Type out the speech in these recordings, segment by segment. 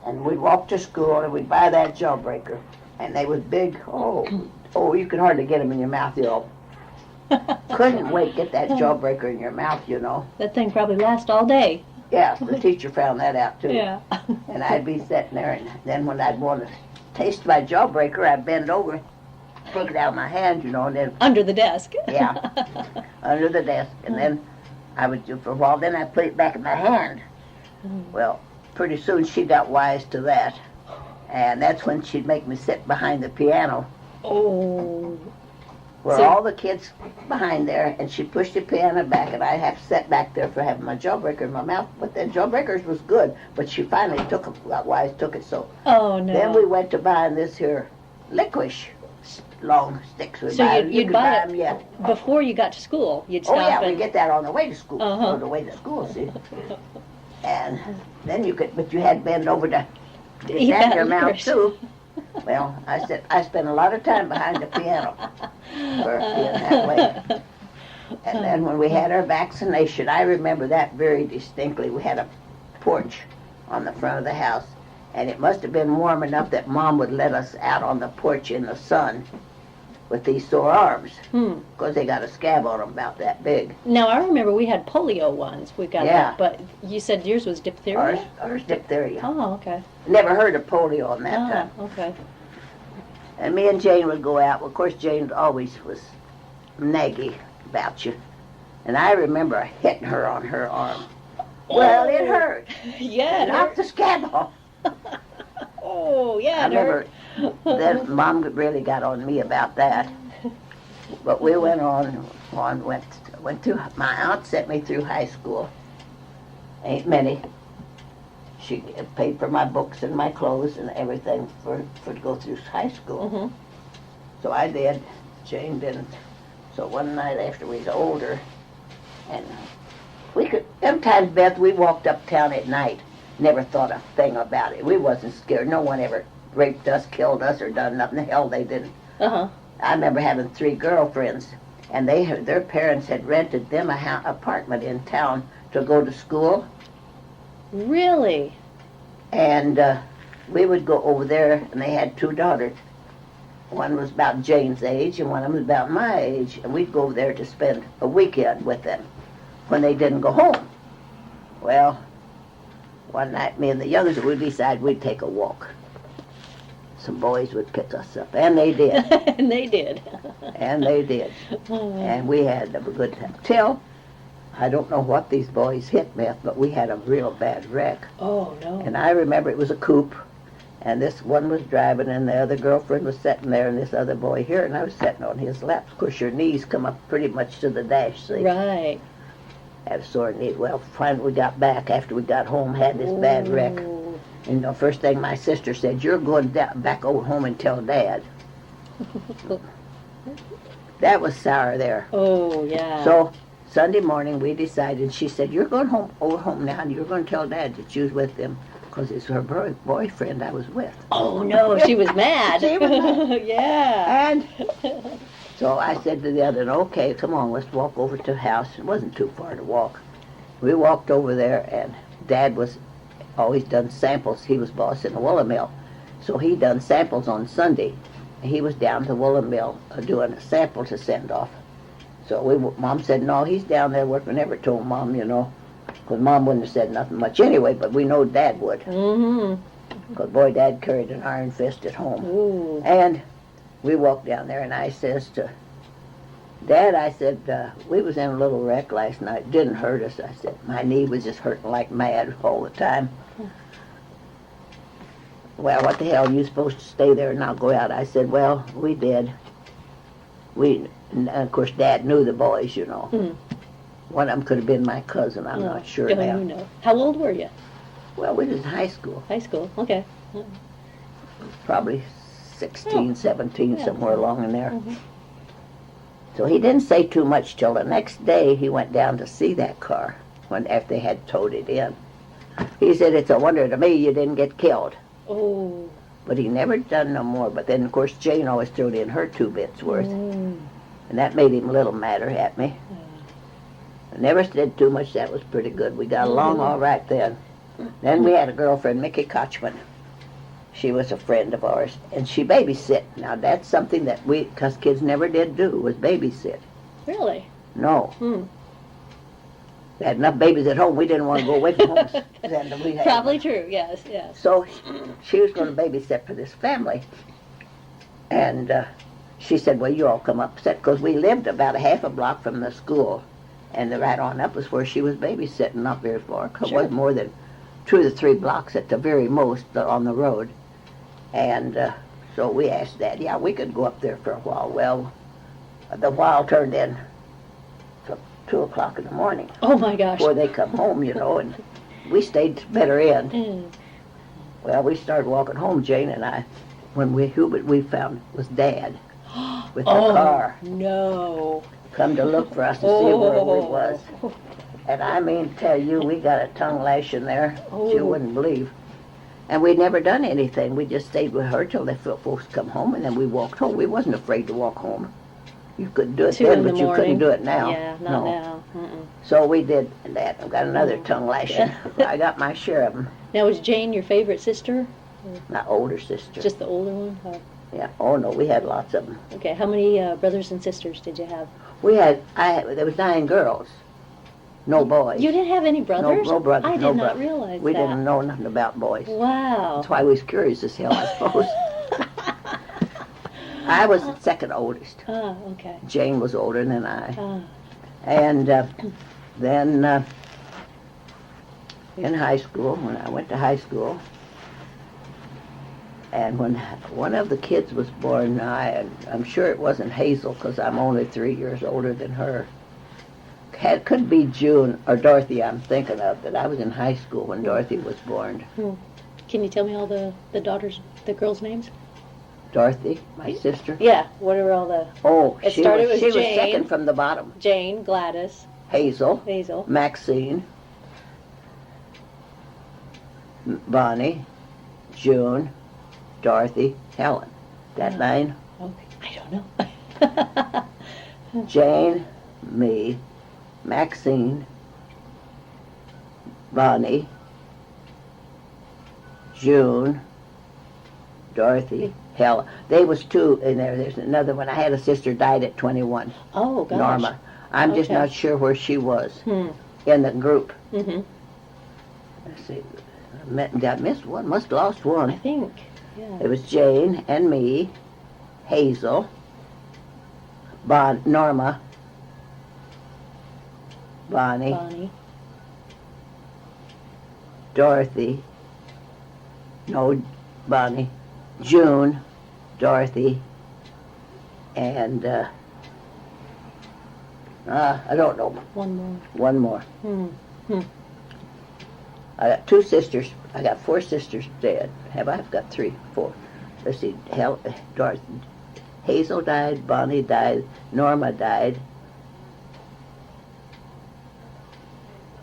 And we'd walk to school and we'd buy that jawbreaker. And they was big. Oh, you could hardly get them in your mouth, you know. Couldn't wait to get that jawbreaker in your mouth, you know. That thing probably lasts all day. Yeah, the teacher found that out too. Yeah. And I'd be sitting there, and then when I'd want to taste my jawbreaker, I'd bend over, take it out of my hand, you know, and then Under the desk. yeah, under the desk, and then I would do for a while. Then I'd put it back in my hand. Well, pretty soon she got wise to that, and that's when she'd make me sit behind the piano. Oh. Where So- all the kids behind there, and she'd push the piano back, and I'd have to sit back there for having my jawbreaker in my mouth. But then jawbreakers was good, but she finally got wise, took it so. Oh, no. Then we went to buying this here licorice long sticks. We So buy you'd- them. you'd You could buy buy it them, yeah. Before you got to school, you'd Oh stop yeah, we and... get that on the way to school. Uh-huh. On the way to school, see. And then you could, but you had to bend over to get Eat that in that your mouth licorice. too. Well, I spent a lot of time behind the piano for being that way. And then when we had our vaccination, I remember that very distinctly. We had a porch on the front of the house, and it must have been warm enough that Mom would let us out on the porch in the sun with these sore arms, because they got a scab on them about that big. Now, I remember we had polio ones. We got Yeah. that, but you said yours was diphtheria? Ours diphtheria. Oh, okay. Never heard of polio on that time. Oh, okay. And me and Jane would go out. Well, of course, Jane always was naggy about you. And I remember hitting her on her arm. Well, it hurt. Yeah, It knocked the scab off. Oh, yeah, I it hurt. remember then Mom really got on me about that. But we went went through, my aunt sent me through high school. Ain't many. She paid for my books and my clothes and everything for to go through high school. Mm-hmm. So I did. Jane didn't. So one night after we was older, and we could, sometimes, Beth, we walked uptown at night, never thought a thing about it. We wasn't scared. No one ever raped us, killed us, or done nothing. The hell they didn't. Uh-huh. I remember having 3 girlfriends, and their parents had rented them a apartment in town to go to school. Really? And we would go over there, and they had 2 daughters. One was about Jane's age, and one of them was about my age, and we'd go over there to spend a weekend with them when they didn't go home. Well, one night, me and the youngest, we decided we'd take a walk. Some boys would pick us up, and they did, And they did. and they did. And we had a good time. Till, I don't know what these boys hit, Beth, but we had a real bad wreck. Oh, no. And I remember it was a coupe, and this one was driving, and the other girlfriend was sitting there, and this other boy here, and I was sitting on his lap. Of course, your knees come up pretty much to the dash, see? Right. Had a sore knee. Well, finally we got back after we got home, had this bad wreck. Ooh. And the first thing my sister said, "You're going back over home and tell Dad." That was sour there. Oh, yeah. So Sunday morning we decided, she said, "You're going over home now, and you're going to tell Dad that you was with them, because it's her boyfriend I was with." Oh, no, she was mad. She was mad. Yeah. And so I said to the other, "Okay, come on, let's walk over to the house." It wasn't too far to walk. We walked over there, and Dad was always done samples. He was boss in the woolen mill, so he done samples on Sunday. He was down to the woolen mill doing a sample to send off. So Mom said, "No, he's down there working." Never told Mom, you know, because Mom wouldn't have said nothing much anyway, but we know Dad would. Mm-hmm. Because, boy, Dad carried an iron fist at home. Ooh. And we walked down there, and I says to Dad, I said, "We was in a little wreck last night. Didn't hurt us." I said, "My knee was just hurting like mad all the time." "Well, what the hell, you supposed to stay there and not go out?" I said, "Well, we did. And of course, Dad knew the boys, you know. Mm. One of them could have been my cousin. I'm not sure Oh, now. you know. How old were you? Well, we was in high school. High school. Okay. Probably 16, 17, Yeah. somewhere along in there. Mhm. So he didn't say too much till the next day. He went down to see that car after they had towed it in. He said, "It's a wonder to me you didn't get killed." Oh. But he never done no more. But then, of course, Jane always threw in her 2 bits worth. Mm. And that made him a little madder at me. I never said too much. That was pretty good. We got along all right then. Then we had a girlfriend, Mickey Kochman. She was a friend of ours, and she babysit. Now that's something that because kids never did do, was babysit. Really? No. Hmm. We had enough babies at home, we didn't want to go away from home. Then we had- Probably true. Yes. Yes. So she was going to babysit for this family. And she said, well, you all come upset, because we lived about a half a block from the school. And right on up was where she was babysitting, not very far. 'Cause Sure. it wasn't more than 2 to 3 blocks at the very most on the road. And so we asked Dad, yeah, we could go up there for a while. Well, the while turned in till 2 o'clock in the morning Oh my gosh. before they come home, and we stayed better in. Mm. Well, we started walking home, Jane and I, when who we found was Dad with the Oh car no. come to look for us to see where we was. And I mean, tell you, we got a tongue lashing there Oh. you wouldn't believe. And we'd never done anything. We just stayed with her till the folks come home, and then we walked home. We wasn't afraid to walk home. You couldn't do it 2 then, in the but you morning. couldn't do it now. Yeah, not now. Mm-mm. So we did that. I got another tongue lashing. I got my share of them. Now, was Jane your favorite sister? My older sister. Just the older one? Oh, Yeah. Oh no, we had lots of them. okay. How many brothers and sisters did you have? There was 9 girls. No boys. You didn't have any brothers? No brothers. I did no not brothers. realize We that. didn't know nothing about boys. Wow. That's why we was curious as hell, I suppose. I was the second oldest. Ah, okay. Jane was older than I. Ah, And then in high school, when I went to high school, and when one of the kids was born, I'm sure it wasn't Hazel, because I'm only 3 years older than her. Could be June or Dorothy I'm thinking of, but I was in high school when Dorothy was born. can you tell me all the girls' names? Dorothy, my sister. Yeah. What are all the... Oh, It she started was with she was Jane. second from the bottom. Jane, Gladys, Hazel, Hazel. Maxine, Bonnie, June, Dorothy, Helen. That 9. Okay. I don't know. Jane, me, Maxine, Bonnie, June, Dorothy, Helen. They was 2 in there. There's another one. I had a sister died at 21, Oh, gosh. Norma. I'm just Okay. not sure where she was Hmm. in the group. Mm-hmm. Let's see. I missed one. Must have lost I one. think. Yeah. It was Jane and me, Hazel, Norma, Bonnie, Bonnie. Dorothy, no, Bonnie, June, Dorothy, and I don't know, One more. one more. Hmm. I got 2 sisters. I got 4 sisters dead. I've got 3, 4. Let's see. Dorothy, Hazel died. Bonnie died. Norma died.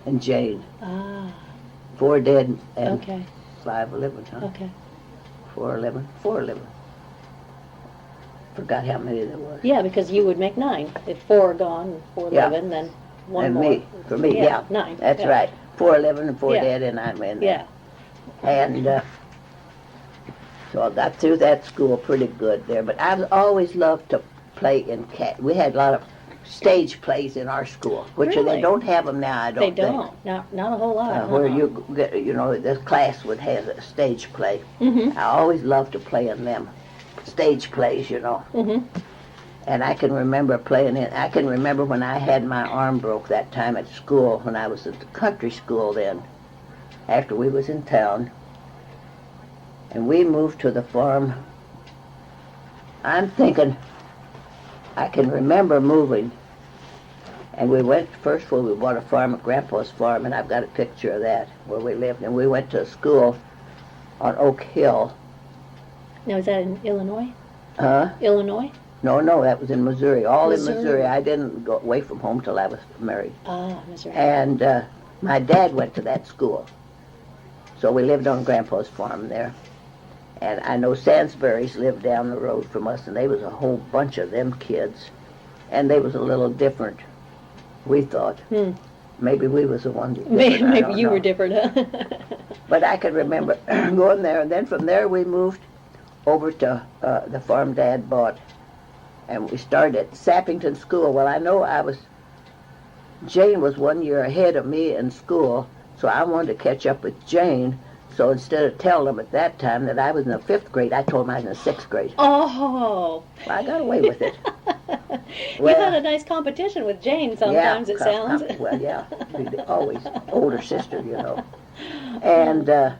And Jane. Ah. 4 dead and Okay. 5 living. Huh? Okay. 4 living. 4 living. Forgot how many there was. Yeah, because you would make 9. If 4 are gone and 4 Yeah. living, then one And more. me. For me, yeah. 9. That's yeah. right. 4 living and 4 Yeah. dead, and I'm in there. Yeah. And so I got through that school pretty good there. But I've always loved to play in cat. We had a lot of stage plays in our school, which Really? they don't have them now, I don't They think. don't. Not a whole lot. Where you get, the class would have a stage play. Mm-hmm. I always loved to play in them stage plays, Mm-hmm. And I can remember playing it. I can remember when I had my arm broke that time at school, when I was at the country school then, after we was in town. And we moved to the farm. I'm thinking, I can remember moving. And we went, first we bought a farm at Grandpa's farm, and I've got a picture of that, where we lived. And we went to school on Oak Hill. Now, is that in Illinois? Huh? Illinois? No, that was in Missouri. All in Missouri. Missouri. I didn't go away from home till I was married. Ah, Missouri. And my dad went to that school. So we lived on Grandpa's farm there. And I know Sansbury's lived down the road from us, and they was a whole bunch of them kids. And they was a little different, we thought. Hmm. Maybe we was the ones that Maybe, different, I don't you were know. different, huh? But I can remember going there, and then from there we moved over to the farm Dad bought, and we started at Sappington School. Well, I know Jane was 1 year ahead of me in school, so I wanted to catch up with Jane. So instead of telling them at that time that I was in the 5th grade, I told them I was in the 6th grade. Oh. Well, I got away with it. You had a nice competition with Jane sometimes, it sounds. Well, yeah. Always older sister, you know. And I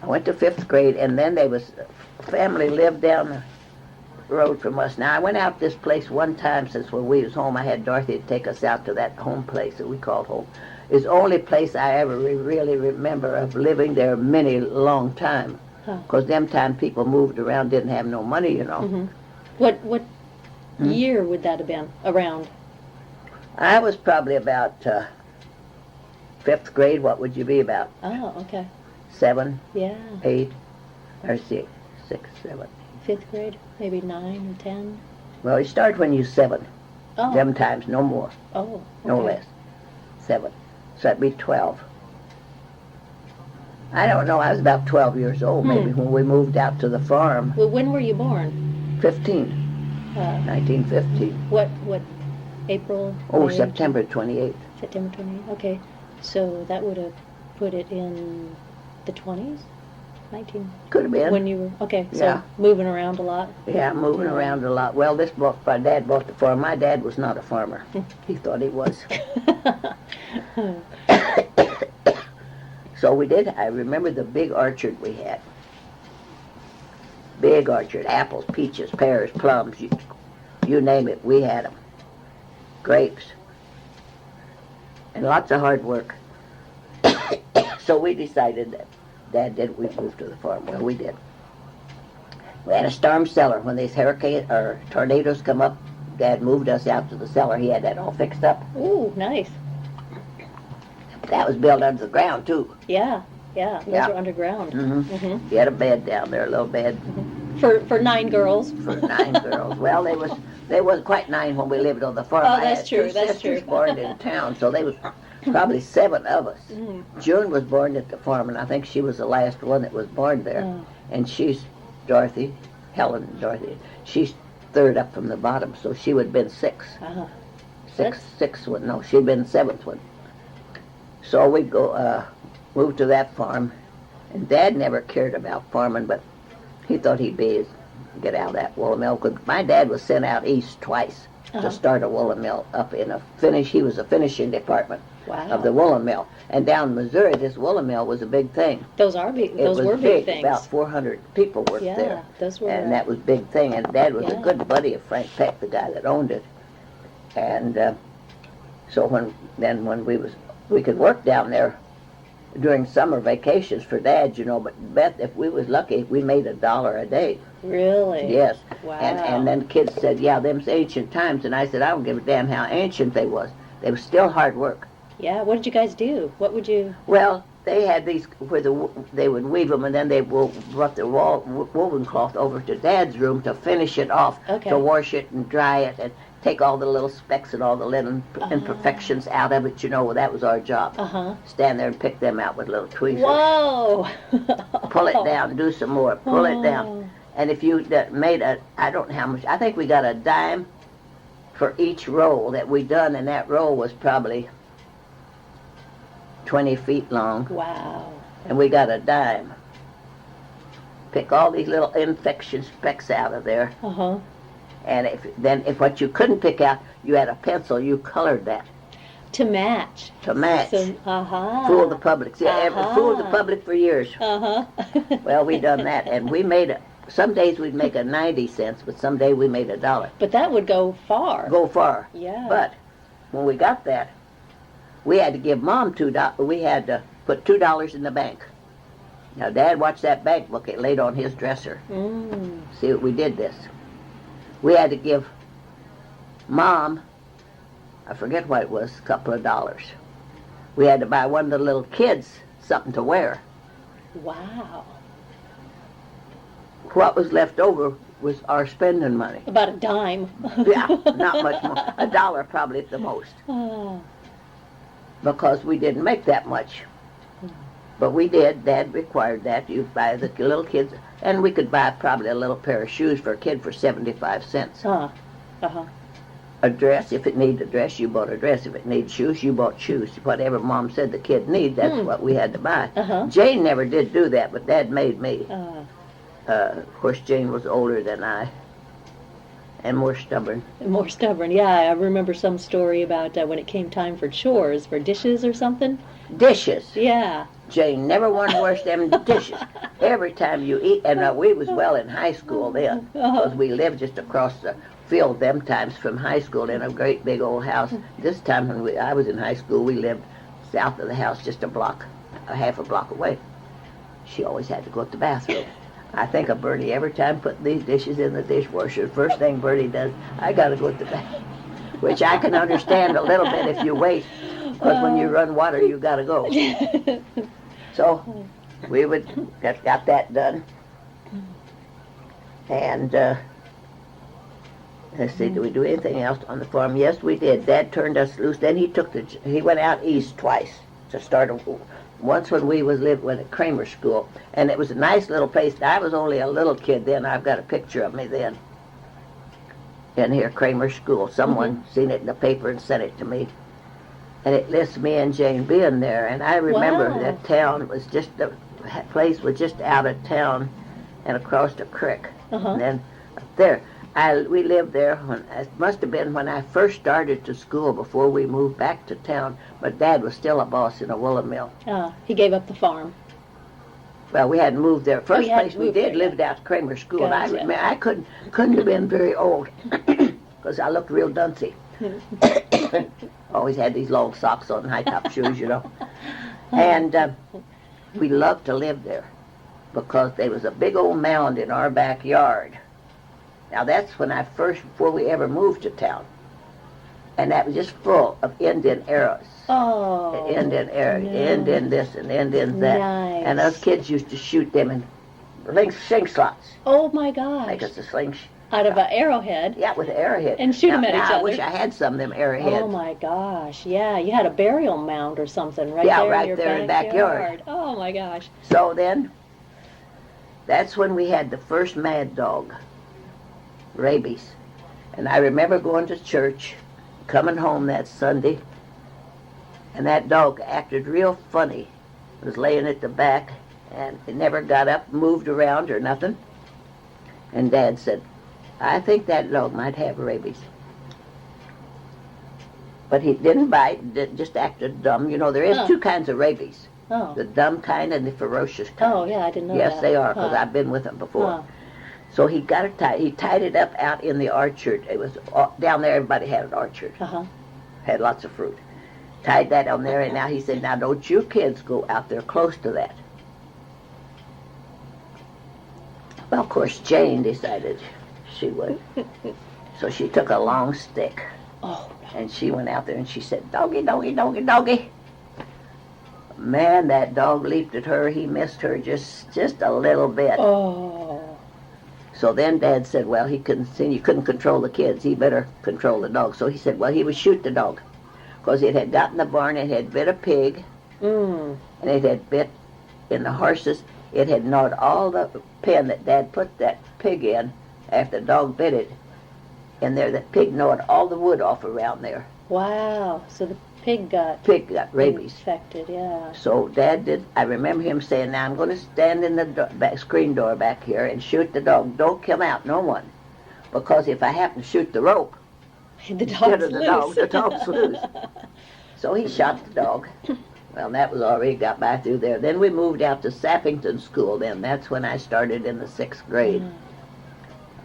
went to 5th grade, and then family lived down the road from us. Now, I went out this place one time since when we was home. I had Dorothy to take us out to that home place that we called home. It's the only place I ever really remember of living there many long time. Because them time people moved around, didn't have no money, you know. Mm-hmm. What year would that have been around? I was probably about 5th grade. What would you be about? Oh, okay. 7, Yeah. 8, or 6, 7. 5th grade, maybe 9 or 10. Well, you start when you're 7. Oh. Them times, no more, Oh. no okay. less. 7. So that'd be 12. I don't know. I was about 12 years old, maybe, when we moved out to the farm. Well, when were you born? 15. 1915. What April? Oh, May? September 28th. September 28th. Okay. So that would have put it in the 20s? 19? Could have been. When you were, okay, so Yeah. moving around a lot. Yeah, moving around a lot. Well, my dad bought the farm. My dad was not a farmer. He thought he was. So we did. I remember the big orchard we had. Big orchard. Apples, peaches, pears, plums, you name it, we had them. Grapes. And lots of hard work. So we decided that Dad did, we moved to the farm. Well, we did. We had a storm cellar. When these hurricanes or tornadoes come up, Dad moved us out to the cellar. He had that all fixed up. Ooh, nice. That was built under the ground, too. Yeah. Those are underground. Mm-hmm. Mm-hmm. He had a bed down there, a little bed. For 9 girls. For 9 girls. Well, they wasn't quite 9 when we lived on the farm. Oh, that's true. I had 2 That's sisters true. born in town, so they was probably 7 of us. Mm. June was born at the farm, and I think she was the last one that was born there. Oh. And she's Dorothy, Helen Dorothy. She's 3rd up from the bottom, so she would have been 6. Uh-huh. Sixth one. No, she'd been 7th one. So we'd go move to that farm, and Dad never cared about farming, but he thought he'd get out of that woolen mill. Cause my dad was sent out east twice to start a woolen mill up in he was a finishing department of the woolen mill. And down in Missouri, this woolen mill was a big thing. Those were big things. About 400 people worked there. Those were. And that was a big thing. And Dad was a good buddy of Frank Peck, the guy that owned it. And so when we could work down there during summer vacations for Dad, you know, but Beth, if we was lucky, we made $1 a day. Really? Yes. Wow. And then kids said, yeah, them's ancient times. And I said, I don't give a damn how ancient they was. They was still hard work. Yeah, what did you guys do? What would you... Well, they had these where they would weave them, and then they brought the woven cloth over to Dad's room to finish it off, to wash it and dry it, and take all the little specks and all the little imperfections out of it, you know. Well, that was our job. Stand there and pick them out with little tweezers. Whoa! Pull it down, do some more, pull it down. And if you made I don't know how much, I think we got a dime for each roll that we done, and that roll was probably 20 feet long. Wow. And we got a dime. Pick all these little infection specks out of there. And if what you couldn't pick out, you had a pencil, you colored that. To match. To match. So, Fool the public. See, fooled the public for years. Well, we done that, and we made some days we'd make 90 cents, but some day we made $1. But that would go far. Go far. Yeah. But when we got that, we had to give Mom $2. We had to put $2 in the bank. Now, Dad watched that bank book. It laid on his dresser. See, we did this. We had to give Mom, I forget what it was, a couple of dollars. We had to buy one of the little kids something to wear. Wow. What was left over was our spending money. About a dime. Yeah, not much more. $1 probably at the most. because we didn't make that much. But we did. Dad required that. You buy the little kids, and we could buy probably a little pair of shoes for a kid for 75 cents. Uh-huh. A dress, if it needed a dress, you bought a dress. If it needed shoes, you bought shoes. Whatever Mom said the kid needed, that's what we had to buy. Jane never did do that, but Dad made me. Of course, Jane was older than I, and more stubborn. More stubborn, yeah. I remember some story about when it came time for chores, for dishes or something. Dishes. Yeah. Jane never wanted to wash them dishes. Every time you eat, and we was well in high school then, because we lived just across the field them times from high school in a great big old house. This time when I was in high school, we lived south of the house, just a half a block away. She always had to go to the bathroom. I think of Bertie every time putting these dishes in the dishwasher. First thing Bertie does, I got to go to the bathroom, which I can understand a little bit if you wait, because when you run water, you got to go. So we would got that done, and let's see, did we do anything else on the farm? Yes, we did. Dad turned us loose. Then he went out east twice to start once when we lived at Kramer School, and it was a nice little place. I was only a little kid then. I've got a picture of me then in here, Kramer School. Someone seen it in the paper and sent it to me, and it lists me and Jane being there. And I remember that town was just the place was just out of town and across the creek, and then up there. We lived there it must have been when I first started to school before we moved back to town, but Dad was still a boss in a woolen mill. He gave up the farm. Well, we hadn't moved there. First place we did lived out at Kramer School. And I remember I couldn't have been very old because I looked real duncy. Always had these long socks on and high-top shoes, you know. And we loved to live there because there was a big old mound in our backyard. Now, that's when before we ever moved to town. And that was just full of Indian arrows. Oh. Indian arrows, Indian this and Indian that. Nice. And us kids used to shoot them in sling slots. Oh, my gosh. Make us a sling. Out of an arrowhead? Yeah, with an arrowhead. And shoot them at each other. I wish I had some of them arrowheads. Oh, my gosh. Yeah, you had a burial mound or something right there right in your there in the backyard. Oh, my gosh. So then, that's when we had the first mad dog. Rabies. And I remember going to church, coming home that Sunday, and that dog acted real funny. It was laying at the back, and it never got up, moved around or nothing. And Dad said, I think that dog might have rabies. But he didn't bite, just acted dumb. You know, there is two kinds of rabies. The dumb kind and the ferocious kind. Oh, yeah, I didn't know that. Yes, they are, because I've been with them before. So he got it tied. He tied it up out in the orchard. It was down there. Everybody had an orchard. Had lots of fruit. Tied that on there, and now he said, "Now don't you kids go out there close to that." Well, of course, Jane decided she would. So she took a long stick, and she went out there and she said, "Doggy, doggy, doggy, doggy." Man, that dog leaped at her. He missed her just a little bit. So then Dad said, well, he couldn't control the kids. He better control the dog. So he said, well, he would shoot the dog. Because it had got in the barn, it had bit a pig, and it had bit in the horses. It had gnawed all the pen that Dad put that pig in after the dog bit it. In there, the pig gnawed all the wood off around there. Wow. So the pig got rabies. Infected, yeah. So Dad did. I remember him saying, now I'm going to stand in the screen door back here and shoot the dog. Don't come out, no one. Because if I happen to shoot the rope, the dog's loose. So he shot the dog. Well, that was already got by through there. Then we moved out to Sappington School then. That's when I started in the 6th grade.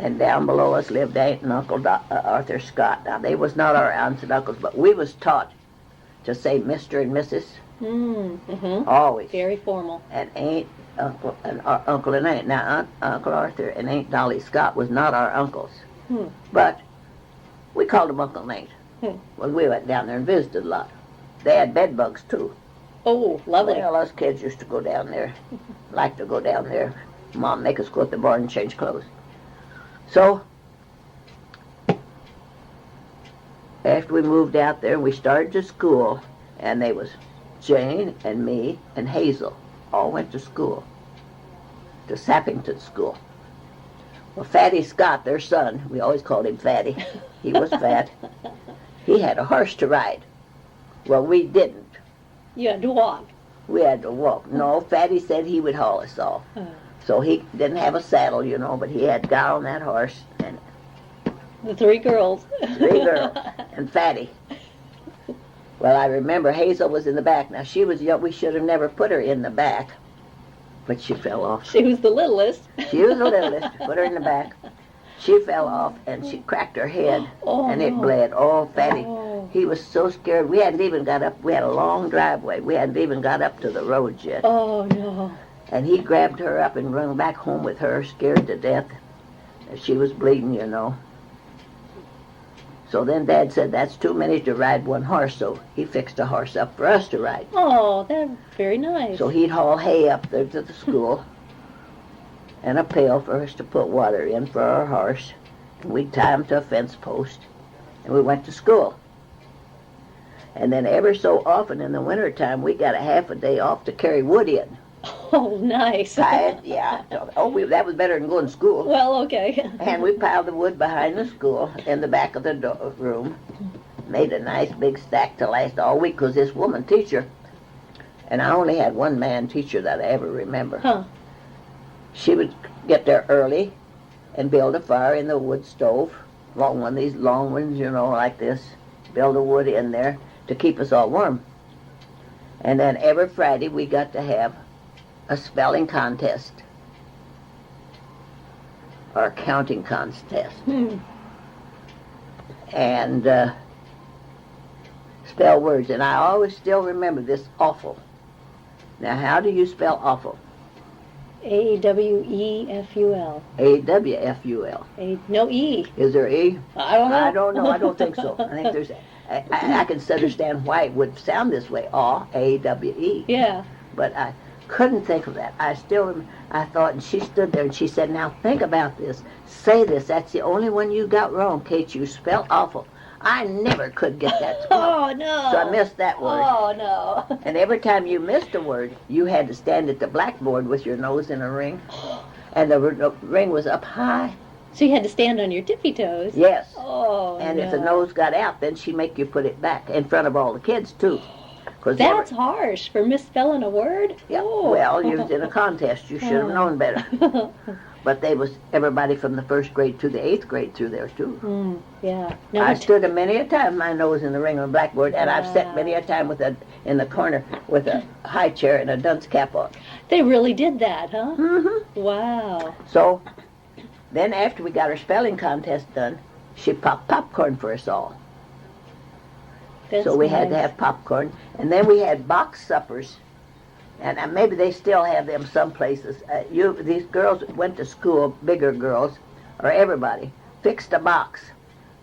And down below us lived Aunt and Uncle Arthur Scott. Now, they was not our aunts and uncles, but we was taught to say Mr. and Mrs. Always. Very formal. And Aunt, Uncle, and Uncle and Aunt. Now, Uncle Arthur and Aunt Dolly Scott was not our uncles. But we called them Uncle and Aunt. When we went down there and visited a lot. They had bed bugs, too. Oh, lovely. Well, us kids used to go down there. Like to go down there. Mom make us go at the barn and change clothes. So, after we moved out there, we started to school, And they was Jane and me and Hazel all went to school, to Sappington School. Well, Fatty Scott, their son, we always called him Fatty. He was fat. He had a horse to ride. Well, we didn't. You had to walk. We had to walk. No, Fatty said he would haul us all. So he didn't have a saddle, you know, but he had got on that horse, and The 3 girls. 3 girls and Fatty. Well, I remember Hazel was in the back. Now, she was young. We should have never put her in the back, but she fell off. She was the littlest. She was the littlest. Put her in the back. She fell off, and she cracked her head, and it bled. Oh, Fatty. He was so scared. We hadn't even got up. We had a long driveway. We hadn't even got up to the roads yet. Oh, no. And he grabbed her up and run back home with her, scared to death. She was bleeding, you know. So then Dad said, that's too many to ride one horse, so he fixed a horse up for us to ride. Oh, that's very nice. So he'd haul hay up there to the school and a pail for us to put water in for our horse. And we'd tie him to a fence post, and we went to school. And then ever so often in the wintertime, we got a half a day off to carry wood in. Oh, nice. Yeah. Oh, that was better than going to school. Well, okay. And we piled the wood behind the school in the back of the room. Made a nice big stack to last all week, because this woman teacher, and I only had one man teacher that I ever remember. Huh. She would get there early and build a fire in the wood stove, long one, these long ones, you know, like this. Build the wood in there to keep us all warm. And then every Friday we got to have a spelling contest or a counting contest. And spell words. And I always still remember this awful. Now, how do you spell awful? A-W-E-F-U-L. A-W-F-U-L. No E. Is there E? I don't know. I don't know. I don't think so. I think there's... I can understand why it would sound this way. A-W-E. Yeah. But I couldn't think of that. I thought, and she stood there and she said, now think about this. Say this. That's the only one you got wrong, Kate. You spell awful. I never could get that spell. Oh, no. So I missed that word. Oh, no. And every time you missed a word, you had to stand at the blackboard with your nose in a ring. And the ring was up high. So you had to stand on your tippy toes? Yes. Oh, and no. if the nose got out, then she'd make you put it back in front of all the kids, too. That's harsh for misspelling a word? Yeah, Oh. well, you was in a contest. You should have known better. But they was everybody from the 1st grade to the 8th grade through there, too. Yeah. I stood a many a time, my nose in the ring on the blackboard, and I've sat many a time in the corner with a high chair and a dunce cap on. They really did that, huh? Mm-hmm. Wow. So then after we got our spelling contest done, she popped popcorn for us all. That's So we nice. had to have popcorn. And then we had box suppers. And maybe they still have them some places. These girls went to school, bigger girls, or everybody, fixed a box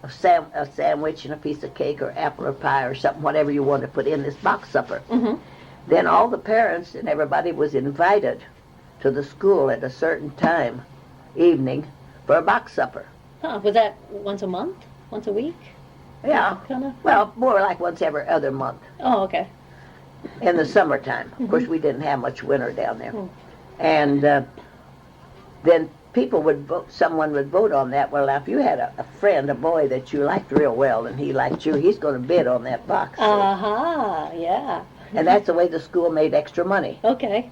of a sandwich and a piece of cake or apple or pie or something, whatever you want to put in this box supper. Mm-hmm. Then all the parents and everybody was invited to the school at a certain time, evening, for a box supper. Huh. Was that once a month? Once a week? Yeah. Kinda? Well, more like once every other month. Oh, okay. In the summertime. Of course, we didn't have much winter down there. Mm. And then people would vote, someone would vote on that. Well, now, if you had a friend, a boy that you liked real well, and he liked you, he's going to bid on that box. Yeah. And that's the way the school made extra money. Okay.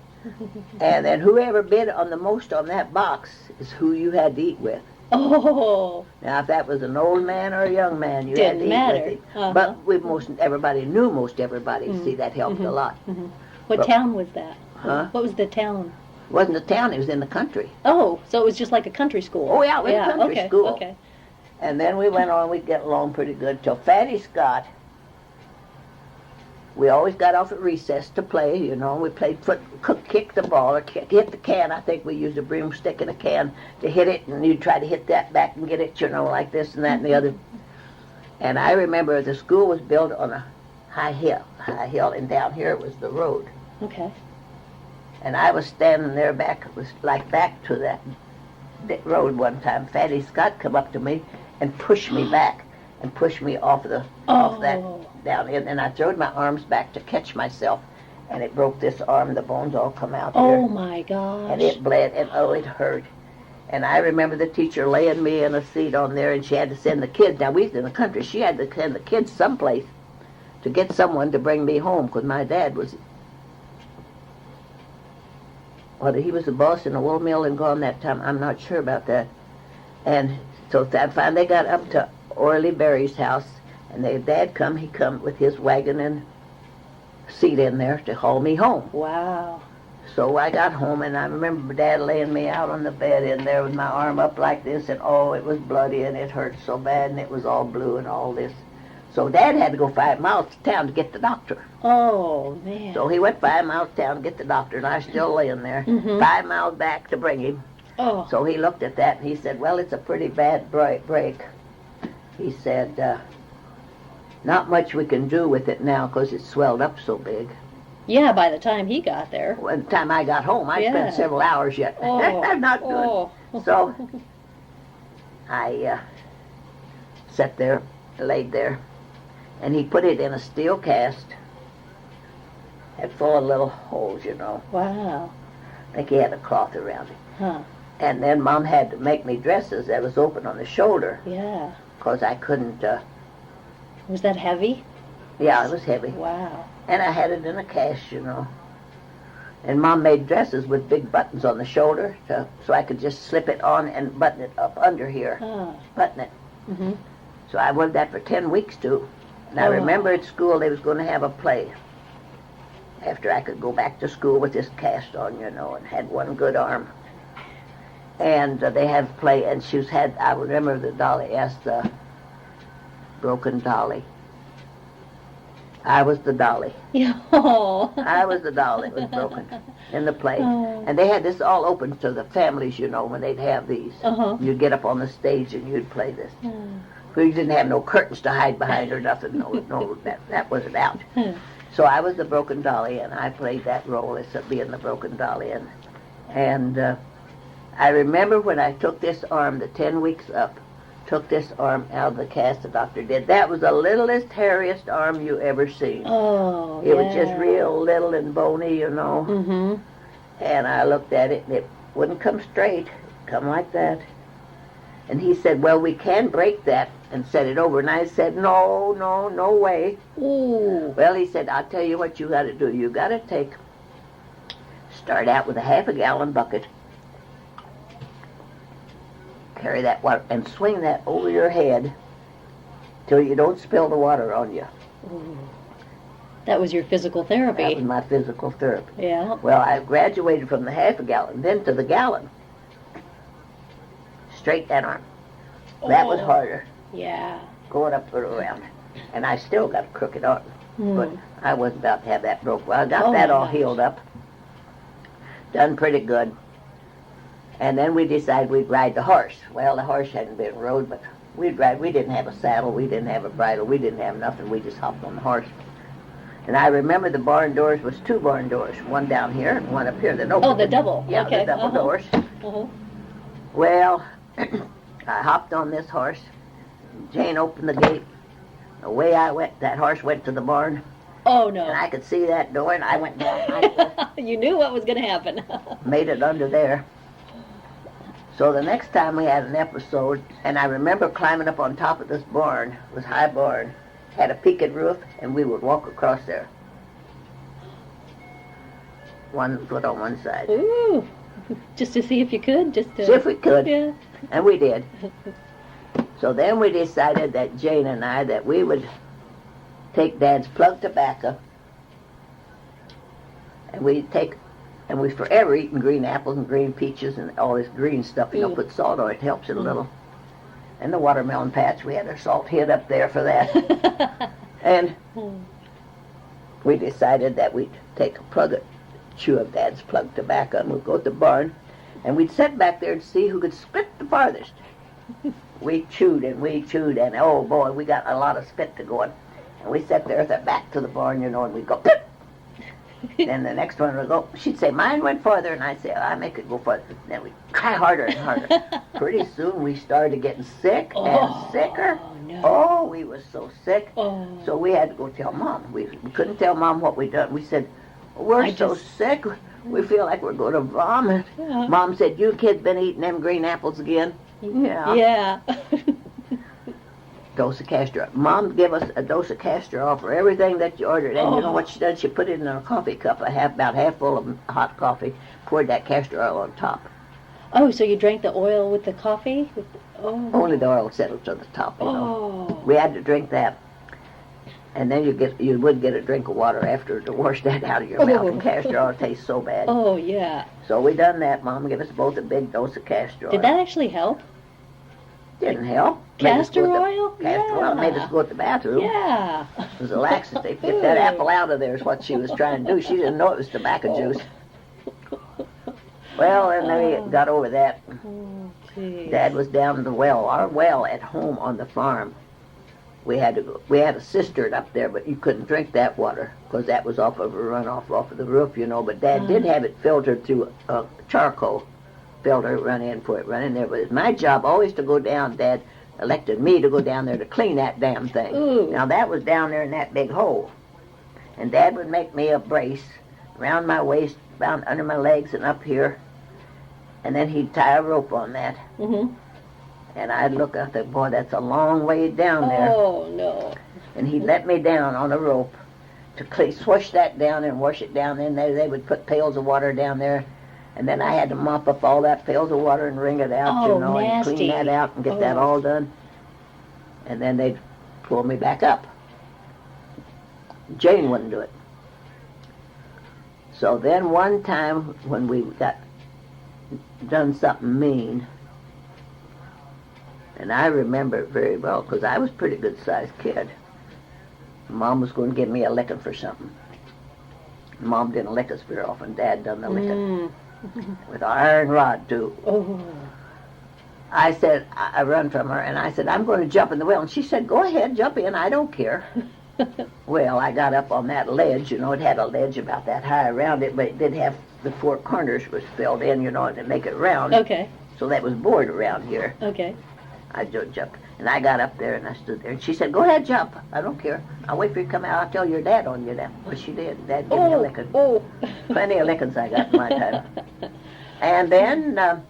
And then whoever bid on the most on that box is who you had to eat with. Oh. Now, if that was an old man or a young man, you had to Didn't eat matter. with him. Uh-huh. But everybody knew most everybody. See, that helped a lot. Mm-hmm. What But- town was that? Huh? What was the town? It wasn't a town, it was in the country. Oh, so it was just like a country school. Oh, yeah, it was a country okay, school. Okay. And then we went on, we'd get along pretty good till Fatty Scott. We always got off at recess to play, you know. We played kick the ball or hit the can. I think we used a broomstick and a can to hit it, and you'd try to hit that back and get it, you know, like this and that and the other. And I remember the school was built on a high hill, and down here was the road. Okay. And I was standing there back to that road one time. Fatty Scott come up to me and pushed me back. and pushed me off that down in, and I throwed my arms back to catch myself, and it broke this arm. The bones all come out here. Oh my gosh. And it bled, and oh, it hurt. And I remember the teacher laying me in a seat on there, and she had to send the kids. Now, we was in the country. She had to send the kids someplace to get someone to bring me home, because my dad was, well, he was the boss in a wool mill and gone that time. I'm not sure about that. And so I finally got up to Orley Berry's house, and their dad he come with his wagon and seat in there to haul me home. Wow. So I got home, and I remember Dad laying me out on the bed in there with my arm up like this, and oh, it was bloody, and it hurt so bad, and it was all blue and all this. So Dad had to go 5 miles to town to get the doctor. Oh, man. So he went 5 miles to town to get the doctor, and I was still laying there, 5 miles back to bring him. Oh. So he looked at that, and he said, well, it's a pretty bad break. He said, not much we can do with it now because it's swelled up so big. Yeah, by the time he got there. By the time I got home, I spent several hours yet. Oh. Not good. Oh. So I sat there, laid there, and he put it in a steel cast. Had full of little holes, you know. Wow. I think he had a cloth around it. Huh. And then Mom had to make me dresses that was open on the shoulder Yeah. because I couldn't. Was that heavy? Yeah, it was heavy. Wow. And I had it in a cast, you know. And Mom made dresses with big buttons on the shoulder so I could just slip it on and button it up under here. Huh. Button it. Mm-hmm. So I wore that for 10 weeks, too. And I remember at school they was going to have a play after I could go back to school with this cast on, you know, and had one good arm. And they had a play, and I remember the dolly asked the broken dolly. I was the dolly. Oh. I was the doll that was broken in the play. Oh. And they had this all open to the families, you know, when they'd have these. Uh-huh. You'd get up on the stage and you'd play this. Hmm. You didn't have no curtains to hide behind or nothing. No, that wasn't out. So I was the broken dolly, and I played that role as being the broken dolly. And I remember when I took this arm, the 10 weeks up, took this arm out of the cast the doctor did. That was the littlest, hairiest arm you ever seen. Oh, It was just real little and bony, you know. Mm-hmm. And I looked at it, and it wouldn't come straight, come like that. And he said, well, we can break that and set it over. And I said, no way. Ooh. Well, he said, I'll tell you what you got to do. You got to start out with a half-a-gallon bucket, carry that water, and swing that over your head till you don't spill the water on you. Ooh. That was your physical therapy. That was my physical therapy. Yeah. Well, I graduated from the half-a-gallon, then to the gallon. Straight that arm. That was harder, Yeah. going up and around. And I still got a crooked arm. But I wasn't about to have that broke. Well, I got that all healed up. Done pretty good. And then we decided we'd ride the horse. Well, the horse hadn't been rode, but we'd ride. We didn't have a saddle. We didn't have a bridle. We didn't have nothing. We just hopped on the horse. And I remember the barn doors was 2 barn doors, one down here and one up here. That opened. Oh, the double. Yeah, Okay. the double doors. Uh-huh. Well, I hopped on this horse. Jane opened the gate. Away I went. That horse went to the barn. Oh, no. And I could see that door, and I went down like this. You knew what was going to happen. Made it under there. So the next time we had an episode, and I remember climbing up on top of this barn, it was a high barn, had a peaked roof, and we would walk across there. 1 foot on one side. Ooh. Just to see if you could? Just to... See if we could. Yeah. And we did. So then we decided that Jane and I, that we would take Dad's plug tobacco, and we forever eating green apples and green peaches and all this green stuff. You know, put salt on it, helps it a little. And the watermelon patch, we had our salt hid up there for that. And we decided that we'd take a chew of Dad's plug tobacco, and we'd go to the barn, and we'd sit back there and see who could spit the farthest. We chewed, and oh boy, we got a lot of spit to going. And we sat there at the back to the barn, you know, and we'd go, pip! Then the next one would go, she'd say, mine went farther, and I'd say, I make it go farther. Then we'd try harder and harder. Pretty soon we started getting sick and sicker. No. Oh, we were so sick. Oh. So we had to go tell Mom. We couldn't tell Mom what we'd done. We said, we're so sick. We feel like we're going to vomit. Yeah. Mom said, you kids been eating them green apples again? Yeah. Yeah. Dose of castor oil. Mom gave us a dose of castor oil for everything that you ordered. And you know what she done? She put it in a coffee cup, about half full of hot coffee, poured that castor oil on top. Oh, so you drank the oil with the coffee? Oh. Only the oil settled to the top, you know. Oh. We had to drink that. And then you would get a drink of water after to wash that out of your mouth. And castor oil tastes so bad. Oh, yeah. So we done that. Mom gave us both a big dose of castor oil. Did that actually help? Didn't help. Castor oil? Castor oil made us go to the bathroom. Yeah. It was a laxative. Get that apple out of there is what she was trying to do. She didn't know it was tobacco juice. Well, and then we got over that. Dad was down the well. Our well at home on the farm. We had a cistern up there, but you couldn't drink that water because that was off of a runoff off of the roof, you know. But Dad did have it filtered through a charcoal filter, run in there. But it's my job always to go down. Dad elected me to go down there to clean that damn thing. Ooh. Now that was down there in that big hole, and Dad would make me a brace around my waist, around under my legs, and up here, and then he'd tie a rope on that. Mm-hmm. And I'd look out there, boy, that's a long way down there. Oh, no. And he'd let me down on a rope to swish that down and wash it down. Then they would put pails of water down there. And then I had to mop up all that pails of water and wring it out, Oh, you know, nasty. and clean that out and get that all done. And then they'd pull me back up. Jane wouldn't do it. So then one time when we got done something mean, and I remember it very well because I was a pretty good-sized kid. Mom was going to give me a licking for something. Mom didn't lick us very often. Dad done the licking. With an iron rod, too. Oh. I said, I run from her, and I said, I'm going to jump in the well. And she said, go ahead, jump in. I don't care. Well, I got up on that ledge. You know, it had a ledge about that high around it, but it did have the four corners was filled in, you know, to make it round. Okay. So that was board around here. Okay. I jumped. And I got up there, and I stood there. And she said, go ahead, jump. I don't care. I'll wait for you to come out. I'll tell your dad on you now. Well, she did. Dad gave me a licking. Oh. Plenty of lickings I got in my time. And then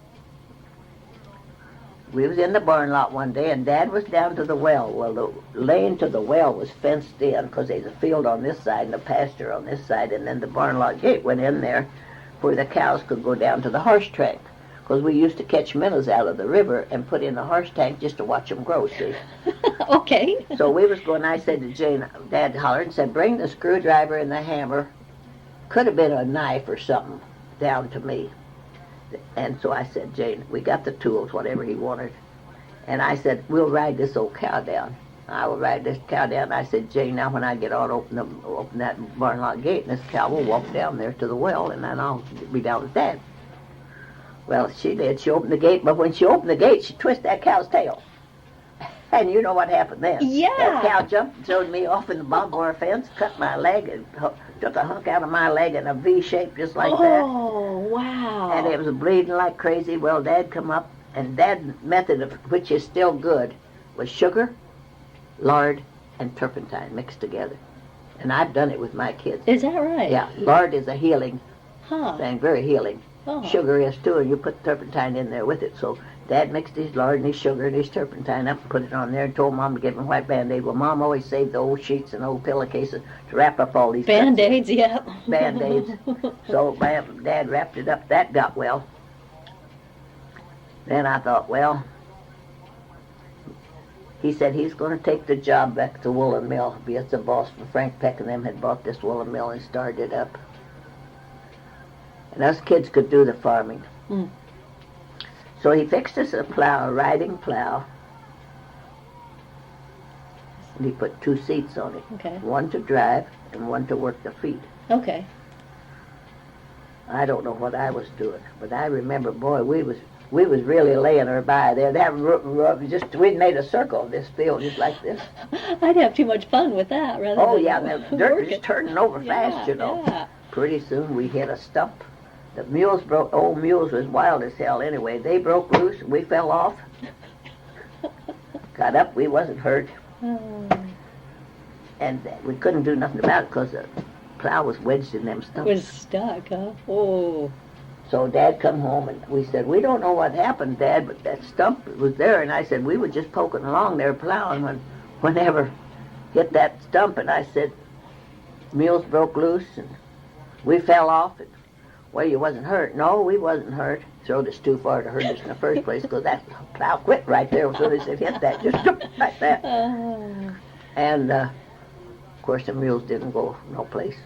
we was in the barn lot one day, and Dad was down to the well. Well, the lane to the well was fenced in because there's a field on this side and a pasture on this side, and then the barn lot gate went in there where the cows could go down to the horse tank. Because we used to catch minnows out of the river and put in the horse tank just to watch them grow, see? Okay. So we was going, I said to Jane, Dad hollered and said, bring the screwdriver and the hammer. Could have been a knife or something down to me. And so I said, Jane, we got the tools, whatever he wanted. And I said, we'll ride this old cow down. I will ride this cow down. I said, Jane, now when I get on, open that barn lot gate, and this cow will walk down there to the well, and then I'll be down with Dad. Well, she did. She opened the gate, but when she opened the gate, she twisted that cow's tail. And you know what happened then. Yeah. That cow jumped and threw me off in the barbed wire fence, cut my leg, and took a hunk out of my leg in a V shape just like that. Oh, wow. And it was bleeding like crazy. Well, Dad come up, and Dad's method, of which is still good, was sugar, lard, and turpentine mixed together. And I've done it with my kids. Is that right? Yeah, lard is a healing Huh. thing, very healing. Oh. Sugar is too, and you put turpentine in there with it. So Dad mixed his lard and his sugar and his turpentine up and put it on there and told Mom to give him a white Band-Aid. Well, Mom always saved the old sheets and old pillowcases to wrap up all these cuts. Band-Aids, yeah. Band-Aids. So Dad wrapped it up. That got well. Then I thought, well, he said he's going to take the job back to Woolen Mill. Be as the boss. Frank Peck and them had bought this Woolen Mill and started it up. And us kids could do the farming. Mm. So he fixed us a plow, a riding plow. And he put 2 seats on it. Okay. One to drive and one to work the feet. Okay. I don't know what I was doing, but I remember, boy, we was really laying her by there. We'd made a circle of this field just like this. I'd have too much fun with that rather Oh than yeah, the dirt was working. turning over fast, you know. Yeah. pretty soon we hit a stump. The mules broke. Old mules was wild as hell anyway. They broke loose, and we fell off. Got up, we wasn't hurt. And we couldn't do nothing about it because the plow was wedged in them stumps. Was stuck, huh? Oh. So Dad come home, and we said, we don't know what happened, Dad, but that stump was there. And I said, we were just poking along there plowing whenever hit that stump. And I said, mules broke loose, and we fell off. And, well, you wasn't hurt. No, we wasn't hurt. Throwed us too far to hurt us in the first place because that plow quit right there as soon as it hit that, just like that. And, of course, the mules didn't go no place.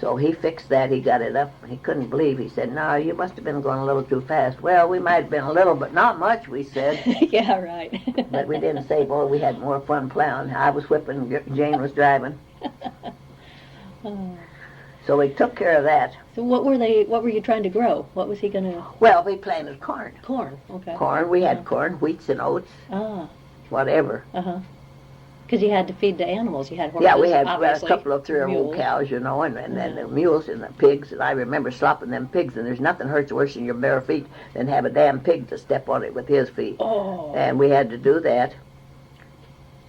So he fixed that. He got it up. He couldn't believe. He said, no, you must have been going a little too fast. Well, we might have been a little, but not much, we said. Yeah, right. But we didn't say, boy, we had more fun plowing. I was whipping, Jane was driving. So we took care of that. So what were you trying to grow? What was he going to... Well, we planted corn. Corn, okay. Corn. We had corn, wheats and oats, whatever. Uh-huh. Because you had to feed the animals. You had horses, yeah, we had obviously, a couple of 3-year-old cows, you know, and then the mules and the pigs. And I remember slopping them pigs, and there's nothing hurts worse than your bare feet than have a damn pig to step on it with his feet. Oh. And we had to do that.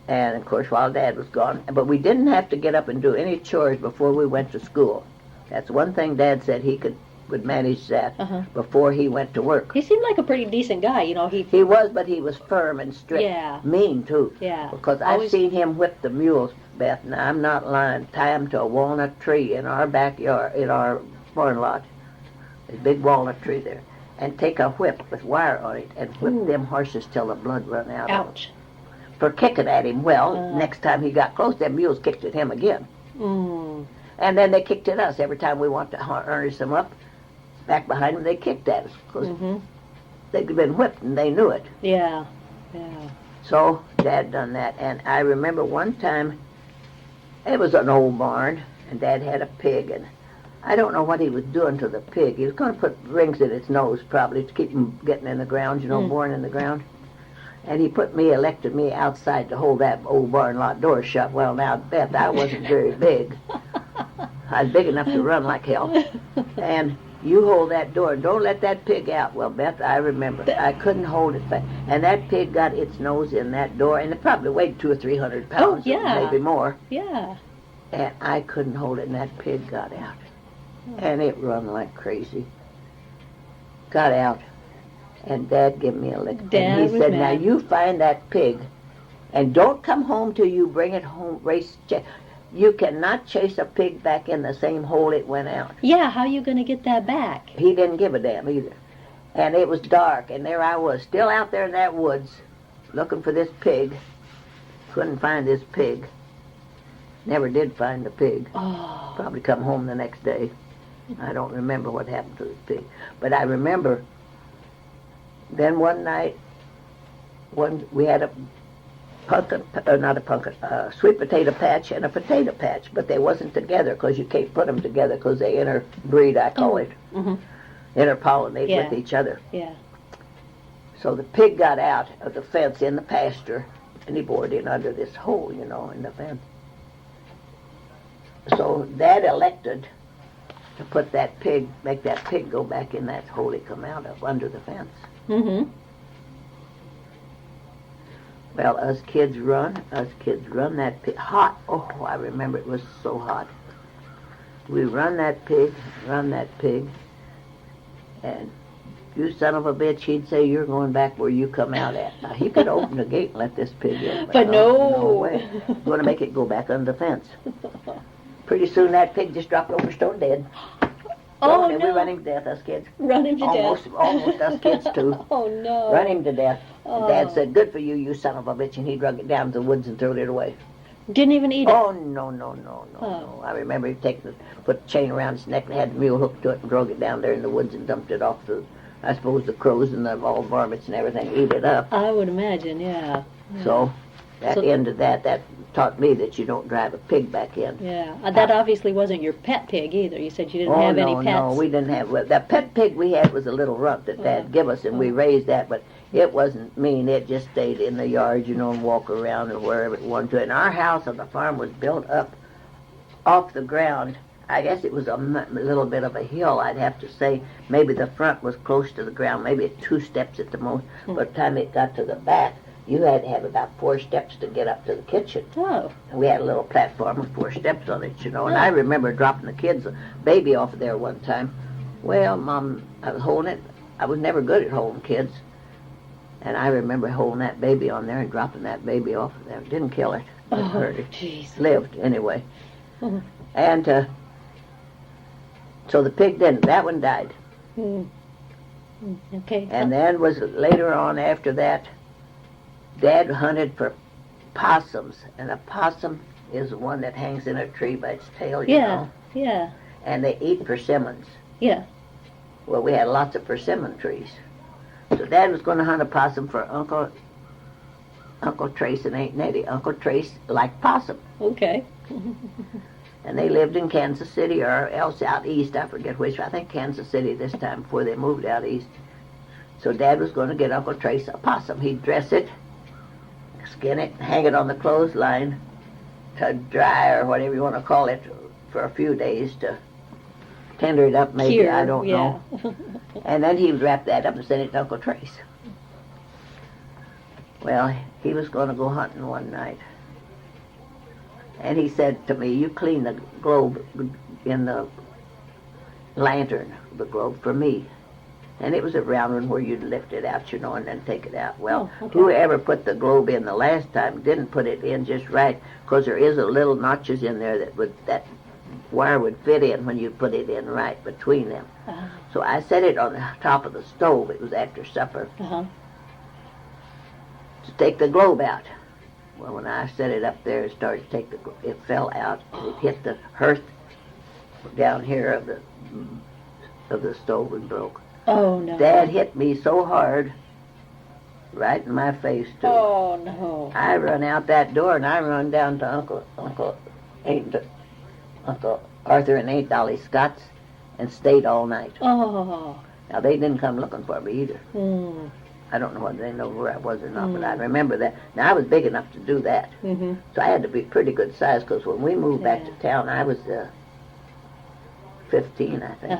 And, of course, while Dad was gone. But we didn't have to get up and do any chores before we went to school. That's one thing Dad said he would manage that before he went to work. He seemed like a pretty decent guy, you know. He was, but he was firm and strict. Yeah. Mean, too. Yeah. Because I've seen him whip the mules, Beth, and I'm not lying, tie them to a walnut tree in our backyard, in our barn lot. There's a big walnut tree there. And take a whip with wire on it and whip them horses till the blood run out of them. Ouch. For kicking at him. Well, next time he got close, them mules kicked at him again. And then they kicked at us. Every time we wanted to harness them up, back behind them, they kicked at us. Because they'd been whipped and they knew it. Yeah, yeah. So Dad done that. And I remember one time, it was an old barn, and Dad had a pig, and I don't know what he was doing to the pig. He was going to put rings in its nose, probably, to keep him getting in the ground, you know, born in the ground. And he elected me outside to hold that old barn lot door shut. Well, now, Beth, I wasn't very big. I was big enough to run like hell. And you hold that door and don't let that pig out. Well, Beth, I remember. I couldn't hold it fast. And that pig got its nose in that door, and it probably weighed 200 or 300 pounds, maybe more. Yeah. And I couldn't hold it, and that pig got out. And it run like crazy. Got out. And Dad gave me a lick. And he said, now you find that pig, and don't come home till you bring it home. You cannot chase a pig back in the same hole it went out. Yeah, how are you going to get that back? He didn't give a damn either. And it was dark, and there I was, still out there in that woods, looking for this pig. Couldn't find this pig. Never did find the pig. Oh. Probably come home the next day. I don't remember what happened to this pig. But I remember then one night, we had a sweet potato patch and a potato patch, but they wasn't together because you can't put them together because they interbreed, I call it. Interpollinate with each other. Yeah. So the pig got out of the fence in the pasture, and he bored in under this hole, you know, in the fence. So Dad elected to put that pig, make that pig go back in that hole he come out of, under the fence. Well, us kids run that pig. Hot. Oh, I remember it was so hot. We run that pig, and you son of a bitch, he'd say, you're going back where you come out at. Now, he could open the gate and let this pig in. But no. No way. You're going to make it go back under the fence. Pretty soon that pig just dropped over stone dead. Oh, no. no. We run him to death, us kids. Run him to death. Almost us kids, too. Oh, no. Run him to death. Oh. Dad said, good for you, you son of a bitch, and he drug it down to the woods and threw it away. Didn't even eat it? Oh, no. I remember he put the chain around his neck and had the mule hooked to it and drug it down there in the woods and dumped it off I suppose the crows and the all varmints and everything ate it up. I would imagine, yeah. So that ended that. That taught me that you don't drive a pig back in. Yeah. That obviously wasn't your pet pig either. You said you didn't have any pets. No, we didn't have. The pet pig we had was a little runt that Dad gave us, and we raised that, but it wasn't mean. It just stayed in the yard, you know, and walk around or wherever it wanted to. And our house on the farm was built up off the ground. I guess it was a little bit of a hill, I'd have to say. Maybe the front was close to the ground, maybe 2 steps at the most. By the time it got to the back, you had to have about 4 steps to get up to the kitchen. Oh. And we had a little platform with 4 steps on it, And I remember dropping the kids, a baby off there one time. Well, Mom, I was holding it. I was never good at holding kids. And I remember holding that baby on there and dropping that baby off of there. Didn't kill it. Didn't hurt it. Jeez. Lived, anyway. And so the pig didn't. That one died. Okay. And then was later on after that, Dad hunted for possums. And a possum is the one that hangs in a tree by its tail, you know. Yeah. And they eat persimmons. Yeah. Well, we had lots of persimmon trees. So Dad was going to hunt a possum for Uncle Trace and Aunt Nettie. Uncle Trace liked possum. Okay. And they lived in Kansas City or else out east. I forget which. I think Kansas City this time before they moved out east. So Dad was going to get Uncle Trace a possum. He'd dress it, skin it, hang it on the clothesline to dry or whatever you want to call it for a few days to tender it up maybe. Cure, I don't know. And then he would wrap that up and send it to Uncle Trace. Well, he was going to go hunting one night. And he said to me, you clean the globe in the lantern, the globe, for me. And it was a round one where you'd lift it out, and then take it out. Well, whoever put the globe in the last time didn't put it in just right, because there is a little notches in there that wire would fit in when you put it in right between them. So I set it on the top of the stove. It was after supper. To take the globe out. Well, when I set it up there, it started to it fell out. It hit the hearth down here of the stove and broke. Oh, no. Dad hit me so hard, right in my face, too. Oh, no. I run out that door, and I run down to Uncle Arthur and Aunt Dolly Scott's and stayed all night. Oh. Now, they didn't come looking for me either. I don't know whether they know where I was or not, but I remember that. Now, I was big enough to do that. So I had to be pretty good size, because when we moved back to town, I was 15, I think.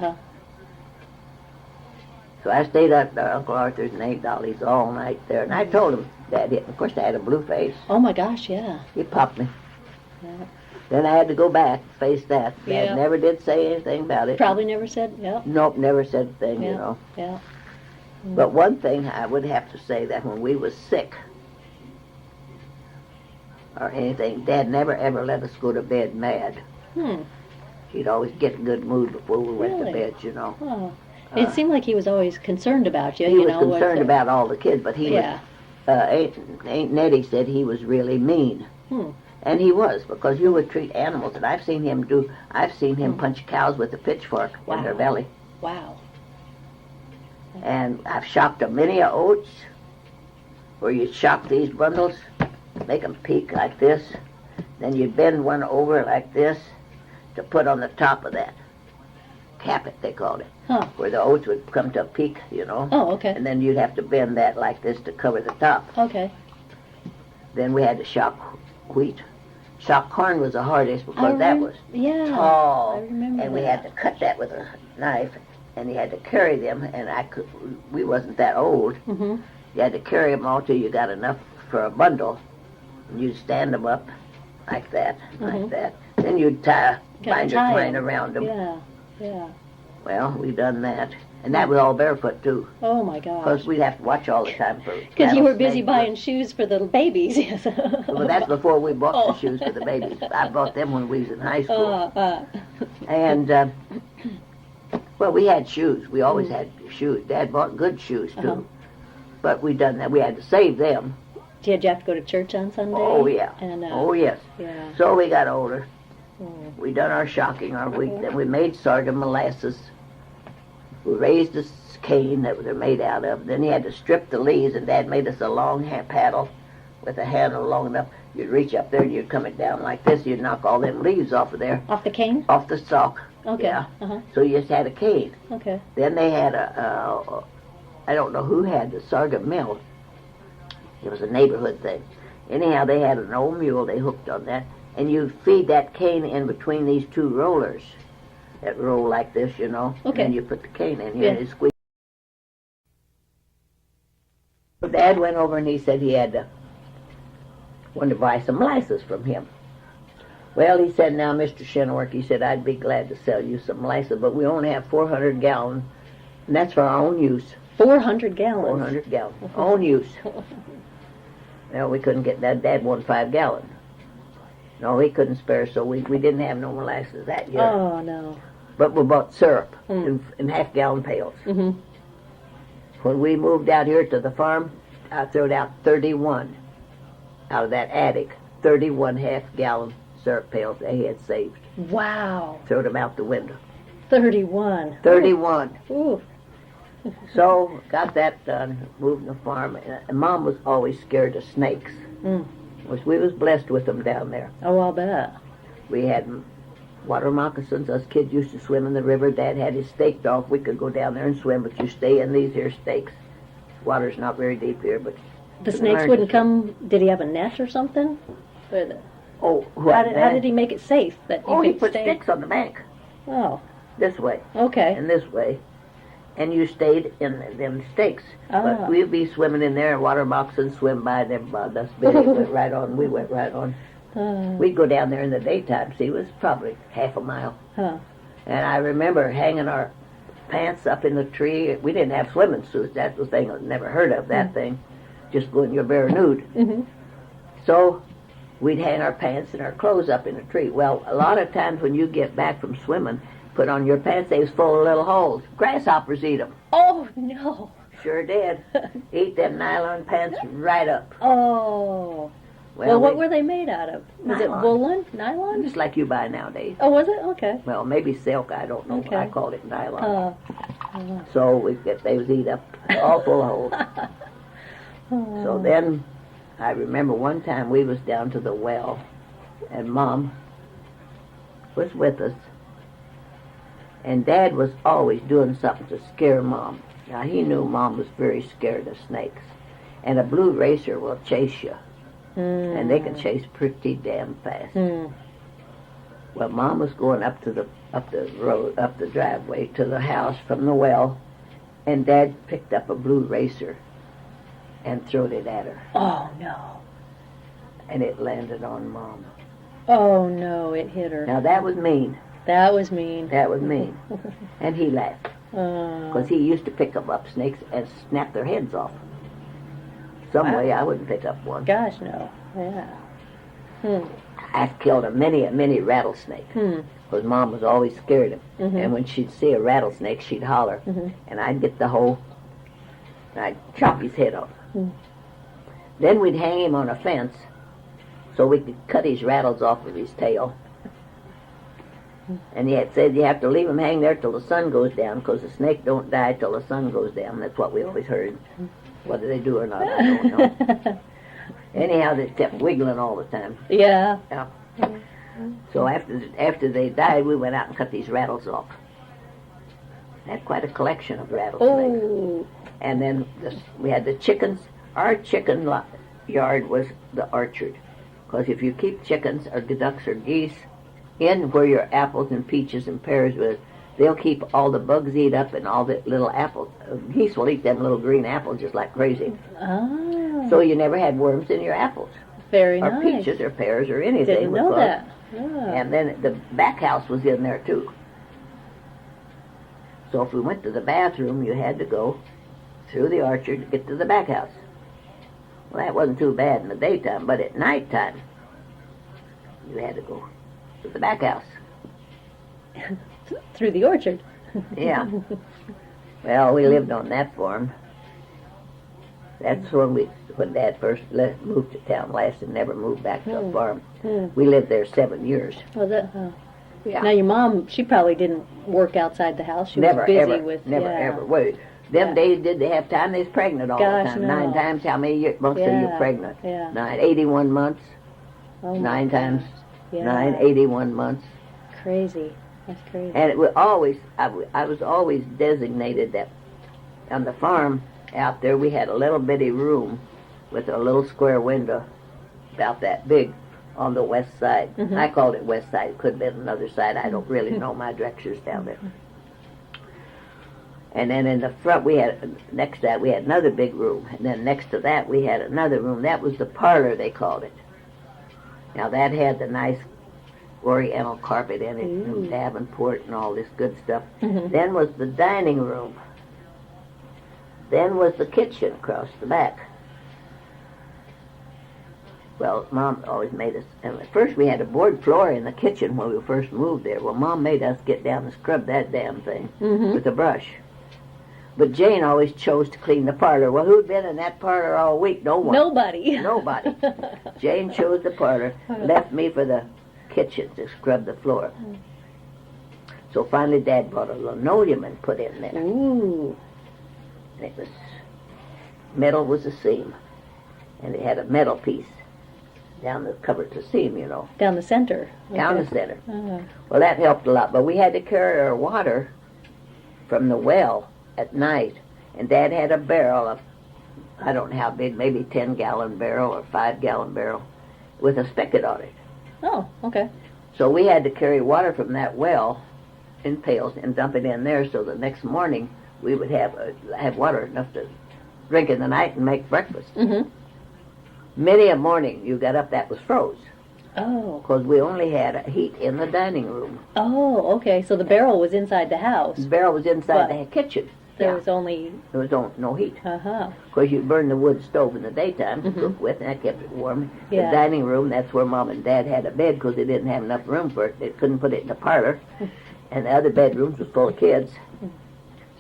So I stayed at Uncle Arthur's and Aunt Dolly's all night there. And I told him Dad hit me. Of course, I had a blue face. Oh, my gosh, yeah. He popped me. Then I had to go back, face that. Dad never did say anything about it. Probably never said, Nope, never said a thing, Yeah. But one thing I would have to say, that when we was sick or anything, Dad never ever let us go to bed mad. He'd always get in a good mood before we went to bed, Oh. It seemed like he was always concerned about you. He was concerned about all the kids, but he was, Aunt Nettie said he was really mean. And he was, because you would treat animals, and I've seen him punch cows with a pitchfork in their belly. Wow. And I've shocked a many of oats, where you'd shock these bundles, make them peak like this, then you'd bend one over like this to put on the top of that. Cap it, they called it. Where the oats would come to a peak, Oh, okay. And then you'd have to bend that like this to cover the top. Okay. Then we had to shock wheat. Shock corn was the hardest, because that was tall. I remember and we had to cut that with a knife, and you had to carry them, and we wasn't that old. You had to carry them all till you got enough for a bundle, and you'd stand them up like that, like that. Then you'd bind your twine around them. Yeah. Well, we done that. And that was all barefoot, too. Oh, my gosh. Because we'd have to watch all the time for because you were busy buying shoes for the babies. Yes. Well, that's before we bought the shoes for the babies. I bought them when we was in high school. And, well, we had shoes. We always had shoes. Dad bought good shoes, too. But we done that. We had to save them. Did you have to go to church on Sunday? Oh, yeah. And, oh, yes. Yeah. So we got older. We done our shocking, our wheat. Then we made sorghum molasses. We raised a cane that they're made out of. Then you had to strip the leaves, and Dad made us a long paddle with a handle long enough. You'd reach up there, and you'd come it down like this. You'd knock all them leaves off of there. Off the cane? Off the stalk. Okay. Yeah. So you just had a cane. Okay. Then they had I don't know who had the sorghum mill. It was a neighborhood thing. Anyhow, they had an old mule they hooked on that, and you feed that cane in between these two rollers that roll like this, you know. Okay. And you put the cane in here Yeah. and you squeeze. Dad went over and he said he wanted to buy some molasses from him. Well, he said, now, Mr. Shenwork, he said, I'd be glad to sell you some molasses, but we only have 400 gallons, and that's for our own use. 400 gallons. 400 gallons. Own use. Well, we couldn't get that. Dad wanted 5 gallons. No, he couldn't spare, so we didn't have no molasses that year. Oh, no. But we bought syrup in half-gallon pails. Mm-hmm. When we moved out here to the farm, I threw out 31 out of that attic. 31 half-gallon syrup pails they had saved. Wow. Threw them out the window. 31. 31. Ooh. So, got that done, moved the farm. And Mom was always scared of snakes. Mm. We was blessed with them down there. Oh, I'll bet. We had water moccasins. Us kids used to swim in the river. Dad had his staked off. We could go down there and swim, but you stay in these here stakes. Water's not very deep here, but... The snakes wouldn't come... Did he have a net or something? Or the, Oh, what? how did he make it safe? That you He could put stay? sticks on the bank. Oh, This way okay. and this way. And you stayed in them stakes. Ah. But we'd be swimming in there, and water moccasins swim by, and them us. Billy went right on. We went right on. We'd go down there in the daytime. See, it was probably half a mile. Huh. And I remember hanging our pants up in the tree. We didn't have swimming suits. That's the thing I'd never heard of, that thing. Just going you're bare nude. Mm-hmm. So we'd hang our pants and our clothes up in a tree. Well, a lot of times when you get back from swimming, put on your pants, they was full of little holes. Grasshoppers eat them. Oh, no. Sure did. Eat them nylon pants right up. Oh. Well, what were they made out of? Was it Nylon. woolen? Nylon? Just like you buy nowadays. Oh, was it? Okay. Well, maybe silk, I don't know. Okay. I called it nylon. Uh, So they was eat up all full of holes. So then I remember one time we was down to the well, and Mom was with us, and Dad was always doing something to scare Mom. Now, he knew Mom was very scared of snakes, and a blue racer will chase you, and they can chase pretty damn fast. Well, Mom was going up the road, up the driveway to the house from the well, and Dad picked up a blue racer and threw it at her, Oh, no. and it landed on Mom. Oh, no, it hit her. Now, that was mean. That was mean. That was mean. And he laughed, because he used to pick up snakes and snap their heads off. Some way I wouldn't pick up one. Gosh, no. Yeah. I've killed a many rattlesnake, because Mom was always scared of them. And when she'd see a rattlesnake, she'd holler, and I'd get the hoe, and I'd chop his head off. Then we'd hang him on a fence so we could cut his rattles off of his tail. And he had said you have to leave him hang there till the sun goes down, because the snake don't die till the sun goes down. That's what we always heard. Whether they do or not, I don't know. Anyhow, they kept wiggling all the time. Yeah. Yeah. So after they died, we went out and cut these rattles off. Had quite a collection of rattlesnakes. Oh. And then we had the chickens. Our chicken yard was the orchard, because if you keep chickens or ducks or geese in where your apples and peaches and pears was, they'll keep all the bugs eat up and all the little apples. Geese will eat them little green apples just like crazy. Ah. So you never had worms in your apples, Very or nice. peaches or pears or anything. Didn't know because- that. Ah. And then the back house was in there too. So if we went to the bathroom, you had to go through the orchard to get to the back house. Well, that wasn't too bad in the daytime, but at nighttime, you had to go to the back house. Through the orchard. Yeah. Well, we lived on that farm. That's when Dad first moved to town last and never moved back to the farm. We lived there 7 years. Was it? Yeah. Now, your mom, she probably didn't work outside the house. She Never, was busy ever, with... never, yeah. ever. Wait, them days did they have time? They was pregnant all Gosh, the time. no. 9 times. How many months are you Yeah, pregnant? yeah. 81 months. Oh, my 9 times. Yeah. 81 months. Crazy. That's crazy. And it was always, I was always designated that on the farm out there, we had a little bitty room with a little square window about that big. on the west side. Mhm. I called it west side. It could have been another side. I don't really know my directions down there. And then in the front, we had, next to that, we had another big room. And then next to that, we had another room. That was the parlor, they called it. Now, that had the nice oriental carpet in it, and Davenport and all this good stuff. Mhm. Then was the dining room. Then was the kitchen across the back. Well, Mom always made us, and at first we had a board floor in the kitchen when we first moved there. Well, Mom made us get down and scrub that damn thing with a brush. But Jane always chose to clean the parlor. Well, who'd been in that parlor all week? No one. Nobody. Nobody. Jane chose the parlor, left me for the kitchen to scrub the floor. So finally Dad bought a linoleum and put in there. Ooh. And it was, metal was the seam. And it had a metal piece down the cover to seam, you know. Down the center. Down Okay. the center. Uh, Well, that helped a lot. But we had to carry our water from the well at night. And Dad had a barrel of, I don't know how big, maybe 10-gallon barrel or 5-gallon barrel with a spigot on it. oh, okay. So we had to carry water from that well in pails and dump it in there so the next morning we would have water enough to drink in the night and make breakfast. Mm-hmm. Many a morning you got up, that was froze Oh. because we only had a heat in the dining room. Oh, okay. So the barrel was inside the house. The barrel was inside But the kitchen. There Yeah. was only. There was no heat. Uh-huh. Of course, you burn the wood stove in the daytime to Mhm. cook with, and that kept it warm. Yeah. The dining room, that's where Mom and Dad had a bed because they didn't have enough room for it. They couldn't put it in the parlor. And the other bedrooms was full of kids.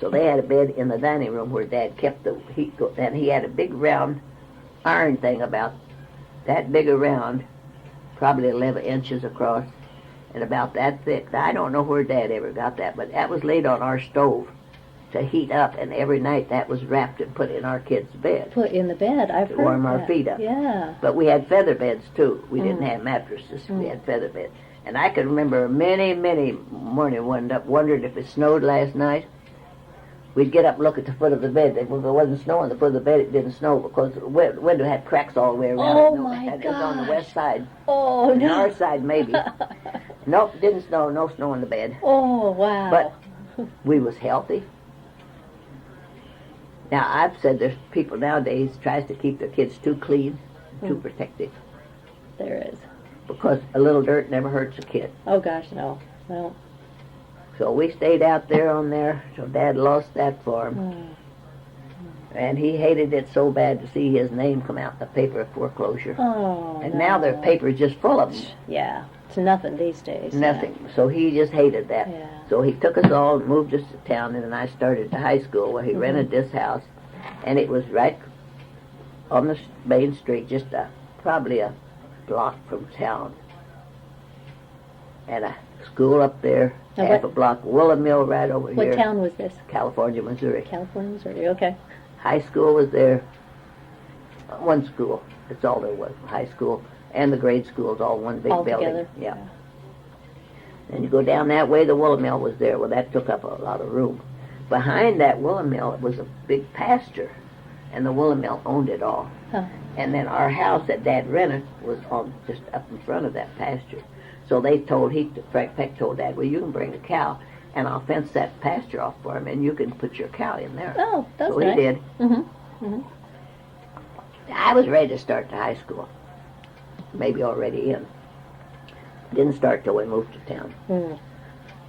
So they had a bed in the dining room where Dad kept the heat. And he had a big round iron thing about that big around, probably 11 inches across, and about that thick. Now, I don't know where Dad ever got that, but that was laid on our stove to heat up, and every night that was wrapped and put in our kids' bed. Put in the bed. I've To heard warm our that. feet up. Yeah. But we had feather beds too. We didn't Mm. have mattresses. We Mm. had feather beds. And I can remember many morning wondered if it snowed last night. We'd get up and look at the foot of the bed. If it wasn't snow on the foot of the bed, it didn't snow because the window had cracks all the way around. Oh, it. my And it was on the gosh. west side. Oh, On no. our side, maybe. Nope, didn't snow. No snow on the bed. Oh, wow. But we was healthy. Now, I've said there's people nowadays tries to keep their kids too clean, too protective, there is. because a little dirt never hurts a kid. Oh, gosh, no. No. So we stayed out there on there till Dad lost that farm. Mm. And he hated it so bad to see his name come out in the paper of foreclosure. Oh, And no. now their paper's just full of them. Yeah. It's nothing these days. Nothing. So he just hated that. Yeah. So he took us all and moved us to town, and then I started to high school where he rented this house. And it was right on the main street, just probably a block from town. And a school up there, Now half what- a block, Willow Mill right over What here, town was this? California, Missouri. California, Missouri. Okay. High school was there. One school. That's all there was. High school and the grade schools, all one big All building. together. Yeah. And you go down that way, the Willow Mill was there. Well, that took up a lot of room. Behind that Willow Mill, it was a big pasture, and the Willow Mill owned it all. Huh. And then our house that Dad rented was on just up in front of that pasture. So they told, Frank Peck told Dad, well, you can bring a cow, and I'll fence that pasture off for him, and you can put your cow in there. Oh, that's So nice. he did. Mm-hmm. I was ready to start to high school, maybe already in. Didn't start till we moved to town. Mm.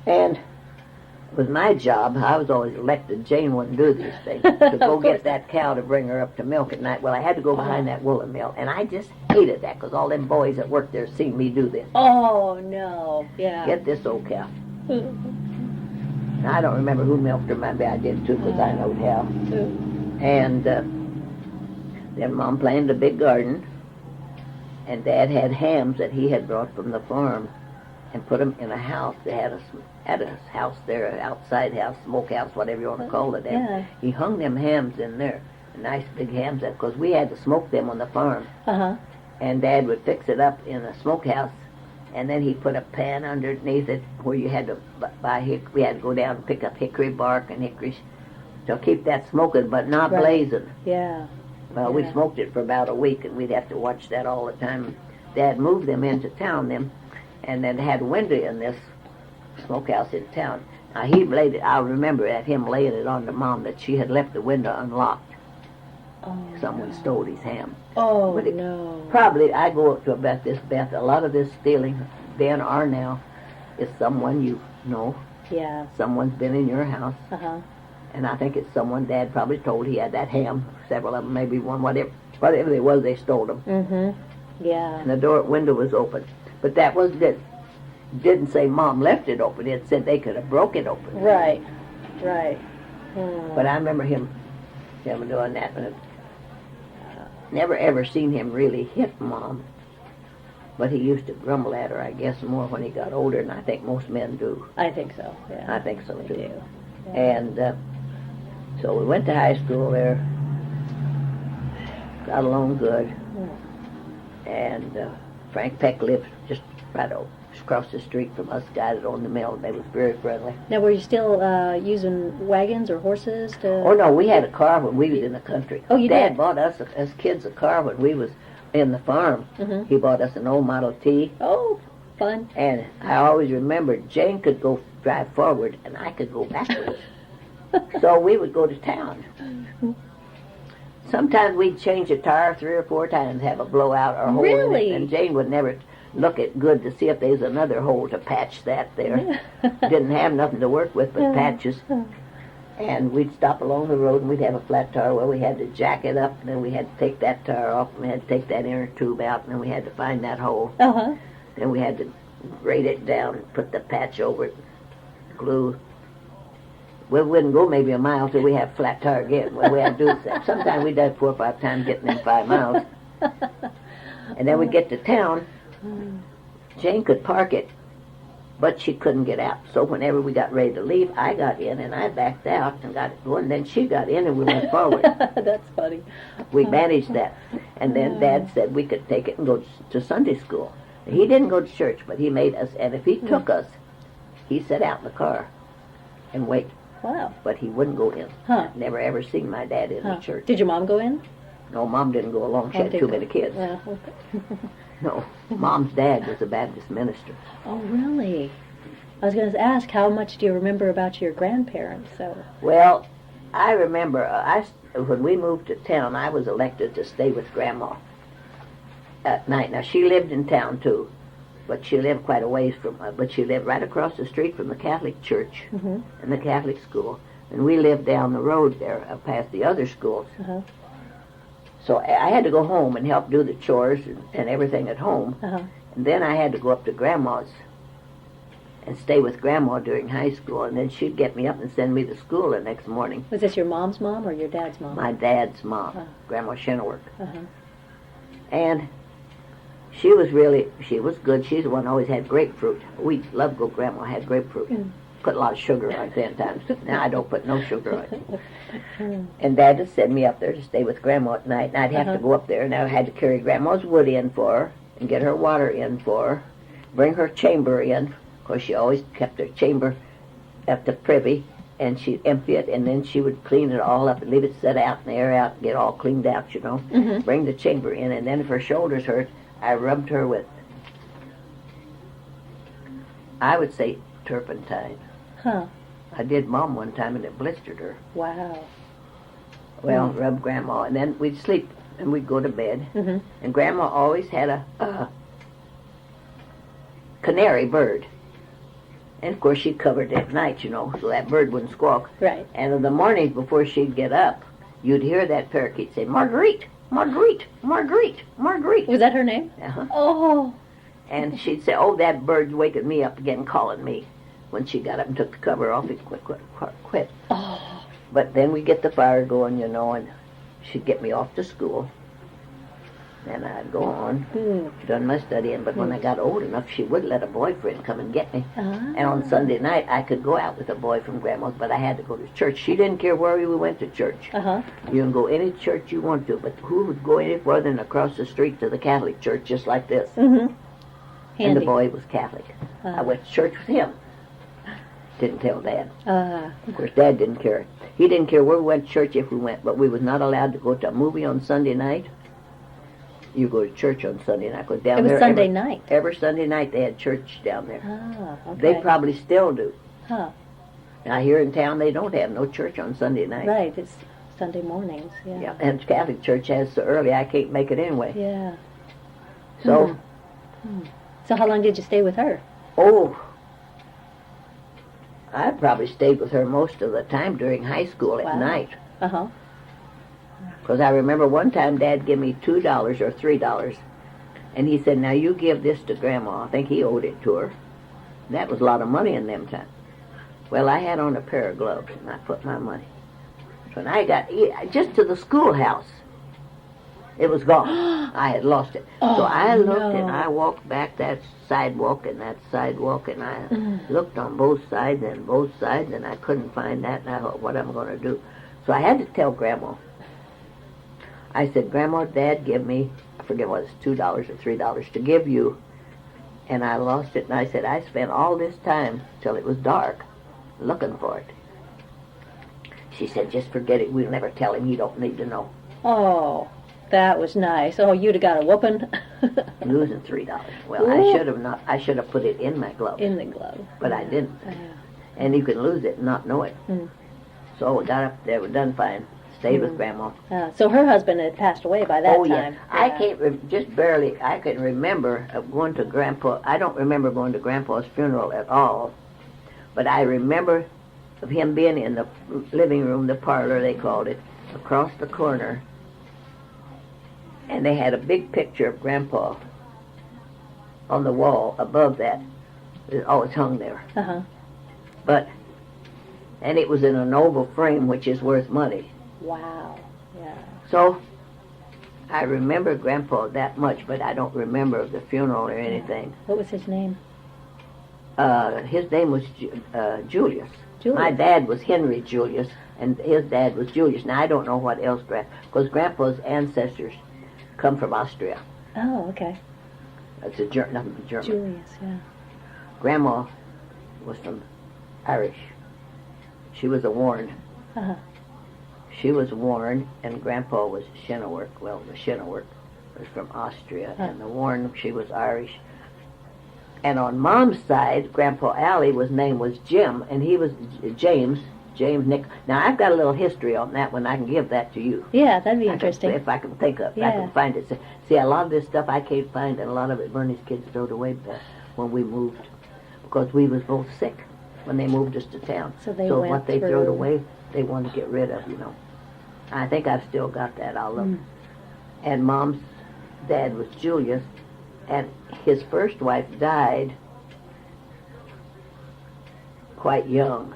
And it was my job. I was always elected. Jane wouldn't do these things. To go Of course get that cow to bring her up to milk at night. Well, I had to go behind that Willow Mill, and I just hated that because all them boys that worked there seen me do this. Oh, no. Yeah. Get this old cow. And I don't remember who milked her. Maybe I did too because I know how. And then Mom planted a big garden, and Dad had hams that he had brought from the farm and put them in a house. They had a house there, an outside house, smokehouse, whatever you want to call it. And Yeah. he hung them hams in there, nice big hams, because we had to smoke them on the farm. Uh-huh. And Dad would fix it up in a smokehouse, and then he put a pan underneath it where you had to buy we had to go down and pick up hickory bark and hickory to keep that smoking, but not Right. blazing. Yeah. Well, we Yeah. smoked it for about a week, and we'd have to watch that all the time. Dad moved them into town then, and then had a window in this smokehouse in town. Now he laid it. I remember at him laying it on to Mom that she had left the window unlocked. Oh, Someone stole his ham. Oh, But it- no. Probably, I go up to about this, Beth. A lot of this stealing then or now is someone you know. Yeah. Someone's been in your house, Uh-huh. and I think it's someone Dad probably told he had that ham. Several of them, maybe one, whatever they was, they stole them. Mm-hmm. Yeah. And the window was open. But that was good. Didn't say Mom left it open. It said they could have broke it open. Right. Right. Hmm. But I remember him doing that. But never ever seen him really hit Mom. But he used to grumble at her, I guess, more when he got older, and I think most men do. I think so. Yeah. I think so, They too. do. Yeah. And so we went to high school there. Got along good. And Frank Peck lived just right across the street from us, guy that owned the mill. They was very friendly. Now, were you still using wagons or horses to? Oh, no, we had a car when we was in the country. Oh, you Dad did? bought us, as kids, a car when we was in the farm. Mm-hmm. He bought us an old Model T. Oh, fun. And I always remembered Jane could go drive forward and I could go backwards. So we would go to town. Sometimes we'd change a tire 3 or 4 times, have a blowout or hole Really? in it, and Jane would never look at good to see if there's another hole to patch that there. Didn't have nothing to work with but patches. And we'd stop along the road and we'd have a flat tire where we had to jack it up, and then we had to take that tire off, and we had to take that inner tube out, and then we had to find that hole. Uh-huh. Then we had to grate it down and put the patch over it, glue. We wouldn't go maybe a mile till we had a flat tire again. Well, we had to do that. Sometimes we'd have 4 or 5 times getting them 5 miles. And then we'd get to town. Jane could park it, but she couldn't get out. So whenever we got ready to leave, I got in and I backed out and got it going. Then she got in and we went forward. That's funny. We managed that. And then Dad said we could take it and go to Sunday school. He didn't go to church, but he made us. And if he took us, he sat out in the car and wait. Wow. But he wouldn't go in. Huh. Never ever seen my dad in the church. Did your mom go in? No, Mom didn't go along. She Oh, had didn't too go. many kids. Yeah. Okay. No, Mom's dad was a Baptist minister. Oh, really? I was going to ask, how much do you remember about your grandparents? So. Well, I remember when we moved to town, I was elected to stay with Grandma at night. Now, she lived in town, too, but she lived quite a ways from, but she lived right across the street from the Catholic church Mm-hmm. and the Catholic school. And we lived down the road there, past the other schools. Uh-huh. So I had to go home and help do the chores and everything at home. Uh-huh. And then I had to go up to Grandma's and stay with Grandma during high school. And then she'd get me up and send me to school the next morning. Was this your mom's mom or your dad's mom? My dad's mom, Huh. Grandma Shennework. Uh-huh. And she was good. She's the one who always had grapefruit. We loved go Grandma had grapefruit. Mm. Put a lot of sugar on it 10 times. Now I don't put no sugar on it. And Dad would send me up there to stay with Grandma at night, and I'd have to go up there, and I had to carry Grandma's wood in for her, and get her water in for her, bring her chamber in. Of course, she always kept her chamber at the privy, and she'd empty it, and then she would clean it all up and leave it set out and air out and get all cleaned out, you know. Mm-hmm. Bring the chamber in, and then if her shoulders hurt, I rubbed her with, I would say, turpentine. Huh. I did Mom one time, and it blistered her. Wow. Well, rub Grandma, and then we'd sleep, and we'd go to bed. Mm-hmm. And Grandma always had a canary bird. And, of course, she covered it at night, you know, so that bird wouldn't squawk. Right. And in the mornings before she'd get up, you'd hear that parakeet say, Marguerite, Marguerite, Marguerite, Marguerite. Was that her name? Uh-huh. Oh. And she'd say, oh, that bird's waking me up again, calling me. When she got up and took the cover off, it quit. Oh. But then we'd get the fire going, you know, and she'd get me off to school. Then I'd go on, done my studying. But when I got old enough, she would let a boyfriend come and get me. And on Sunday night, I could go out with a boy from Grandma's, but I had to go to church. She didn't care where we went to church. Uh-huh. You can go any church you want to, but who would go any further than across the street to the Catholic church just like this? Mm-hmm. And the boy was Catholic. I went to church with him. Didn't tell Dad. Of course, Dad didn't care. He didn't care where we went to church if we went, but we was not allowed to go to a movie on Sunday night. you go to church on Sunday night. Because down It was there Sunday night. every Sunday night they had church down there. Ah, okay. They probably still do. Huh. Now here in town they don't have no church on Sunday night. Right, it's Sunday mornings, yeah. Yeah, and Catholic Church has so early I can't make it anyway. Yeah. So, So how long did you stay with her? oh, I probably stayed with her most of the time during high school at Wow. night. Uh-huh. Because I remember one time Dad gave me $2 or $3, and he said, now you give this to Grandma. I think he owed it to her. That was a lot of money in them times. Well, I had on a pair of gloves, and I put my money. When I got just to the schoolhouse, it was gone. I had lost it. Oh, so I looked no. and I walked back that sidewalk, and I looked on both sides, and I couldn't find that, and I thought, what am I going to do? So I had to tell Grandma. I said, Grandma, Dad give me, I forget what it was, $2 or $3 to give you, and I lost it. And I said, I spent all this time till it was dark looking for it. She said, just forget it. We'll never tell him. You don't need to know. Oh, that was nice. Oh, you'd have got a whooping. Losing $3. Well, I should have put it in my glove. In the glove. But I didn't. Yeah. And you can lose it and not know it. Mm. So we got up there, we're done fine. Stayed with Grandma. So her husband had passed away by that Oh, time. yeah. I can't, just barely, I can remember going to Grandpa. I don't remember going to Grandpa's funeral at all. But I remember of him being in the living room, the parlor they called it, across the corner. And they had a big picture of Grandpa on the wall above that. It always hung there. Uh-huh. And it was in an oval frame, which is worth money. Wow. Yeah. So I remember Grandpa that much, but I don't remember the funeral or anything. What was his name? His name was Julius. Julius. My dad was Henry Julius, and his dad was Julius. Now, I don't know what else, because Grandpa's ancestors come from Austria. Oh, okay. That's nothing but German. Julius, yeah. Grandma was from Irish. She was a Warren. Uh-huh. She was Warren, and Grandpa was Shinnework. Well, the Shinnework was from Austria, and the Warren, she was Irish. And on Mom's side, Grandpa Alley, name was Jim, and he was James Nick. Now, I've got a little history on that one. I can give that to you. Yeah, that'd be interesting. If I can think of it. Yeah. I can find it. See, a lot of this stuff I can't find, and a lot of it Bernie's kids threw away when we moved, because we was both sick when they moved us to town. So they so went what they through... threw away, they wanted to get rid of, I think I've still got that. I'll look. And Mom's dad was Julius, and his first wife died quite young.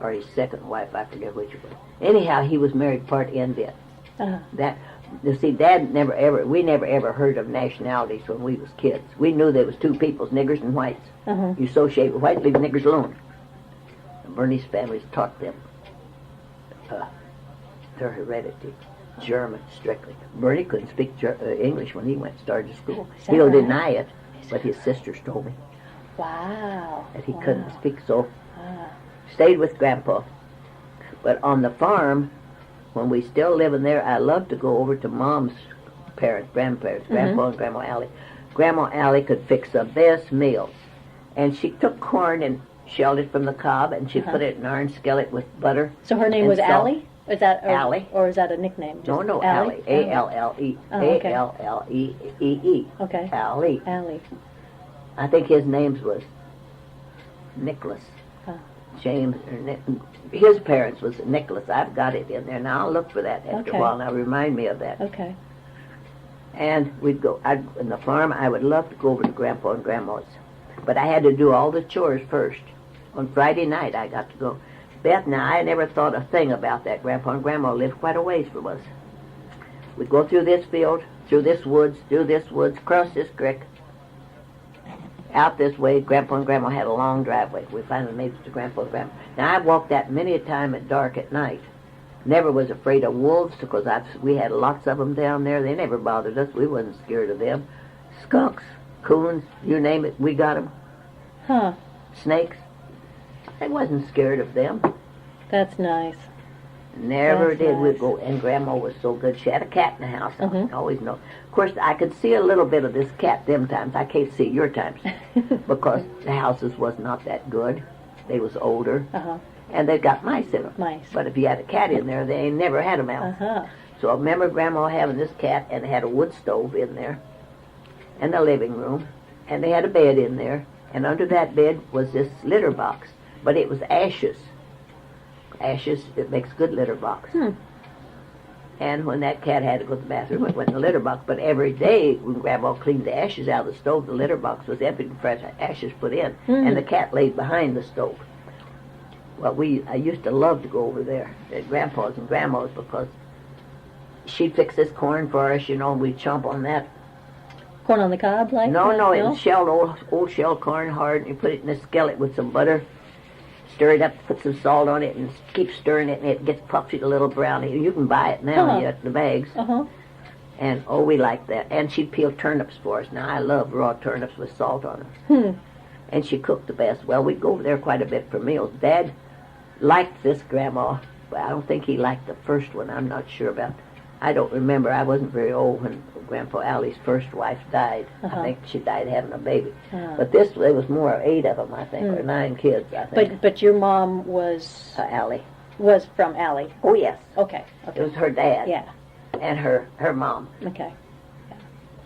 Or his second wife, I forget which one. Anyhow, he was married part Indian. Uh-huh. We never ever heard of nationalities when we was kids. We knew there was two peoples, niggers and whites. Uh-huh. You associate with whites, leave niggers alone. And Bernie's families taught them their heredity, German strictly. Bernie couldn't speak English when he started school. He'll deny it, but his sisters told me. Wow. That he couldn't speak, so stayed with Grandpa. But on the farm, when we still living there, I loved to go over to Mom's grandparents, Grandpa and Grandma Allie. Grandma Allie could fix the best meals. And she took corn and shelled it from the cob, and she put it in an iron skillet with butter. So her name was Allie? Is that Allie. Or is that a nickname? No, Allie. Allie. A-L-L-E. Okay. A-L-L-E-E-E. Okay. Allie. Allie. I think his name was Nicholas. Huh. James. His parents was Nicholas. I've got it in there. Now I'll look for that after a while. Now remind me of that. Okay. And we'd go, in the farm, I would love to go over to Grandpa and Grandma's. But I had to do all the chores first. On Friday night, I got to go. Beth, now, I never thought a thing about that. Grandpa and Grandma lived quite a ways from us. We'd go through this field, through this woods, cross this creek, out this way. Grandpa and Grandma had a long driveway. We finally made it to Grandpa and Grandma. Now, I've walked that many a time at dark at night. Never was afraid of wolves, because we had lots of them down there. They never bothered us. We wasn't scared of them. Skunks, coons, you name it, we got them. Huh. Snakes. I wasn't scared of them. That's nice. Never That's did we nice. go, and Grandma was so good. She had a cat in the house. I Mhm. always know. Of course, I could see a little bit of this cat them times. I can't see your times because the houses was not that good. They was older, Uh-huh. and they got mice in them. Mice. But if you had a cat in there, they ain't never had a mouse. Uh-huh. So I remember Grandma having this cat, and it had a wood stove in there, and the living room, and they had a bed in there, and under that bed was this litter box, but it was ashes. Ashes, it makes good litter box. And when that cat had to go to the bathroom, it went in the litter box. But every day, when Grandma cleaned the ashes out of the stove, the litter box was empty and fresh ashes put in, and the cat laid behind the stove. Well, I used to love to go over there at Grandpa's and Grandma's because she'd fix this corn for us, and we'd chomp on that. Corn on the cob, like? No, that? it was shelled, old shelled corn hard, and you put it in a skillet with some butter, stir it up, put some salt on it, and keep stirring it, and it gets puffy, a little brownie. You can buy it now at the bags. Uh-huh. And, we liked that. And she'd peel turnips for us. Now, I love raw turnips with salt on them. And she cooked the best. Well, we'd go over there quite a bit for meals. Dad liked this Grandma, but I don't think he liked the first one. I'm not sure about. I don't remember. I wasn't very old when Grandpa Allie's first wife died. I think she died having a baby. But there was more, 8 of them, I think, or 9 kids, I think. But your mom was Allie. was from Allie. Oh, yes. Okay. It was her dad. Yeah. And her mom. Okay.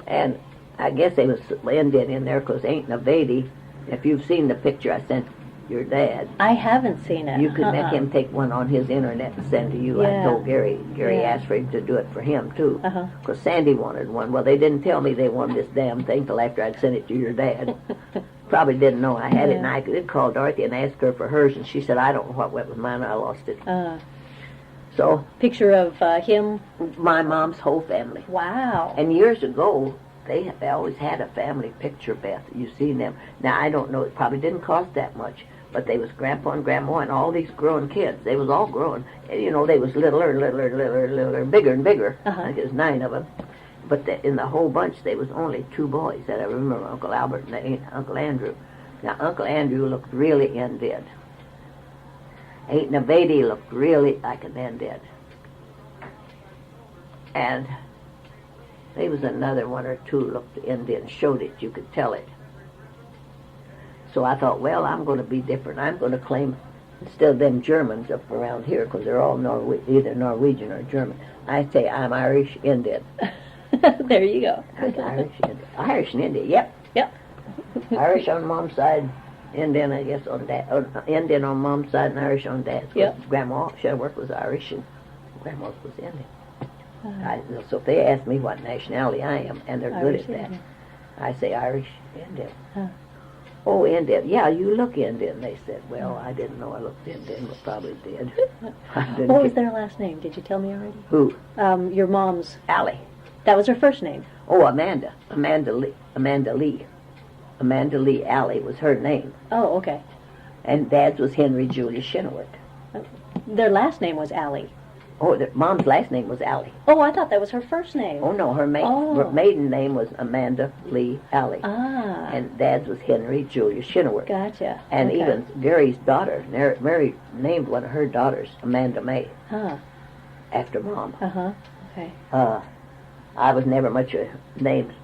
And I guess they was Indian in there because Aunt Navady, if you've seen the picture I sent your dad, I haven't seen it. you could make him take one on his internet and send to you. Yeah. I told Gary asked for him to do it for him too, because Sandy wanted one. Well, they didn't tell me they wanted this damn thing till after I'd sent it to your dad. Probably didn't know I had it, and I did call Dorothy and ask her for hers, and she said, I don't know what went with mine, I lost it. So, Picture of him. my mom's whole family. Wow. And years ago, they always had a family picture, Beth. You've seen them. Now, I don't know, it probably didn't cost that much, but they was Grandpa and Grandma and all these growing kids. They was all growing. And, they was littler, bigger and bigger. I think it was 9 of them. But in the whole bunch, there was only 2 boys that I remember, Uncle Albert and Uncle Andrew. Now, Uncle Andrew looked really Indian. Aunt Navady looked really like an Indian. And there was another 1 or 2 looked Indian, showed it, you could tell it. So I thought, well, I'm going to be different. I'm going to claim, instead of them Germans up around here, because they're all either Norwegian or German, I say I'm Irish Indian. There you go. Irish Indian. Irish and Indian, yep. Yep. Irish on Mom's side, Indian, I guess, on Dad. Indian on Mom's side and Irish on Dad's. Yep. Grandma Shuttleworth was Irish and Grandma's was Indian. So if they ask me what nationality I am, and they're Irish good at Indian. that, I say Irish Indian. Oh, Indian. Yeah, you look Indian, they said. Well, I didn't know I looked Indian, but probably did. What was their last name? Did you tell me already? Who? Your mom's. Allie. That was her first name. Oh, Amanda. Amanda Lee. Amanda Lee Allie was her name. Oh, okay. And Dad's was Henry Julius Shinneworth. Their last name was Allie. Oh, Mom's last name was Allie. Oh, I thought that was her first name. Oh, no, her maiden name was Amanda Lee Allie. Ah. And Dad's was Henry Julius Shinneworth. Gotcha. And Okay. even Gary's daughter, Mary named one of her daughters Amanda May, after Mom. Okay. I was never much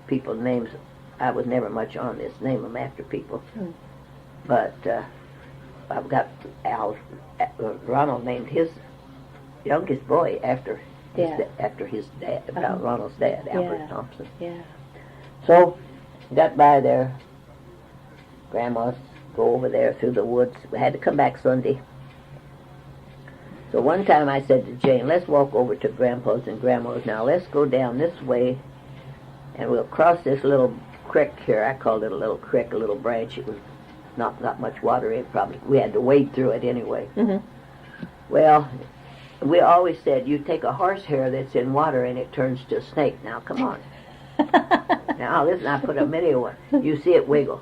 people's names. I was never much on this, name them after people. But I've got Ronald named his youngest boy after his dad, Ronald's dad, Albert Thompson. Yeah. So, got by there. Grandma's go over there through the woods. We had to come back Sunday. So one time I said to Jane, let's walk over to Grandpa's and Grandma's. Now let's go down this way, and we'll cross this little creek here. I called it a little creek, a little branch. It was not much water in it, probably. We had to wade through it anyway. Well, we always said, you take a horsehair that's in water and it turns to a snake. Now, come on. Now, listen, I put a video on. You see it wiggle.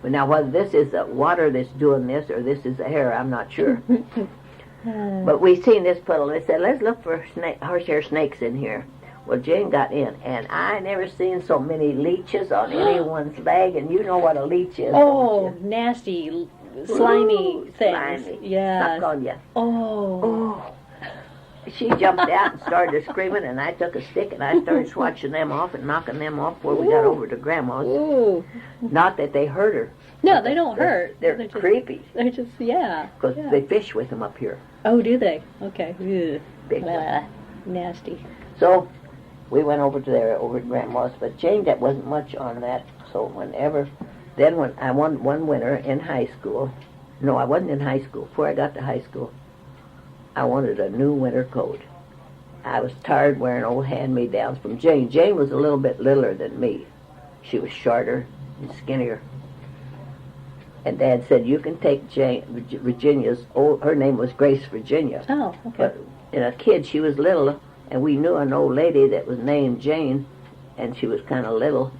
But now, whether this is the water that's doing this or this is the hair, I'm not sure. But we seen this puddle, and they said, let's look for horsehair snakes in here. Well, Jane got in, and I never seen so many leeches on anyone's leg, and you know what a leech is. Oh, nasty slimy things. Slimy. Yeah. Stuck on you. Oh. Oh. She jumped out and started screaming, and I took a stick and I started swatching them off and knocking them off before we got over to Grandma's. Ooh. Not that they hurt her. No, they don't hurt. They're just, creepy. They're just, yeah. Because yeah. they fish with them up here. Oh, do they? Okay. Ugh. Big one. Blah. Nasty. So we went over to there, over at Grandma's, but Jane, that wasn't much on that. So then when I won one winter in high school, no, I wasn't in high school. Before I got to high school, I wanted a new winter coat. I was tired wearing old hand-me-downs from Jane. Jane was a little bit littler than me. She was shorter and skinnier. And Dad said, you can take Virginia's, her name was Grace Virginia. Oh, okay. But in a kid, she was little, and we knew an old lady that was named Jane, and she was kind of little,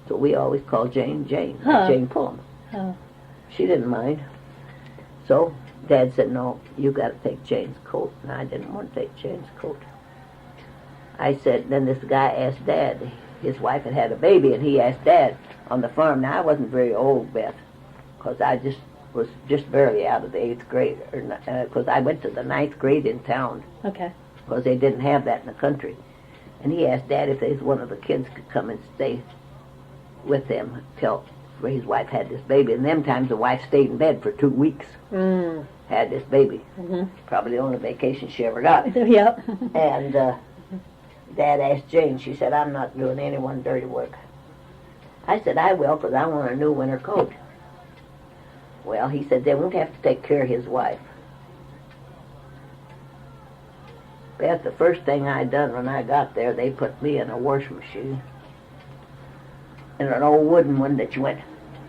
so we always called Jane Jane, Huh. Jane Pullum. Oh. She didn't mind. So Dad said, no, you got to take Jane's coat, and I didn't want to take Jane's coat. I said, then this guy asked Dad, his wife had a baby, and he asked Dad on the farm. Now, I wasn't very old, Beth, because I was just barely out of the 8th grade, because I went to the 9th grade in town, Okay. because they didn't have that in the country. And he asked Dad if one of the kids could come and stay with them till his wife had this baby. And them times the wife stayed in bed for 2 weeks, had this baby. Mm-hmm. Probably the only vacation she ever got. Yep. And Dad asked Jane, she said, I'm not doing anyone dirty work. I said, I will, because I want a new winter coat. Well, he said, they won't have to take care of his wife. Beth, the first thing I done when I got there, they put me in a washing machine. In an old wooden one that you went,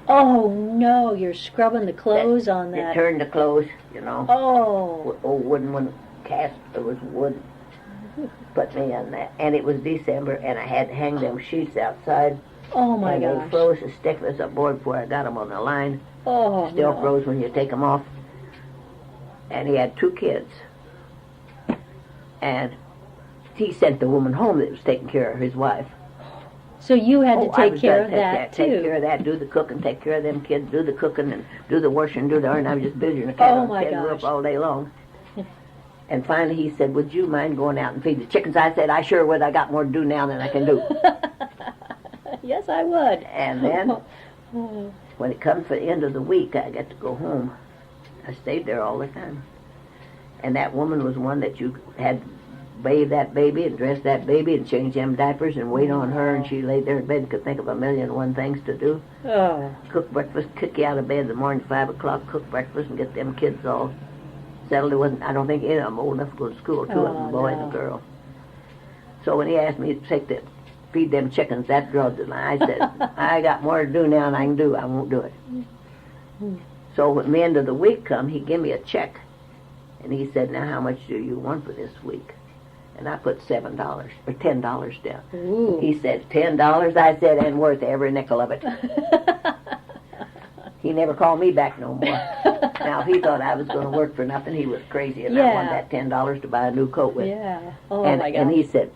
Oh, no, you're scrubbing the clothes on you that. turned the clothes, you know. Oh. Old wooden one, cast, it was wood. Put me in that. And it was December, and I had to hang them sheets outside. Oh, my and gosh. they froze as stiff as a board before I got them on the line. Oh, Still no. froze when you take them off. And he had 2 kids. And he sent the woman home that was taking care of his wife. So you had to I take was care gonna of that, Take too. care of that, do the cooking, take care of them kids, do the cooking, and do the washing, do the ironing. I was just busy in the cat Oh, on my the tin roof gosh. all day long. And finally he said, would you mind going out and feed the chickens? I said, I sure would. I got more to do now than I can do. Yes, I would. And then, when it comes for the end of the week, I get to go home. I stayed there all the time. And that woman was one that you had to bathe that baby and dress that baby and change them diapers and wait on her, and she laid there in bed and could think of a million and one things to do. Oh. Cook breakfast, kick you out of bed in the morning at 5 o'clock, cook breakfast and get them kids all settled. It wasn't, I don't think any of them old enough to go to school, 2 of them, a boy and a girl. So when he asked me to feed them chickens, that drove the line. I said, I got more to do now than I can do. I won't do it. So when the end of the week come, he gave me a check. And he said, now how much do you want for this week? And I put $7 or $10 down. Ooh. He said, $10? I said, and worth every nickel of it. He never called me back no more. Now, if he thought I was going to work for nothing, he was crazy. And I wanted that $10 to buy a new coat with. Yeah. Oh, and, my gosh. and he said,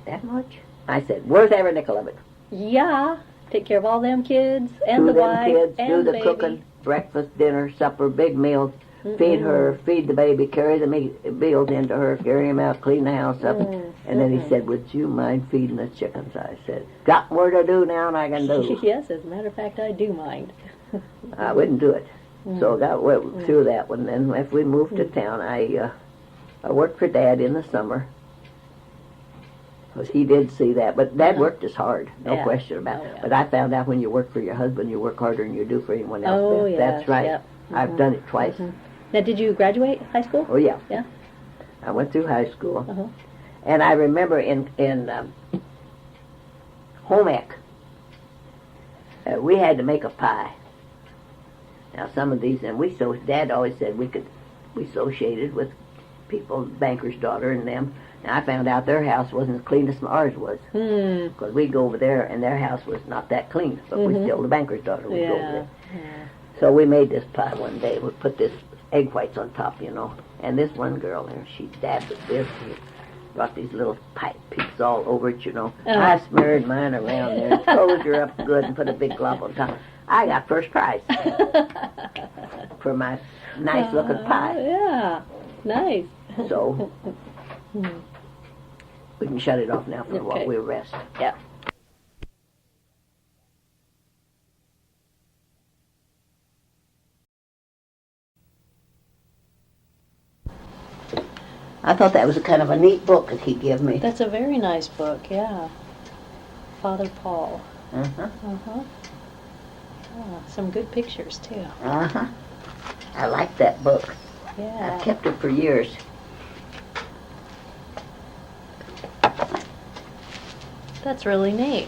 that much? I said, worth every nickel of it. Yeah. Take care of all them kids and Do the them wife kids, and do the the baby. cooking, breakfast, dinner, supper, big meals. Feed her, feed the baby, carry the meals into her, carry them out, clean the house up. And then he said, would you mind feeding the chickens? I said, got more to do now than I can do. Yes, as a matter of fact, I do mind. I wouldn't do it. So I went through that one. Then if we moved to town, I worked for Dad in the summer. Because he did see that. But Dad worked as hard, no Yeah. question about it. Oh, yeah. But I found out when you work for your husband, you work harder than you do for anyone else. Oh, Beth. yes, That's right. yep. I've done it twice. Now, did you graduate high school? Oh, yeah. Yeah. I went through high school. Uh-huh. And I remember in home ec, we had to make a pie. Now, some of these, and Dad always said we associated with people, banker's daughter and them. Now, I found out their house wasn't as clean as ours was. Because we'd go over there, and their house was not that clean. But we still, the banker's daughter, we'd go over there. Yeah. So we made this pie one day. We put this egg whites on top, you know. And this one girl there, she dabbed at this. And brought these little pie peaks all over it, you know. I smeared mine around there, closed her up good, and put a big glob on top. I got first prize for my nice-looking pie. Yeah, nice. So we can shut it off now for while we rest. Yeah. I thought that was a kind of a neat book that he gave me. That's a very nice book, yeah. Father Paul. Uh-huh. Uh-huh. Oh, some good pictures, too. Uh-huh. I like that book. Yeah. I've kept it for years. That's really neat.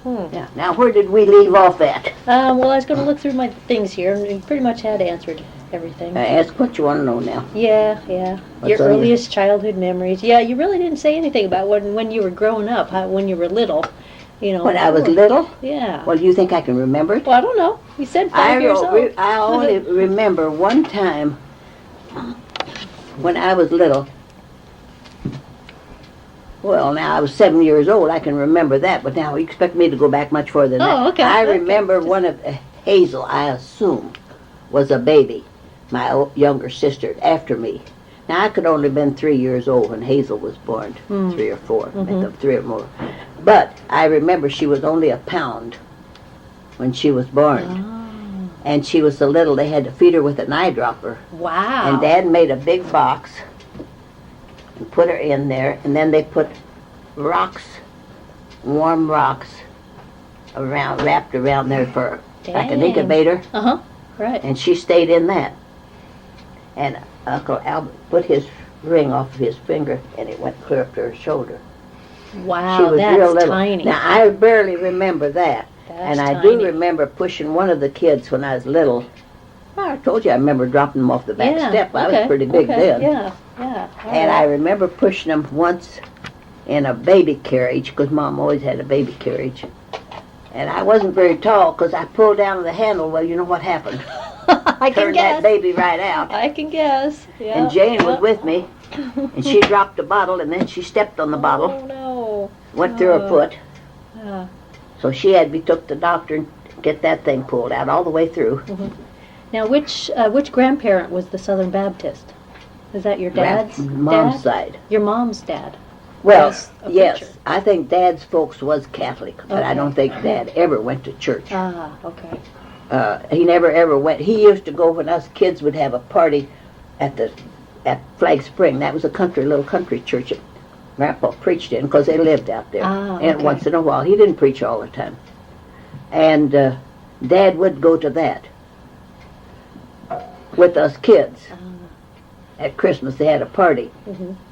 Yeah. Now, where did we leave off at? Well, I was going to look through my things here, and you pretty much had answered everything. Ask what you want to know now. Yeah. What's Your on earliest childhood memories. Yeah, you really didn't say anything about when you were growing up, when you were little. You know. When I was little? Yeah. Well, do you think I can remember it? Well, I don't know. You said 5 years old. I only remember one time when I was little. Well, now I was 7 years old. I can remember that, but now you expect me to go back much further than that. Oh, okay. I okay. remember one of Hazel, I assume, was a baby, my younger sister, after me. Now, I could only have been 3 years old when Hazel was born, 3 or 4, maybe 3 or more. But I remember she was only a pound when she was born. Oh. And she was so little, they had to feed her with an eyedropper. Wow. And Dad made a big box and put her in there, and then they put rocks, warm rocks, wrapped around there for like an incubator. Uh-huh, right. And she stayed in that. And Uncle Albert put his ring off of his finger, and it went clear up to her shoulder. Wow, She was that's real little. tiny. Now, I barely remember that. That's and I tiny. do remember pushing one of the kids when I was little. Well, I told you I remember dropping them off the back step. I was pretty big then. Yeah. And I remember pushing them once in a baby carriage, because Mom always had a baby carriage. And I wasn't very tall, because I pulled down the handle. Well, you know what happened. I can Turned guess. that baby right out. I can guess. Yeah. And Jane was with me, and she dropped the bottle, and then she stepped on the bottle. Oh, no. Went through her foot. Yeah. So she had to be took to the doctor and get that thing pulled out all the way through. Now, which grandparent was the Southern Baptist? Is that your dad's Mom's dad? side. Your mom's dad. Well, was a yes, preacher. I think Dad's folks was Catholic, but I don't think Dad ever went to church. Ah, okay. He never ever went. He used to go when us kids would have a party at Flag Spring. That was a little country church that Grandpa preached in, because they lived out there. Ah, And okay. once in a while, he didn't preach all the time. And Dad would go to that with us kids. At Christmas, they had a party.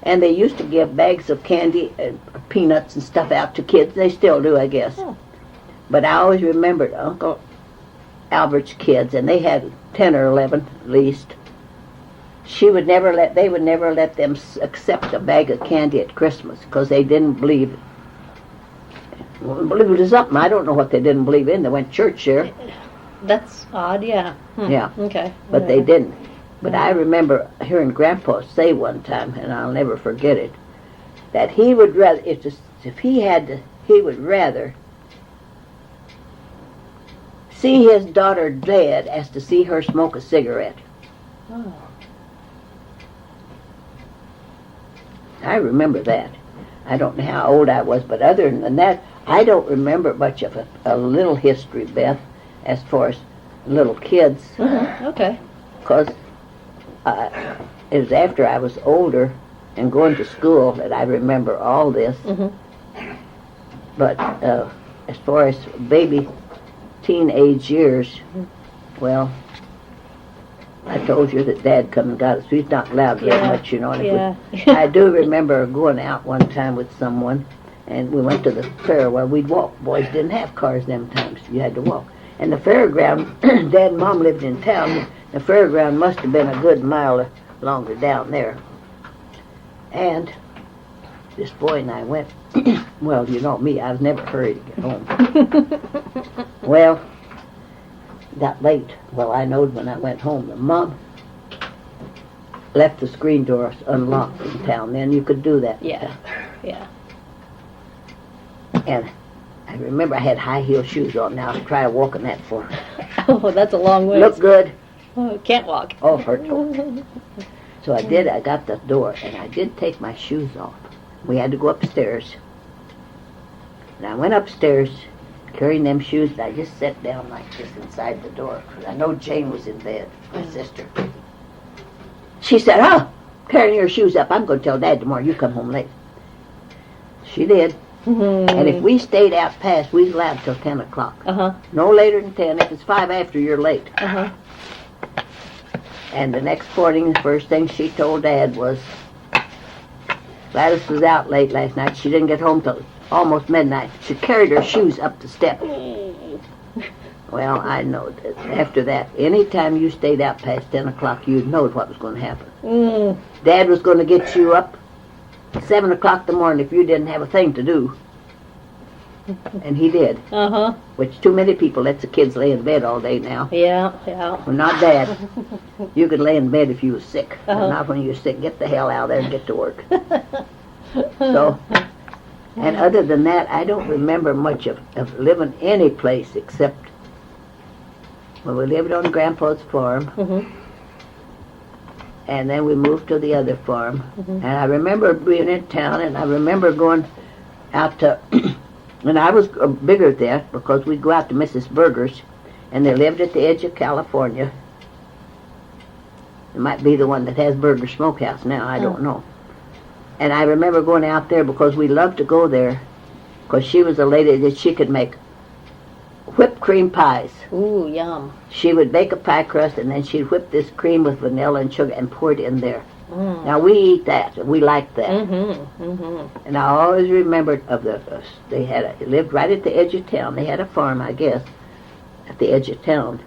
And they used to give bags of candy and peanuts and stuff out to kids. They still do, I guess. Oh. But I always remembered Uncle Albert's kids, and they had 10 or 11 at least. They would never let them accept a bag of candy at Christmas, because they didn't believe it was something. I don't know what they didn't believe in. They went to church there. That's odd, yeah. Yeah. Okay. But they didn't. But I remember hearing Grandpa say one time, and I'll never forget it, that he would rather, he would rather see his daughter dead as to see her smoke a cigarette. Oh. I remember that. I don't know how old I was, but other than that, I don't remember much of a little history, Beth, as far as little kids. Okay. Because it was after I was older and going to school that I remember all this. But as far as baby teenage years, well, I told you that Dad come and got us. He's not allowed very much, you know. And I do remember going out one time with someone, and we went to the fair where we'd walk. Boys didn't have cars them times. You had to walk. And the fairground, Dad and Mom lived in town. The fairground must have been a good mile longer down there. And this boy and I went, well, you know me, I was never hurried to get home. Well, got late. Well, I knowed when I went home. And Mom left the screen doors unlocked in town. Then you could do that. Yeah. And I remember I had high heel shoes on. Now I try walking that for. Oh, that's a long way. Look good. Oh, can't walk. Oh, hurt. So I did. I got the door, and I did take my shoes off. We had to go upstairs. And I went upstairs carrying them shoes, and I just sat down like this inside the door. I know Jane was in bed, my sister. She said, "Oh, carrying your shoes up. I'm going to tell Dad tomorrow you come home late." She did. And if we stayed out past, we was allowed till 10 o'clock. Uh-huh. No later than 10. If it's 5 after, you're late. Uh-huh. And the next morning, the first thing she told Dad was, Gladys was out late last night. She didn't get home till almost midnight. She carried her shoes up the step. Well, I know that after that, any time you stayed out past 10 o'clock, you'd know what was going to happen. Dad was going to get you up 7 o'clock in the morning if you didn't have a thing to do. And he did. Uh-huh. Which too many people let the kids lay in bed all day now. Yeah, yeah. Well, not Dad. You could lay in bed if you was sick. Uh-huh. But not when you were sick. Get the hell out of there and get to work. So, and other than that, I don't remember much of living any place except when we lived on Grandpa's farm. Mm-hmm. And then we moved to the other farm. And I remember being in town, and I remember going out to, and I was bigger then because we'd go out to Mrs. Berger's, and they lived at the edge of California. It might be the one that has Berger Smokehouse now, I don't know. And I remember going out there because we loved to go there because she was a lady that she could make whipped cream pies. Ooh, yum. She would bake a pie crust, and then she'd whip this cream with vanilla and sugar and pour it in there. Now, we eat that. We like that. And I always remembered of they lived right at the edge of town. They had a farm, I guess, at the edge of town.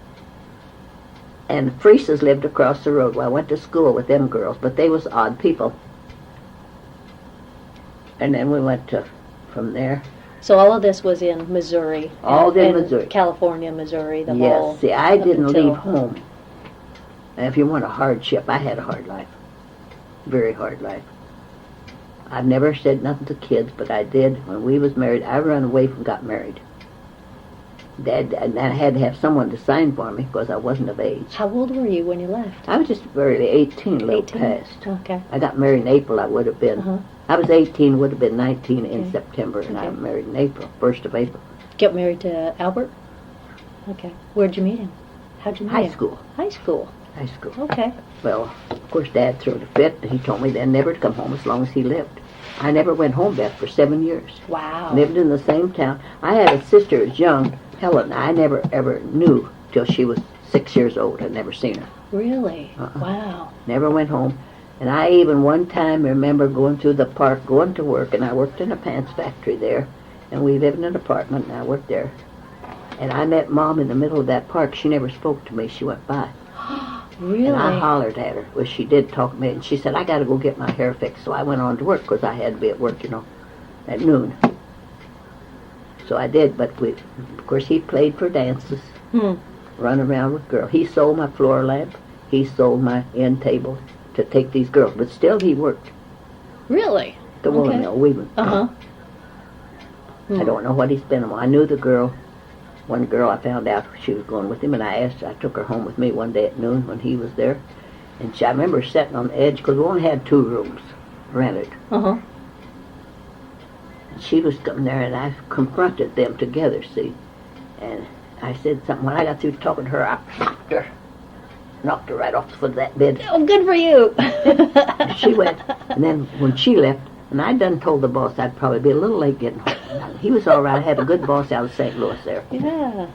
And the Friesas lived across the road. Well, I went to school with them girls, but they was odd people. And then we went from there. So all of this was in Missouri. All in Missouri. California, Missouri, the Yes, whole. see, I didn't until- leave home. And if you want a hardship, I had a hard life. Very hard life. I've never said nothing to kids, but I did when we was married. I run away from got married. Dad, and I had to have someone to sign for me because I wasn't of age. How old were you when you left? I was just barely 18, a little 18? past. Okay. I got married in April. I would have been. Uh-huh. I was 18, would have been 19 in Okay. September, and I Okay. married in April, 1st of April. Get married to Albert? Okay. Where'd you meet him? How'd you meet him? High school. High school. High school. Okay. Well, of course, Dad threw a fit, and he told me then never to come home as long as he lived. I never went home, Beth, for 7 years. Wow. Lived in the same town. I had a sister who was young, Helen. I never ever knew till she was 6 years old. I'd never seen her. Really? Uh-uh. Wow. Never went home. And I even one time remember going through the park, going to work, and I worked in a pants factory there. And we lived in an apartment, and I worked there. And I met Mom in the middle of that park. She never spoke to me. She went by. Really? And I hollered at her. Well, she did talk to me, and she said, I got to go get my hair fixed. So I went on to work because I had to be at work, at noon. So I did, but of course, he played for dances, run around with girls. He sold my floor lamp. He sold my end table to take these girls, but still he worked. Really? The woolen mill, weaving. Uh-huh. I don't know what he spent on. I knew the girl. One girl, I found out she was going with him, and I asked her. I took her home with me one day at noon when he was there. And I remember sitting on the edge, because we only had 2 rooms rented. Uh-huh. And she was coming there, and I confronted them together, see. And I said something. When I got through talking to her, I knocked her right off the foot of that bed. Oh, good for you. And she went, and then when she left, and I done told the boss I'd probably be a little late getting home. He was all right. I had a good boss out of St. Louis there. Yeah.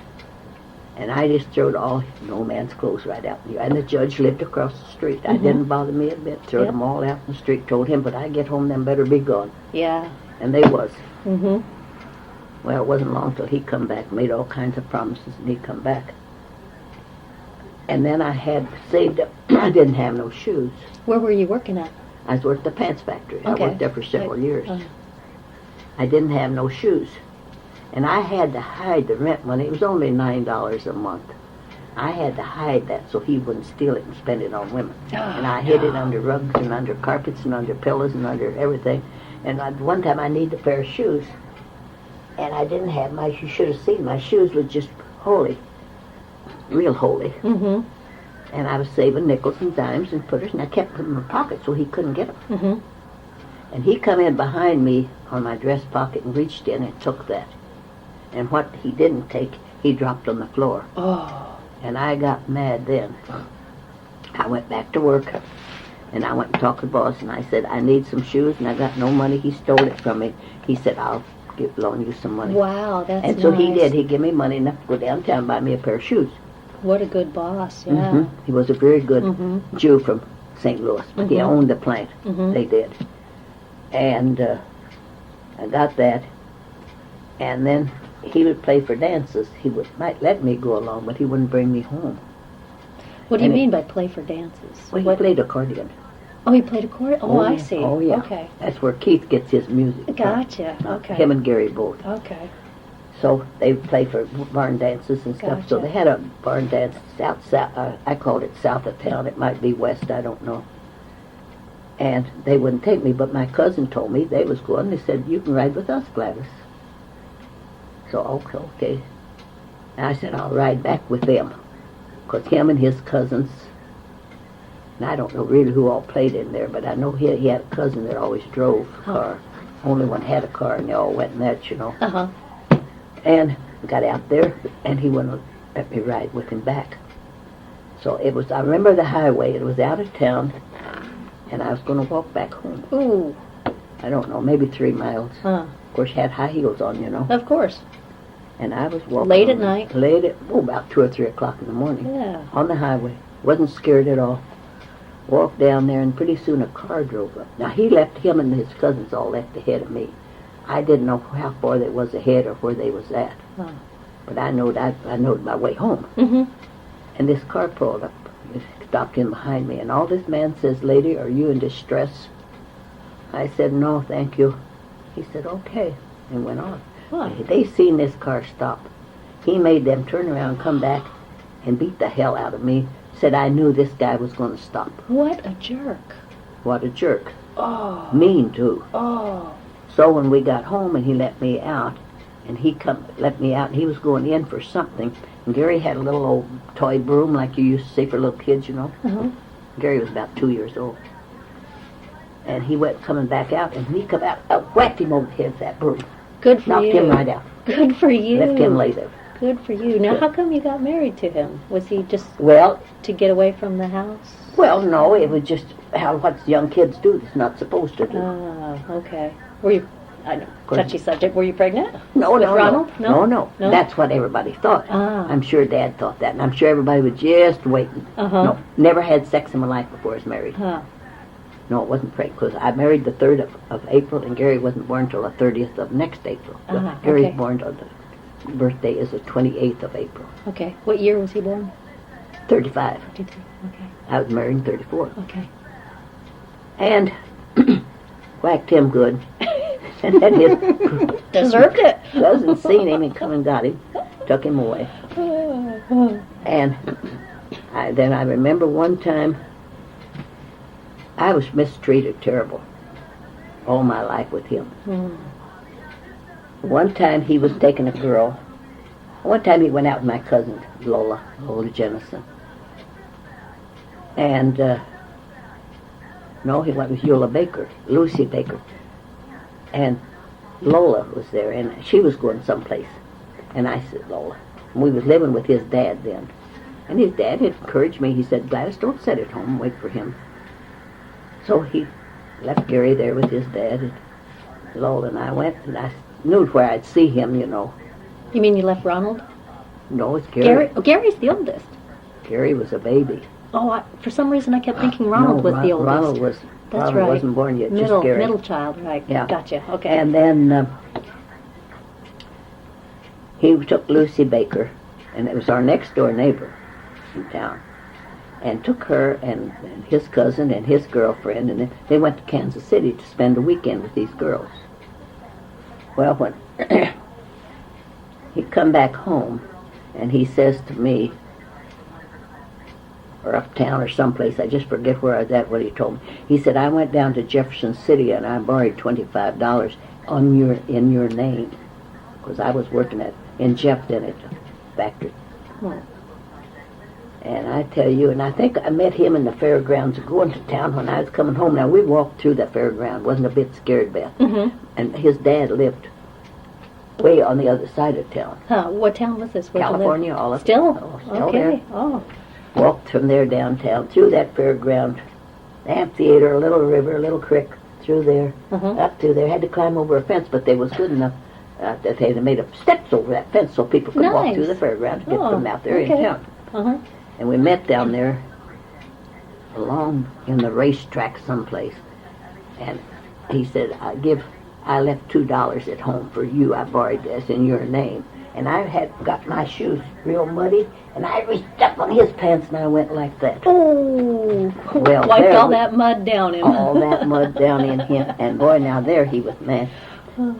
And I just throwed all no man's clothes right out in here. And the judge lived across the street. I didn't bother me a bit. Throwed them all out in the street. Told him, but I get home, them better be gone. Yeah. And they was. Mm-hmm. Well, it wasn't long till he come back, made all kinds of promises, and he'd come back. And then I had saved up. I didn't have no shoes. Where were you working at? I was working at the pants factory. Okay. I worked there for several years. Uh-huh. I didn't have no shoes. And I had to hide the rent money. It was only $9 a month. I had to hide that so he wouldn't steal it and spend it on women. And I hid it under rugs and under carpets and under pillows and under everything. And one time I needed a pair of shoes. And I didn't have you should have seen, my shoes were just holy, real holy. Mm-hmm. And I was saving nickels and dimes and putters, and I kept them in my pocket so he couldn't get them. Mm-hmm. And he come in behind me on my dress pocket and reached in and took that. And what he didn't take, he dropped on the floor. Oh. And I got mad then. I went back to work, and I went and talked to the boss, and I said, I need some shoes, and I got no money. He stole it from me. He said, I'll loan you some money. Wow, that's And so nice. he did. He gave me money enough to go downtown and buy me a pair of shoes. What a good boss, yeah. Mm-hmm. He was a very good Mm-hmm. Jew from St. Louis, but he Mhm. owned the plant. Mhm. They did. And I got that, and then he would play for dances. He might let me go along, but he wouldn't bring me home. What do you And mean by play for dances? Well, he What- played accordion. Oh, he played accordion? Oh, I yeah. see. Oh, yeah. Okay. That's where Keith gets his music. Gotcha. Okay. Him and Gary both. Okay. So they play for barn dances and stuff. So Gotcha. they had a barn dance south. I called it south of town. It might be west. I don't know. And they wouldn't take me, but my cousin told me they was going. They said, you can ride with us, Gladys. So, okay. And I said, I'll ride back with them. Because him and his cousins, and I don't know really who all played in there, but I know he had a cousin that always drove a car. Only one had a car, and they all went in that, you know. Uh-huh. And got out there, and he wouldn't let me ride with him back. So it was, I remember the highway. It was out of town, and I was going to walk back home. Ooh. I don't know, maybe 3 miles. Huh. Of course, had high heels on, you know. Of course. And I was walking. Late at night? About 2 or 3 o'clock in the morning. Yeah. On the highway. Wasn't scared at all. Walked down there, and pretty soon a car drove up. Now, him and his cousins all left ahead of me. I didn't know how far they was ahead or where they was at. Huh. But I knowed my way home. Mm-hmm. And this car pulled up. It stopped in behind me. And all this man says, lady, are you in distress? I said, no, thank you. He said, okay, and went on. Huh. They seen this car stop. He made them turn around, come back, and beat the hell out of me. Said I knew this guy was going to stop. What a jerk. What a jerk. Oh. Mean, too. Oh. So when we got home and he let me out, and let me out, and he was going in for something, and Gary had a little old toy broom like you used to see for little kids, you know. Uh-huh. Gary was about 2 years old. And he went coming back out, and he come out, I whacked him over the head with that broom. Good for Knocked you. him right out. Good for you. Left him lay there. Good for you. Now, Yeah. how come you got married to him? Was he just Well, to get away from the house? no, it was just what young kids do that's not supposed to do. Oh, okay. Were you, I know, course. touchy subject, were you pregnant? No, with no, Ronald? no. No? No? That's what everybody thought. Ah. I'm sure Dad thought that, and I'm sure everybody was just waiting. Uh-huh. No, never had sex in my life before I was married. Huh. No, it wasn't pregnant, because I married the 3rd of April, and Gary wasn't born till the 30th of next April. So Uh-huh, Gary's okay. born on the birthday is the 28th of April. Okay. What year was he born? 35. 53. Okay. I was married in 34. Okay. And whacked him good. And then his Deserved it. cousin seen him and come and got him, took him away. And then I remember one time I was mistreated terrible all my life with him. Hmm. One time he was taking a girl. One time he went out with my cousin, Lola Jennison. And, no, he went with Lucy Baker. And Lola was there, and she was going someplace. And I said, Lola. And we was living with his dad then. And his dad had encouraged me. He said, Gladys, don't sit at home, wait for him. So he left Gary there with his dad, and Lola and I went, and I knew where I'd see him, you know. You mean you left Ronald? No, it's Gary. Gary? Oh, Gary's the oldest. Gary was a baby. Oh, for some reason I kept thinking Ronald was the oldest. Ronald right. wasn't born yet, Middle, just Gary. middle child, right. Yeah. Gotcha, okay. And then he took Lucy Baker, and it was our next door neighbor in town, and took her and his cousin and his girlfriend, and they went to Kansas City to spend a weekend with these girls. Well, when he come back home, and he says to me, or uptown or someplace, I just forget where I was at, what he told me. He said, I went down to Jefferson City and I borrowed $25 in your name. Of because I was working in Jefferson at the factory. Hmm. And I tell you, and I think I met him in the fairgrounds going to town when I was coming home. Now, we walked through the fairground, wasn't a bit scared, Beth. Mm-hmm. And his dad lived way on the other side of town. Huh, what town was this? Where'd you live? California, all of Still? Oh, still Okay. there. Oh. Walked from there downtown, through that fairground, the amphitheater, a little river, a little creek, through there, Uh-huh. up through there. Had to climb over a fence, but they was good enough that they had made up steps over that fence so people could walk Nice. through the fairground to get Oh, from out there okay. in town. Uh-huh. And we met down there along in the racetrack someplace. And he said, I left $2 at home for you. I borrowed this in your name. And I had got my shoes real muddy, and I reached up on his pants, and I went like that. Oh. Well, Wiped there all we- that mud down him. All that mud down in him. And boy, now there he was mad.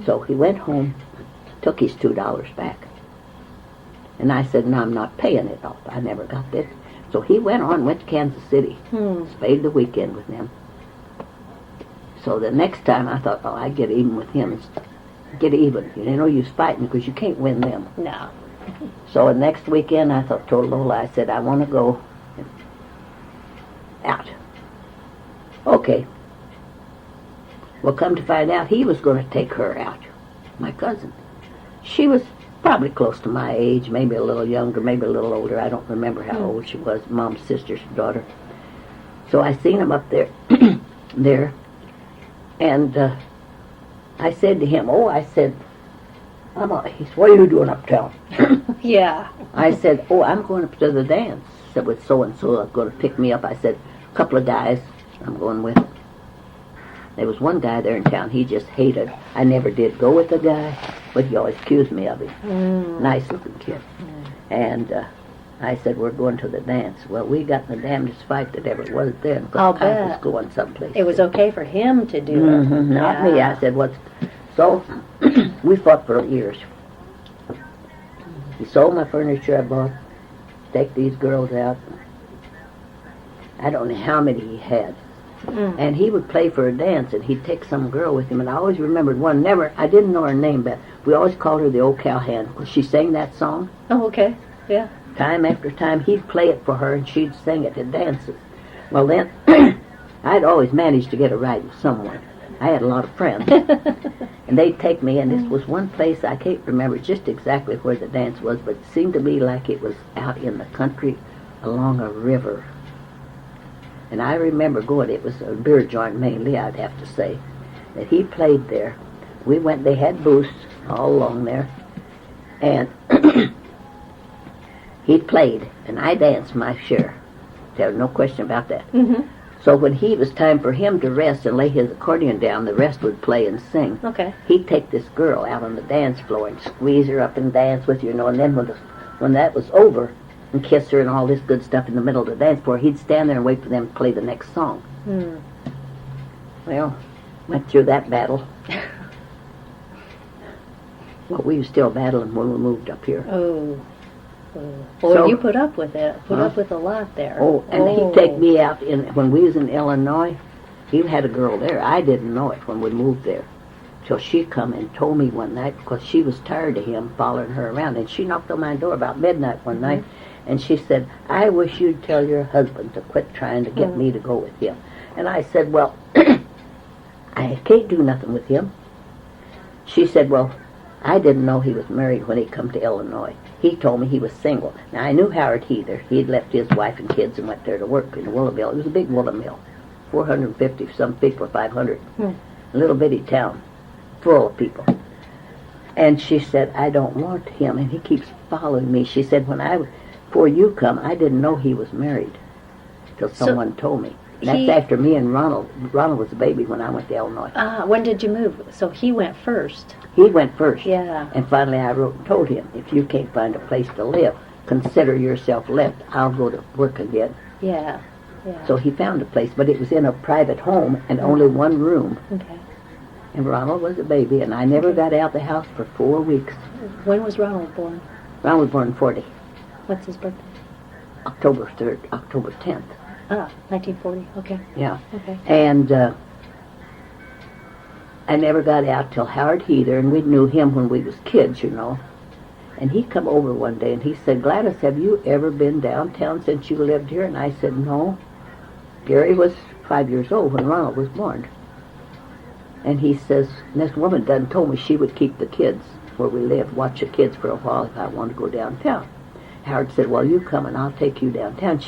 So he went home, took his $2 back. And I said, no, I'm not paying it off. I never got this. So he went to Kansas City, spent the weekend with them. So the next time I thought, oh, I'd get even with him. Get even. You know, you're fighting because you can't win them. No. So the next weekend I told Lola, I said, I want to go out. Okay. Well, come to find out, he was going to take her out, my cousin. She was probably close to my age, maybe a little younger, maybe a little older. I don't remember how old she was, Mom's sister's daughter. So I seen him up there, and I said to him, he said, what are you doing uptown? Yeah. I said, I'm going up to the dance. I said, with so-and-so, I'm going to pick me up. I said, a couple of guys I'm going with. There was one guy there in town, he just hated. I never did go with the guy, but he always accused me of him. Nice-looking kid. And I said, we're going to the dance. Well, we got in the damnedest fight that ever was then, I'll because I was bet. going someplace. It was okay for him to do it. Not me. I said, what's... So, we fought for years. He sold my furniture I bought, take these girls out. I don't know how many he had. And he would play for a dance, and he'd take some girl with him. And I always remembered one. I didn't know her name, but we always called her the old cowhand, because she sang that song. Oh, okay. Yeah. Time after time, he'd play it for her, and she'd sing it at dances. Well, then, I'd always managed to get a ride with someone. I had a lot of friends. And they'd take me, and this was one place, I can't remember just exactly where the dance was, but it seemed to me like it was out in the country along a river. And I remember going, it was a beer joint mainly, I'd have to say, that he played there. We went, they had booths all along there, and he played, and I danced my share. There was no question about that. So when it was time for him to rest and lay his accordion down, the rest would play and sing. Okay. He'd take this girl out on the dance floor and squeeze her up and dance with her, and then when that was over, and kiss her and all this good stuff in the middle of the dance floor, he'd stand there and wait for them to play the next song. Well, went through that battle. Well, we were still battling when we moved up here. Oh. Well, So- you put up with it. Put up with a lot there. And he'd take me out when we was in Illinois. He had a girl there. I didn't know it when we moved there, till she come and told me one night, because she was tired of him following her around, and she knocked on my door about midnight one night, and she said, I wish you'd tell your husband to quit trying to get me to go with him. And I said, well, I can't do nothing with him. She said, well, I didn't know he was married when he come to Illinois. He told me he was single. Now, I knew Howard Heather. He'd left his wife and kids and went there to work in the woolen mill. It was a big woolen mill, 450, some people, 500. A little bitty town, full of people. And she said, I don't want him, and he keeps following me. She said, before you come, I didn't know he was married till someone told me. That's after me and Ronald. Ronald was a baby when I went to Illinois. When did you move? So he went first. He went first. Yeah. And finally I wrote and told him, if you can't find a place to live, consider yourself left. I'll go to work again. Yeah. So he found a place, but it was in a private home and only one room. Okay. And Ronald was a baby, and I never got out of the house for 4 weeks. When was Ronald born? Ronald was born in 40, What's his birthday? October 3rd, October 10th. 1940. Okay. Yeah. Okay. And I never got out till Howard Heather, and we knew him when we was kids, you know. And he come over one day and he said, Gladys, have you ever been downtown since you lived here? And I said, no. Gary was 5 years old when Ronald was born. And he says, and this woman done told me she would keep the kids where we lived, watch the kids for a while if I wanted to go downtown. Howard said, well, you come and I'll take you downtown.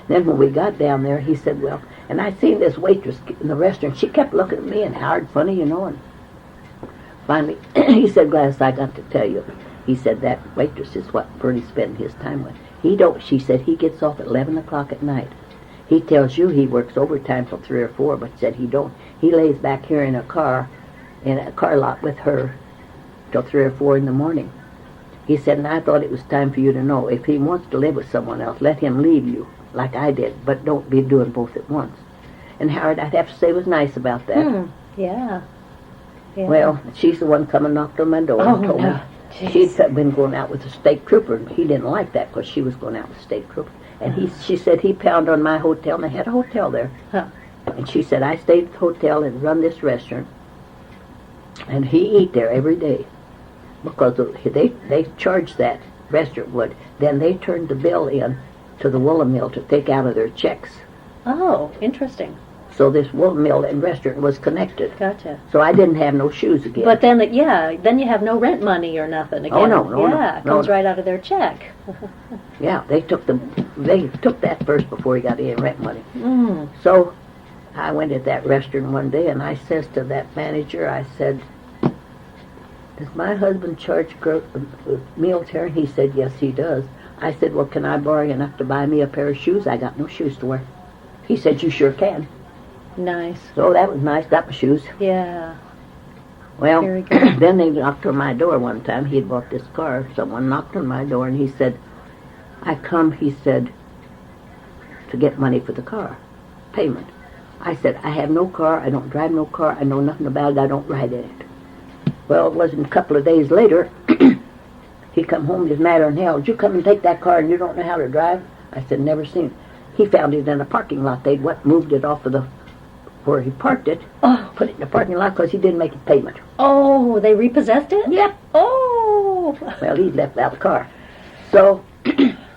Then when we got down there, he said, well, and I seen this waitress in the restaurant. She kept looking at me and Howard funny, you know. And finally, he said, Gladys, I got to tell you. He said, that waitress is what Bertie's spending his time with. She said, he gets off at 11 o'clock at night. He tells you he works overtime till 3 or 4, but said he don't. He lays back here in a car lot with her till 3 or 4 in the morning. He said, and I thought it was time for you to know, if he wants to live with someone else, let him leave you, like I did, but don't be doing both at once. And Howard, I'd have to say, was nice about that. Yeah. Well, she's the one come and knocked on my door and told me she'd been going out with a state trooper, and he didn't like that because she was going out with a state trooper. And she said he pounded on my hotel, and they had a hotel there. Huh. And she said, I stayed at the hotel and run this restaurant, and he eat there every day. Because they charged that restaurant would. Then they turned the bill in to the woolen mill to take out of their checks. Oh, interesting. So this woolen mill and restaurant was connected. Gotcha. So I didn't have no shoes again. But then, then you have no rent money or nothing again. Oh, no. It comes right out of their check. Yeah, they took that first before he got any rent money. Mm. So I went at that restaurant one day, and I says to that manager, I said, does my husband charge meals here? And he said, yes, he does. I said, well, can I borrow enough to buy me a pair of shoes? I got no shoes to wear. He said, you sure can. Nice. So that was nice. Got my shoes. Yeah. Well, very good. Then they knocked on my door one time. He had bought this car. Someone knocked on my door, and he said, he said, to get money for the car, payment. I said, I have no car. I don't drive no car. I know nothing about it. I don't ride in it. Well, it wasn't a couple of days later, he come home, he's madder than hell. Did you come and take that car and you don't know how to drive? I said, never seen it. He found it in a parking lot. They'd moved it off of where he parked it, put it in the parking lot because he didn't make a payment. Oh, they repossessed it? Yep. Oh. Well, he left out the car. So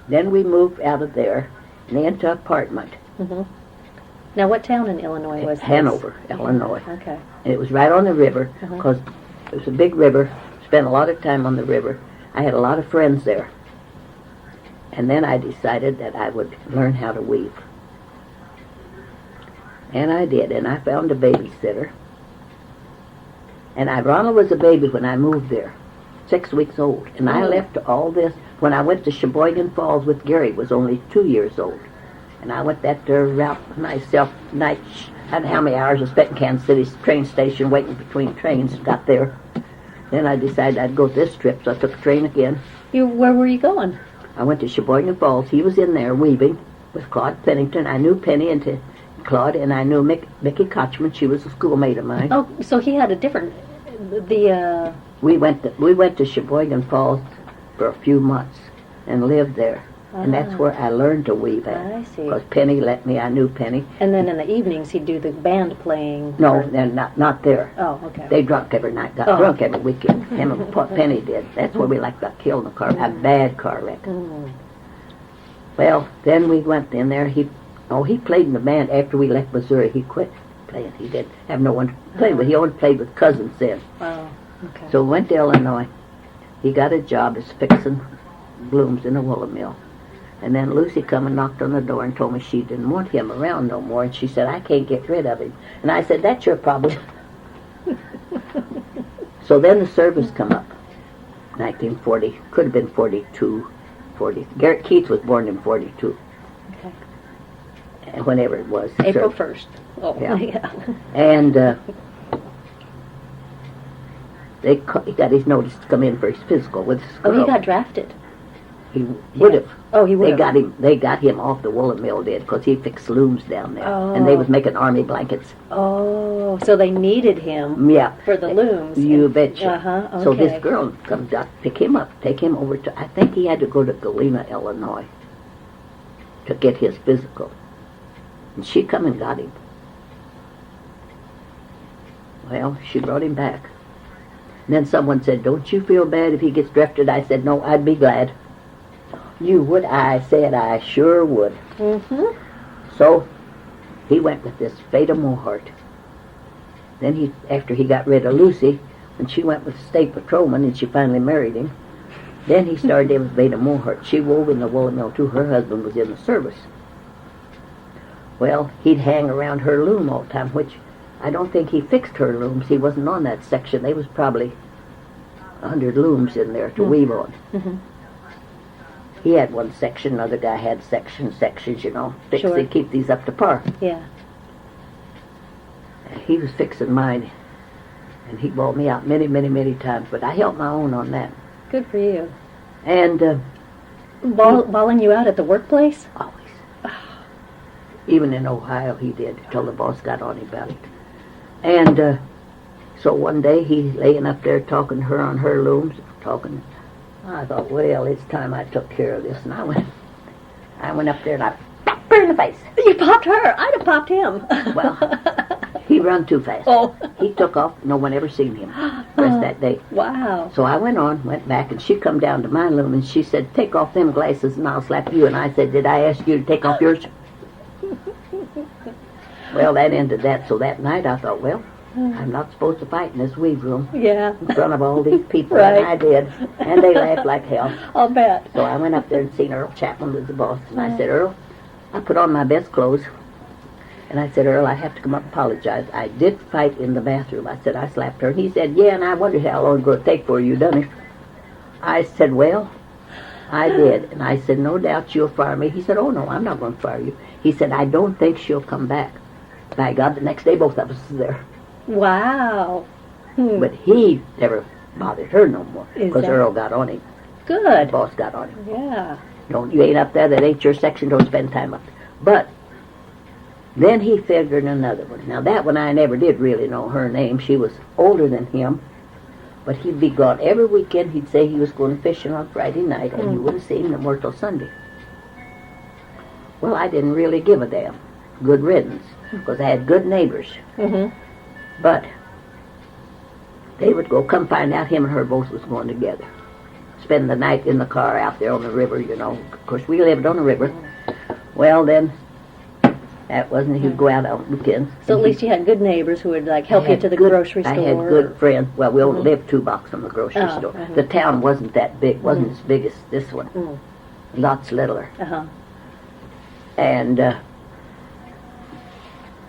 then we moved out of there and into an apartment. Mm-hmm. Now, what town in Illinois was this? Hanover, Illinois. Okay. And it was right on the river because it was a big river. Spent a lot of time on the river. I had a lot of friends there. And then I decided that I would learn how to weave. And I did, and I found a babysitter. And Ronald was a baby when I moved there, 6 weeks old. And I left all this, when I went to Sheboygan Falls with Gary, was only 2 years old. And I went that route myself, I don't know how many hours I spent in Kansas City's train station waiting between trains, got there. Then I decided I'd go this trip, so I took a train again. Where were you going? I went to Sheboygan Falls. He was in there weaving with Claude Pennington. I knew Penny and Claude, and I knew Mickey Kochman. She was a schoolmate of mine. Oh, so he had a different, We went to Sheboygan Falls for a few months and lived there. And that's where I learned to weave at. I see. Because Penny let me. I knew Penny. And then in the evenings he'd do the band playing? No, they're not there. Oh, okay. They drunk every night, got drunk every weekend. Him and Penny did. That's where we got killed in a bad car wreck. Mm. Well, then we went in there. He played in the band after we left Missouri. He quit playing. He didn't have no one to play with. He only played with cousins then. Oh, okay. So we went to Illinois. He got a job as fixing blooms in a woolen mill. And then Lucy come and knocked on the door and told me she didn't want him around no more. And she said, I can't get rid of him. And I said, that's your problem. So then the service come up, 1940. Could have been 42, 40. Garrett Keats was born in 42. Okay. Whenever it was. April 1st. Oh, yeah. And he got his notice to come in for his physical with his girl. Oh, he got drafted. He would have. Oh, he would have. They got him off the woolen mill, did, because he fixed looms down there. Oh. And they was making army blankets. Oh, so they needed him for the looms. You betcha. Okay. So this girl comes out, pick him up, take him over to, I think he had to go to Galena, Illinois, to get his physical. And she come and got him. Well, she brought him back. And then someone said, don't you feel bad if he gets drafted? I said, no, I'd be glad. You would? I said, I sure would. Mm-hmm. So he went with this Veda Mohart. Then after he got rid of Lucy, and she went with the state patrolman, and she finally married him, then he started in with Veda Mohart. She wove in the woolen mill too. Her husband was in the service. Well, he'd hang around her loom all the time, which I don't think he fixed her looms. He wasn't on that section. There was probably 100 looms in there to weave on. Mm-hmm. He had one section, another guy had sections, you know, Sure. to keep these up to par. Yeah. He was fixing mine, and he bought me out many, many, many times, but I held my own on that. Good for you. And Balling you out at the workplace? always. Even in Ohio he did, till the boss got on him about it. And so one day he's laying up there talking to her on her looms, talking. I thought, well, it's time I took care of this. And I went up there and I popped her in the face. You popped her. I'd have popped him. Well, he run too fast. Oh. He took off. No one ever seen him the rest of that day. Wow. So I went back, and she come down to my loom, and she said, take off them glasses and I'll slap you. And I said, did I ask you to take off yours? Well, that ended that. So that night I thought, well, I'm not supposed to fight in this weave room Yeah. in front of all these people. Right. And I did. And they laughed like hell. I'll bet. So I went up there and seen Earl Chapman was the boss. And I said, Earl, I put on my best clothes. And I said, Earl, I have to come up and apologize. I did fight in the bathroom. I said, I slapped her. And he said, yeah, and I wondered how long it's going to take for you done it. I said, well, I did. And I said, no doubt you'll fire me. He said, oh, no, I'm not going to fire you. He said, I don't think she'll come back. By God, the next day both of us was there. Wow. But he never bothered her no more because that- Earl got on him. The Good. boss got on him. Yeah. You ain't up there, that ain't your section, don't spend time up there. But then he figured another one. Now that one I never did really know her name. She was older than him, but he'd be gone every weekend. He'd say he was going fishing on Friday night, and you wouldn't see him no more till Sunday. Well, I didn't really give a damn. Good riddance, because I had good neighbors. Mm-hmm. But they would come find out him and her both was going together. Spend the night in the car out there on the river, you know. Of course, we lived on the river. Well, then, that wasn't, he'd go out on weekends. So at least you had good neighbors who would like help I you had to the good- grocery store. I had good friends. Well, we only lived 2 blocks from the grocery Oh, store. mhm. The town wasn't that big, wasn't as big as this one. Mm. Lots littler. Uh-huh. And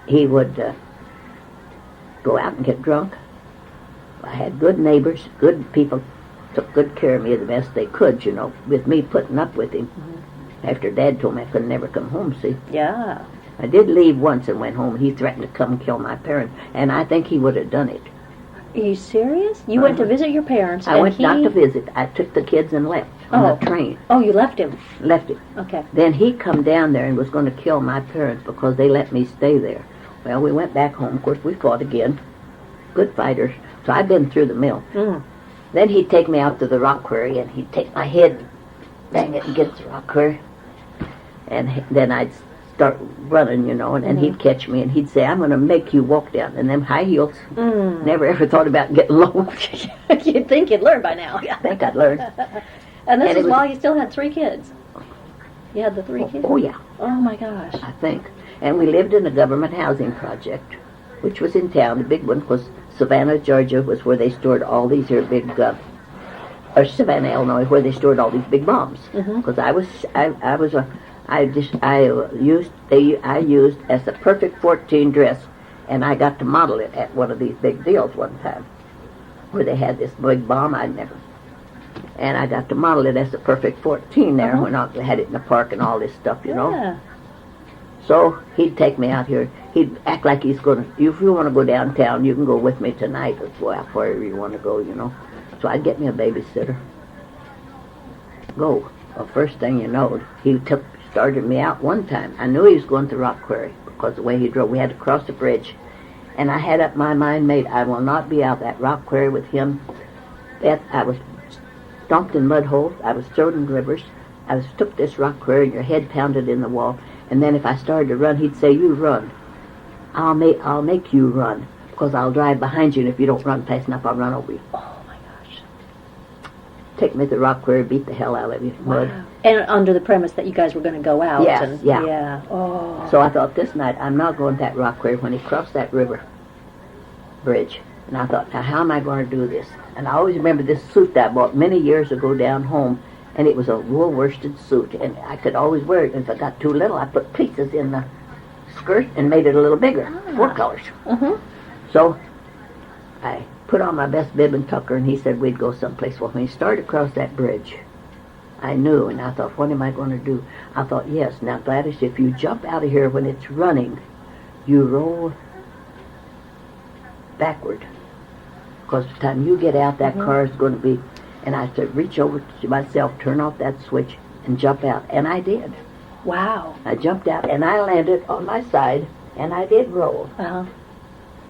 he would go out and get drunk. I had good neighbors, good people, took good care of me the best they could, you know, with me putting up with him. After Dad told me I could never come home, see. Yeah. I did leave once and went home. He threatened to come kill my parents, and I think he would have done it. Are you serious? You went to visit your parents I and went not to visit. I took the kids and left on the train. Oh, you left him. Left him. Okay. Then he come down there and was going to kill my parents because they let me stay there. Well, we went back home. Of course, we fought again. Good fighters. So I've been through the mill. Mm. Then he'd take me out to the rock quarry, and he'd take my head and bang it against the rock quarry. And then I'd start running, you know, and he'd catch me, and he'd say, I'm going to make you walk down in them high heels. Mm. Never ever thought about getting low. You'd think you'd learn by now. I think I'd learned. And this And is it was- while you still had 3 kids. You had the 3 kids? Oh, yeah, Oh, my gosh. I think. And we lived in a government housing project, which was in town. The big one was Savannah, Georgia, was where they stored all these here big, or Savannah, Illinois, where they stored all these big bombs. Because I used as a perfect 14 dress, and I got to model it at one of these big deals one time, where they had this big bomb and I got to model it as a perfect 14 there when I had it in the park and all this stuff, you know. Yeah. So he'd take me out here. He'd act like he's going to, if you want to go downtown, you can go with me tonight, or go out wherever you want to go, you know. So I'd get me a babysitter. Go. Well, first thing you know, he started me out one time. I knew he was going to Rock Quarry because the way he drove, we had to cross the bridge. And I had up my mind made, I will not be out that Rock Quarry with him. I was stomped in mud holes. I was thrown in rivers. I was took this rock quarry and your head pounded in the wall. And then if I started to run, he'd say, you run. I'll make you run. because I'll drive behind you, and if you don't run fast enough, I'll run over you. Oh my gosh. Take me to the rock quarry, beat the hell out of you, mud. Wow. And under the premise that you guys were going to go out. Yes, and, yeah. Yeah. Oh. So I thought this night, I'm not going to that rock quarry when he crossed that river bridge. And I thought, now how am I going to do this? And I always remember this suit that I bought many years ago down home, and it was a wool worsted suit, and I could always wear it. And if I got too little, I put pieces in the skirt and made it a little bigger, 4 colors. So I put on my best bib and tucker, and he said we'd go someplace. Well, when he started across that bridge, I knew, and I thought, what am I going to do? I thought, yes, now Gladys, if you jump out of here when it's running, you roll backward. Because by the time you get out, that car is going to be, and I said, reach over to myself, turn off that switch, and jump out. And I did. Wow. I jumped out, and I landed on my side, and I did roll. Uh-huh.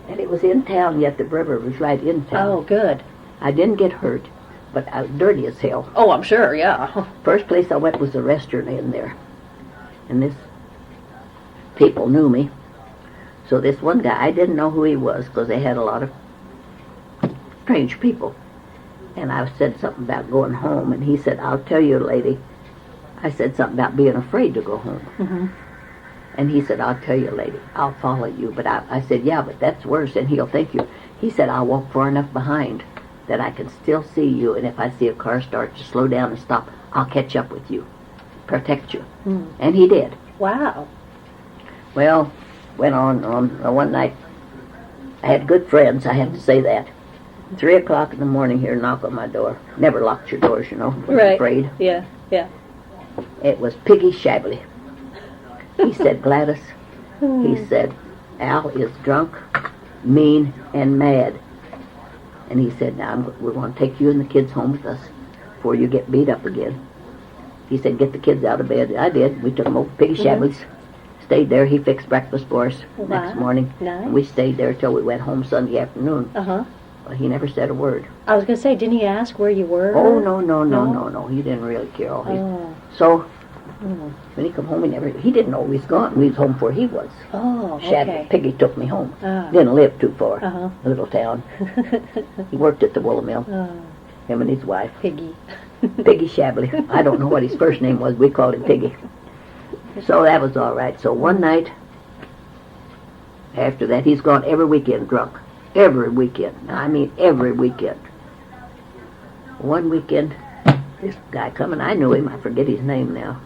And it was in town, yet the river was right in town. Oh, good. I didn't get hurt, but I was dirty as hell. Oh, I'm sure, yeah. First place I went was a restaurant in there. And this people knew me. So this one guy, I didn't know who he was because they had a lot of strange people. And I said something about going home, and he said, I'll tell you, lady. I said something about being afraid to go home. And he said, I'll tell you, lady, I'll follow you. But I said, yeah, but that's worse, and he'll thank you. He said, I'll walk far enough behind that I can still see you, and if I see a car start to slow down and stop, I'll catch up with you, protect you. And he did. Wow. Well, went on. One night, I had good friends, I have to say that. 3 o'clock in the morning here, knock on my door. Never locked your doors, you know. Right. Afraid. Yeah, yeah. It was Piggy Shabley. He said, Gladys, he said, Al is drunk, mean, and mad. And he said, now we're going to take you and the kids home with us before you get beat up again. He said, get the kids out of bed. I did. We took them over to Piggy Shabley's. Stayed there. He fixed breakfast for us next morning. Nice. And we stayed there till we went home Sunday afternoon. Well, he never said a word. I was going to say, didn't he ask where you were? Oh, no. He didn't really care. So when he come home, he didn't know he was gone. We was home before he was. Oh, Shabley, okay. Piggy took me home. Didn't live too far. A little town. He worked at the wool mill. Him and his wife. Piggy. Piggy Shabley. I don't know what his first name was. We called him Piggy. So that was all right. So one night, after that, he's gone every weekend drunk. Every weekend. I mean, every weekend. One weekend, this guy coming, I knew him, I forget his name now.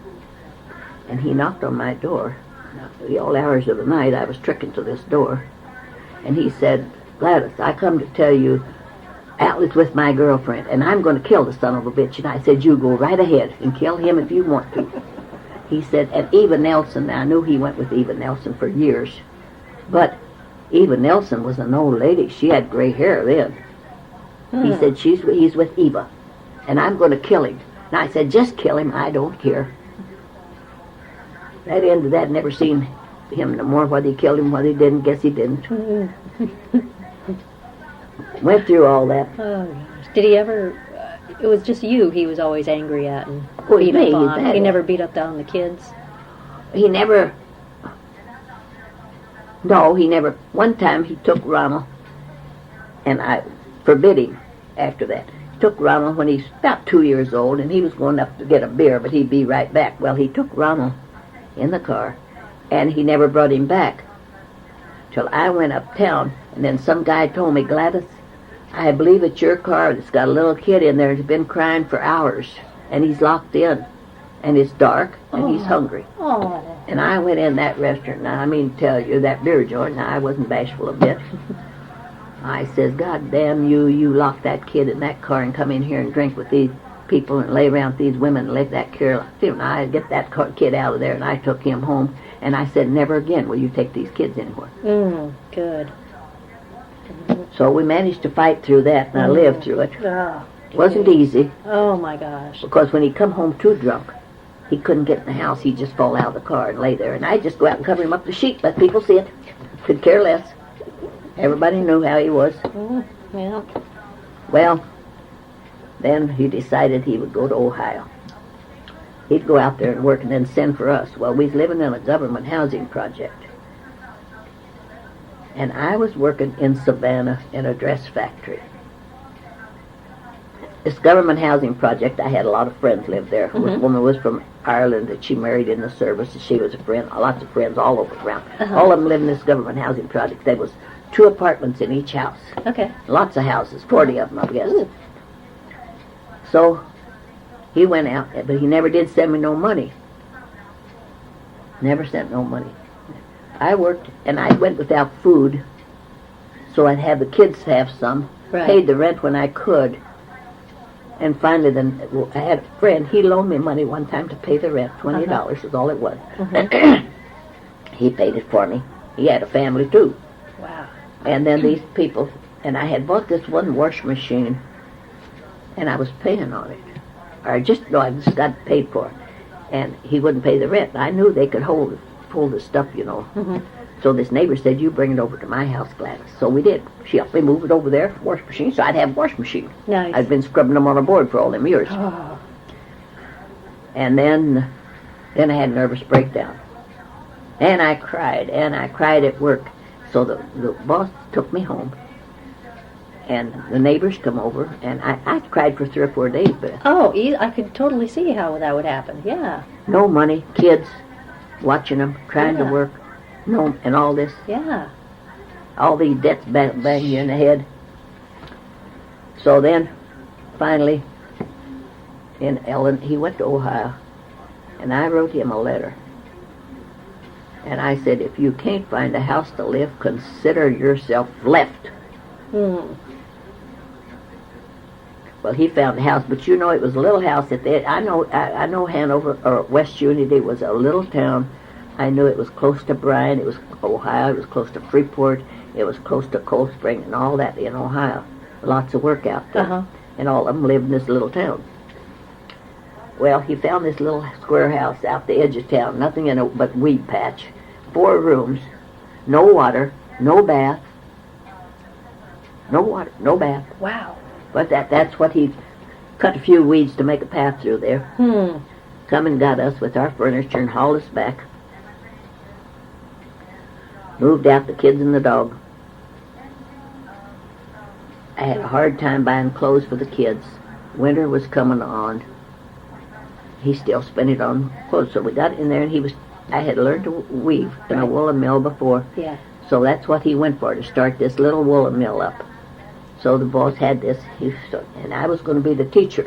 And he knocked on my door. Now, all hours of the night, I was tricking to this door. And he said, Gladys, I come to tell you, Al is with my girlfriend, and I'm going to kill the son of a bitch. And I said, you go right ahead and kill him if you want to. He said, and Eva Nelson, I knew he went with Eva Nelson for years. But Eva Nelson was an old lady. She had gray hair then. He said, he's with Eva, and I'm going to kill him. And I said, just kill him. I don't care. That ended that. Never seen him no more. Whether he killed him, whether he didn't, guess he didn't. Went through all that. Oh, gosh. Did he ever... it was just you he was always angry at and beat up on. He never beat up on the kids? He never... No, he never. One time he took Ronald, and I forbid him after that. Took Ronald when he's about 2 years old, and he was going up to get a beer, but he'd be right back. Well, he took Ronald in the car, and he never brought him back till I went uptown, and then some guy told me, Gladys, I believe it's your car that's got a little kid in there and has been crying for hours, and he's locked in, and it's dark, and he's hungry. And I went in that restaurant, now I mean to tell you, that beer joint, now I wasn't bashful a bit. I says, God damn you, you lock that kid in that car and come in here and drink with these people and lay around with these women and let that kid, and I get that kid out of there, and I took him home, and I said, never again will you take these kids anywhere. Good. So we managed to fight through that, and I lived through it. Wasn't easy. Oh my gosh. Because when he'd come home too drunk, he couldn't get in the house. He'd just fall out of the car and lay there. And I'd just go out and cover him up with a sheet, let people see it. Could care less. Everybody knew how he was. Yeah. Well, then he decided he would go to Ohio. He'd go out there and work and then send for us. Well, we was living in a government housing project. And I was working in Savannah in a dress factory. This government housing project, I had a lot of friends live there. Mm-hmm. This woman was from Ireland that she married in the service, and she was a friend, lots of friends all over around. Uh-huh. All of them lived in this government housing project. There was 2 apartments in each house. Okay. Lots of houses, 40 of them, I guess. Ooh. So he went out, but he never did send me no money. Never sent no money. I worked, and I went without food, so I'd have the kids have some. Right. Paid the rent when I could. And finally, then I had a friend. He loaned me money one time to pay the rent. $20 was all it was. Mm-hmm. He paid it for me. He had a family too. Wow. And then these people, and I had bought this one washing machine, and I was paying on it. I just got it paid for. And he wouldn't pay the rent. I knew they could pull the stuff, you know. Mm-hmm. So this neighbor said, "You bring it over to my house, Gladys." So we did. She helped me move it over there, washing machine, so I'd have a washing machine. Nice. I'd been scrubbing them on a board for all them years. Oh. And then I had a nervous breakdown. And I cried at work. So the boss took me home. And the neighbors come over, and I cried for 3 or 4 days, but Oh, I could totally see how that would happen. Yeah. no money, kids, watching them, trying to Yeah. work, no, and all this. Yeah. All these debts bang you in the head. So then, finally, in Ellen, he went to Ohio, and I wrote him a letter. And I said, "If you can't find a house to live, consider yourself left." Hmm. Well, he found a house, but you know, it was a little house at the. I know Hanover or West Unity was a little town. I knew it was close to Bryan. It was Ohio. It was close to Freeport. It was close to Cold Spring and all that in Ohio. Lots of work out there. Uh-huh. And all of them lived in this little town. Well, he found this little square house out the edge of town, nothing in it but weed patch. 4 rooms, no water, no bath. No water, no bath. Wow. But that's what he cut a few weeds to make a path through there. Hmm. Come and got us with our furniture and hauled us back. Moved out the kids and the dog. I had a hard time buying clothes for the kids. Winter was coming on. He still spent it on clothes, so we got in there, and I had learned to weave in a woolen mill before. Yeah. So that's what he went for, to start this little woolen mill up. So the boss had this, and I was going to be the teach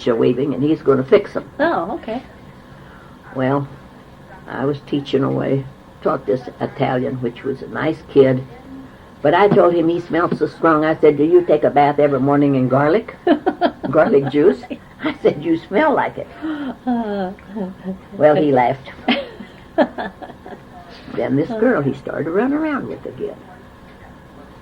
the weaving, and he's going to fix them. Oh, okay. Well, I was teaching away, taught this Italian, which was a nice kid, but I told him he smelled so strong. I said, "Do you take a bath every morning in garlic juice?" I said, "You smell like it." Well, he laughed. Then this girl he started to run around with again.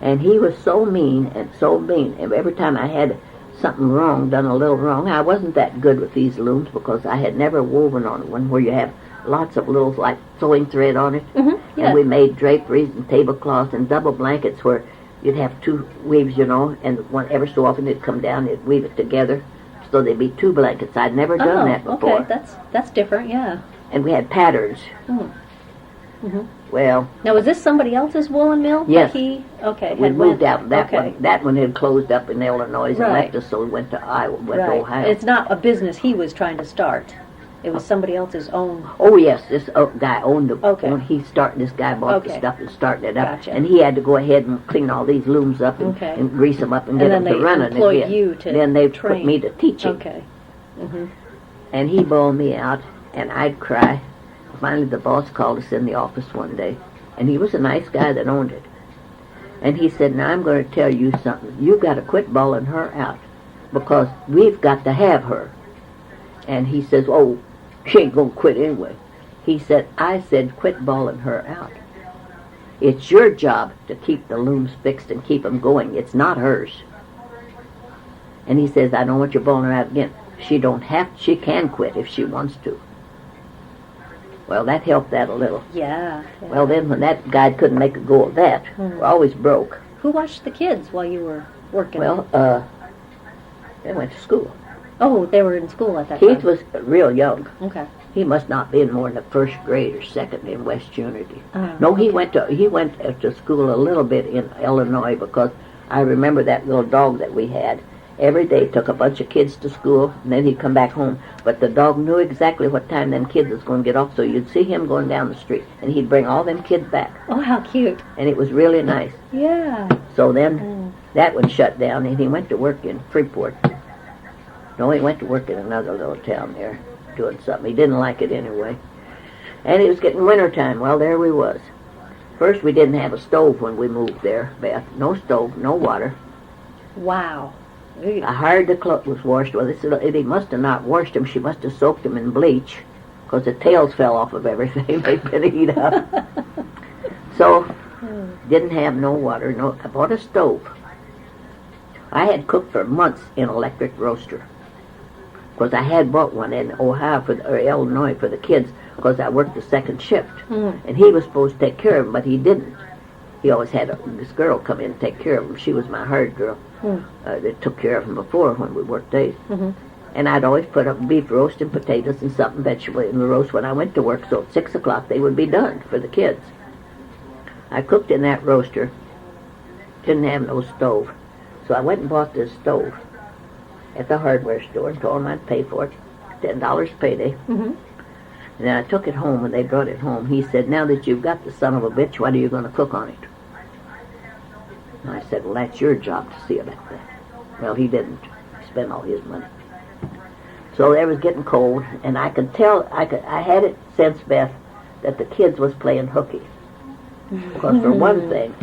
And he was so mean and so mean. And every time I had something wrong, done a little wrong, I wasn't that good with these looms because I had never woven on one where you have lots of little, like, sewing thread on it. Mm-hmm. Yeah. And we made draperies and tablecloths and double blankets where you'd have 2 weaves, you know, and one every so often it'd come down, it'd weave it together. So there'd be 2 blankets. I'd never done that before. Okay, that's different, yeah. And we had patterns. Mm-hmm. Well, Now, was this somebody else's woolen mill? Yes. Okay. we had moved went- out that okay. one. That one had closed up in Illinois and Right. left us, so we went to Iowa, went to Right. Ohio. It's not a business he was trying to start. It was somebody else's own. Oh yes, this guy owned the. Okay. This guy bought the Okay. stuff and started it up, Gotcha. and he had to go ahead and clean all these looms up and, Okay. and grease them up and And get then them to they running employed again. you to Then they train. put me to teaching, Okay. Mm-hmm. and he bawled me out, and I'd cry. Finally, the boss called us in the office one day, and he was a nice guy that owned it. And he said, "Now I'm going to tell you something. You've got to quit bawling her out, because we've got to have her." And he says, "Oh, she ain't going to quit anyway." He said, "I said quit bawling her out. It's your job to keep the looms fixed and keep them going. It's not hers." And he says, "I don't want you bawling her out again. She can quit if she wants to." Well, that helped that a little. Yeah. Well, then when that guy couldn't make a go of that, we're always broke. Who watched the kids while you were working? Well, they went to school. Oh, they were in school at that time. Keith was real young. Okay. He must not be in more than the first grade or second in West Unity. No, he went to school a little bit in Illinois, because I remember that little dog that we had. Every day took a bunch of kids to school, and then he'd come back home. But the dog knew exactly what time them kids was going to get off, so you'd see him going down the street, and he'd bring all them kids back. Oh, how cute. And it was really nice. Yeah. So then that one shut down, and he went to work in Freeport. No, he went to work in another little town there, doing something. He didn't like it anyway. And it was getting winter time. Well, there we was. First, we didn't have a stove when we moved there, Beth. No stove, no water. Wow. I hired the clothes was washed. Well, he must have not washed them. She must have soaked them in bleach, because the tails fell off of everything. They'd been eaten up. So, didn't have no water. No, I bought a stove. I had cooked for months in an electric roaster, because I had bought one in Ohio or Illinois for the kids, because I worked the second shift. And he was supposed to take care of them, but he didn't. He always had this girl come in and take care of him. She was my hired girl. That took care of him before when we worked days. And I'd always put up beef roast and potatoes and something vegetable in the roast when I went to work, so at 6 o'clock they would be done for the kids. I cooked in that roaster. Didn't have no stove. So I went and bought this stove at the hardware store and told them I'd pay for it. $10 payday. And then I took it home, and they brought it home. He said, "Now that you've got the son of a bitch, what are you going to cook on it?" And I said, "Well, that's your job to see about that." Well, he didn't spend all his money. So it was getting cold, and I could tell, I had it since, Beth, that the kids was playing hooky. Because for one thing,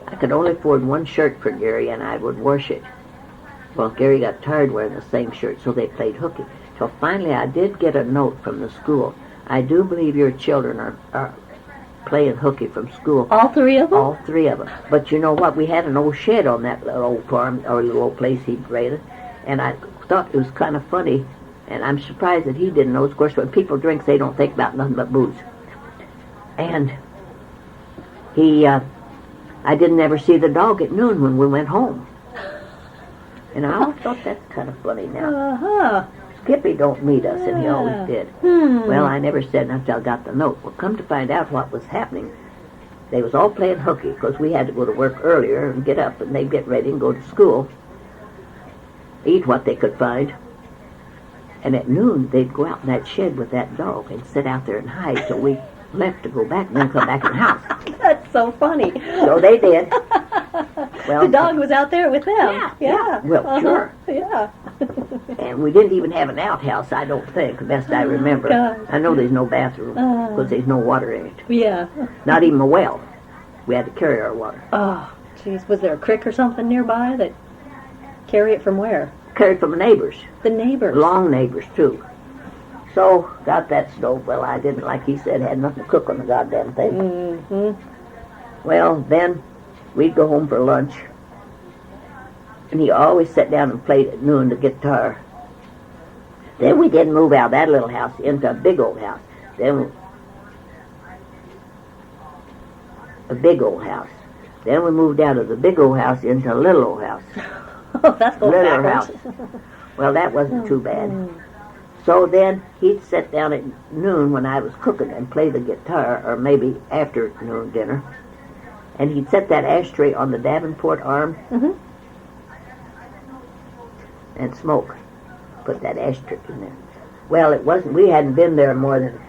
I could only afford one shirt for Gary, and I would wash it. Well, Gary got tired wearing the same shirt, so they played hooky. So finally I did get a note from the school. "I do believe your children are playing hooky from school." All three of them? All three of them. But you know what? We had an old shed on that little old farm, or little old place he'd raided, and I thought it was kind of funny, and I'm surprised that he didn't know. Of course, when people drink, they don't think about nothing but booze. And I didn't ever see the dog at noon when we went home. And I always thought that's kind of funny now. Skippy don't meet us, and he always did. Well, I never said until I got the note. Well, come to find out what was happening, they was all playing hooky, because we had to go to work earlier and get up, and they'd get ready and go to school, eat what they could find. And at noon, they'd go out in that shed with that dog and sit out there and hide till we left to go back, and then come back in the house. That's so funny. So they did. Well, the dog was out there with them. Yeah. Well, sure. Yeah. And we didn't even have an outhouse, I don't think, best I remember. gosh. I know there's no bathroom, because there's no water in it. Yeah. Not even a well. We had to carry our water. Oh, jeez. Was there a creek or something nearby that carry it from where? Carried from the neighbors. The neighbors. Long neighbors, too. So, got that stove. Well, I didn't, like he said, had nothing to cook on the goddamn thing. Well, then we'd go home for lunch, and he always sat down and played at noon the guitar. Then we didn't move out of that little house into a big old house. Then a big old house. Then we moved out of the big old house into a little old house. Oh, that's going Little backwards. house. Well, that wasn't too bad. So then he'd sit down at noon when I was cooking and play the guitar, or maybe after noon dinner, and he'd set that ashtray on the Davenport arm and smoke. Put that ashtray in there. Well, it wasn't, we hadn't been there more than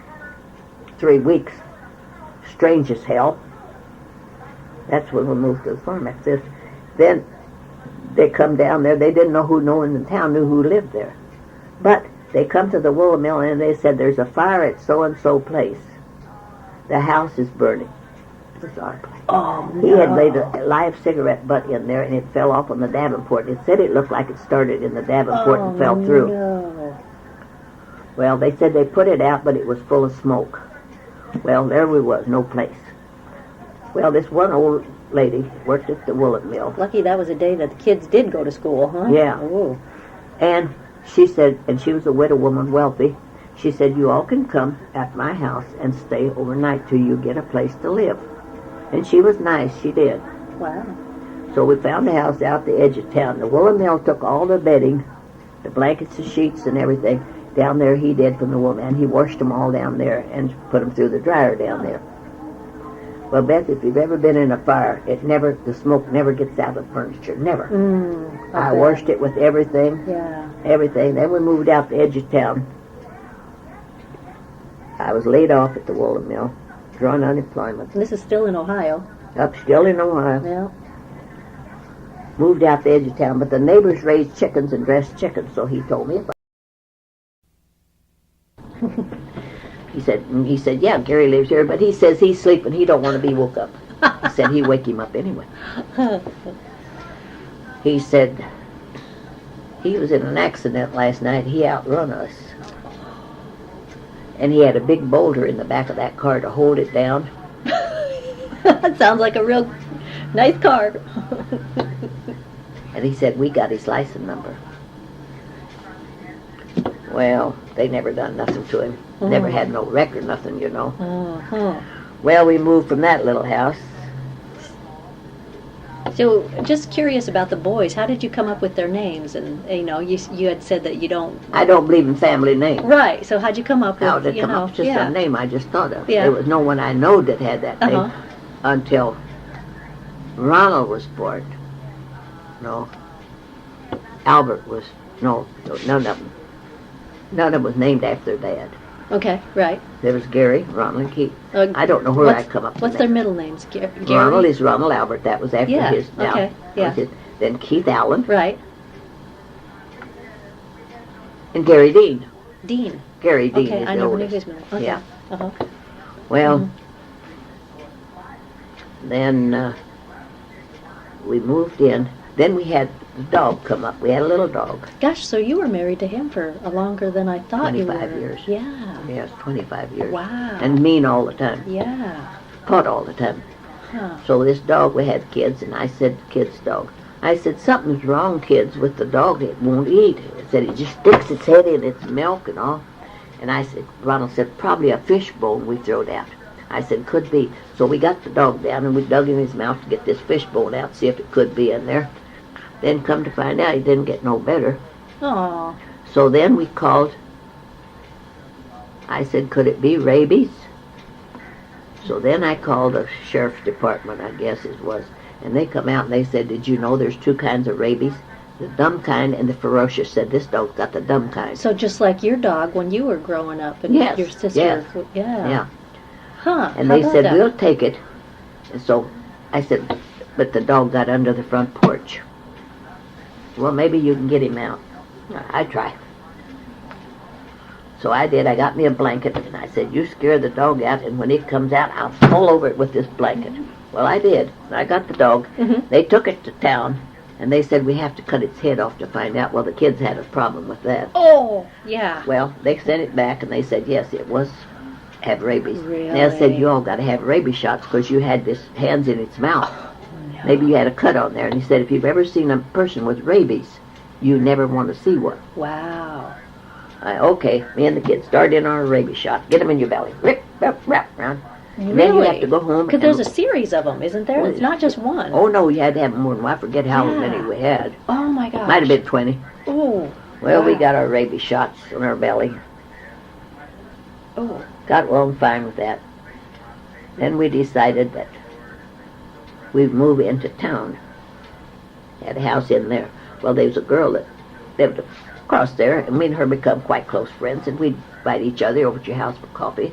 3 weeks. Strange as hell. That's when we moved to the farm. That's this. Then they come down there. They didn't know who, no one in the town knew who lived there. But they come to the wool mill, and they said, "There's a fire at so-and-so place. The house is burning." It was our place. Oh, no. He had laid a live cigarette butt in there, and it fell off on the Davenport. It said it looked like it started in the Davenport and fell through. No. Well, they said they put it out, but it was full of smoke. Well, there we was, no place. Well, this one old lady worked at the woolen mill. Lucky that was a day that the kids did go to school, huh? Yeah. Ooh. And she said, and she was a widow woman, wealthy, she said, "You all can come at my house and stay overnight till you get a place to live." And she was nice, she did. Wow. So we found a house out the edge of town. The woolen mill took all the bedding, the blankets, the sheets, and everything, down there he did from the wool, and he washed them all down there and put them through the dryer down there. Well, Beth, if you've ever been in a fire, the smoke never gets out of the furniture, never. I washed it with everything. Yeah. Everything. Then we moved out the edge of town. I was laid off at the woolen mill, drawing unemployment. And this is still in Ohio. Up still in Ohio. Yeah. Moved out the edge of town, but the neighbors raised chickens and dressed chickens, so he told me about He said, yeah, Gary lives here, but he says he's sleeping. He don't want to be woke up. He said he'd wake him up anyway. He said he was in an accident last night. He outrun us. And he had a big boulder in the back of that car to hold it down. That sounds like a real nice car. And he said, we got his license number. Well, they never done nothing to him. Never had no record, nothing, you know. Well, we moved from that little house. So, just curious about the boys. How did you come up with their names? And you had said that you don't. I don't believe in family names. Right. So, how'd you come up with? How did it come up? Just a name I just thought of. Yeah. There was no one I know that had that name until Ronald was born. No. Albert was none of them. None of them was named after their dad. Okay, right. There was Gary, Ronald, and Keith. I don't know where I come up with What's their middle names? Gary? Ronald is Ronald Albert. That was after his. Okay. Yeah. Then Keith Allen. Right. And Gary Dean. Dean. Gary Dean okay, is I the never oldest. knew his middle. Okay. Yeah. Well, then we moved in. Then we had the dog come up. We had a little dog. Gosh, so you were married to him for longer than I thought you were. 25 years. Yeah. Yes, 25 years. Wow. And mean all the time. Yeah. Fought all the time. Huh. So this dog, we had kids, and I said, kids' dog. I said, something's wrong, kids, with the dog. It won't eat. I said, it just sticks its head in its milk and all. And I said, Ronald said, probably a fish bone we throwed out. I said, could be. So we got the dog down, and we dug in his mouth to get this fish bone out, see if it could be in there. Then come to find out, he didn't get no better. Aw. So then we called. I said, could it be rabies? So then I called the sheriff's department, I guess it was, and they come out and they said, did you know there's two kinds of rabies? The dumb kind and the ferocious. Said this dog's got the dumb kind. So just like your dog when you were growing up and Yes, your sister. yes. Yeah. Huh. And how they about said, that? we'll take it. And so I said, but the dog got under the front porch. Well, maybe you can get him out. I'd try. So I did. I got me a blanket, and I said, you scare the dog out, and when it comes out, I'll pull over it with this blanket. Well, I did. I got the dog. They took it to town, and they said, we have to cut its head off to find out. Well, the kids had a problem with that. Oh, yeah. Well, they sent it back, and they said, yes, it was have rabies. Really? And they said, you all got to have rabies shots because you had this hands in its mouth. No. Maybe you had a cut on there. And he said, if you've ever seen a person with rabies, you never want to see one. Wow. Okay, me and the kids start in our rabies shot. Get them in your belly. Rip, wrap around. Really? And then you have to go home. Because there's a series of them, isn't there? Well, It's not just one. Oh, no, you had to have more than one. I forget how many we had. Oh, my gosh. Might have been 20. Oh. Well, we wow. got our rabies shots in our belly. Oh. Got along fine with that. Then we decided that we'd move into town. Had a house in there. Well, there was a girl that lived across there, and me and her become quite close friends, and we'd invite each other over to your house for coffee.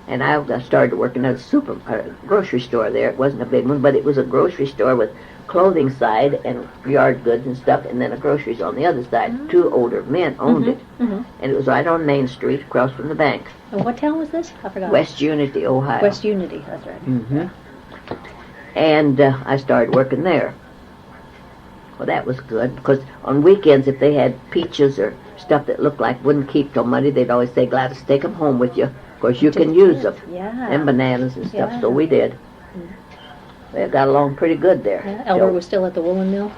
And I started working at a grocery store there. It wasn't a big one, but it was a grocery store with clothing side and yard goods and stuff, and then a groceries on the other side. Mm-hmm. Two older men owned it, Mm-hmm. and it was right on Main Street across from the bank. And what town was this? I forgot. West Unity, Ohio. West Unity, that's right. Mm-hmm. And I started working there. Well, that was good, because on weekends, if they had peaches or stuff that looked like wouldn't keep till Monday, they'd always say, Gladys, take them home with you. Of course, you can use them. Yeah. And bananas and stuff, Yeah. so we did. We got along pretty good there. Yeah. Albert was still at the woolen mill?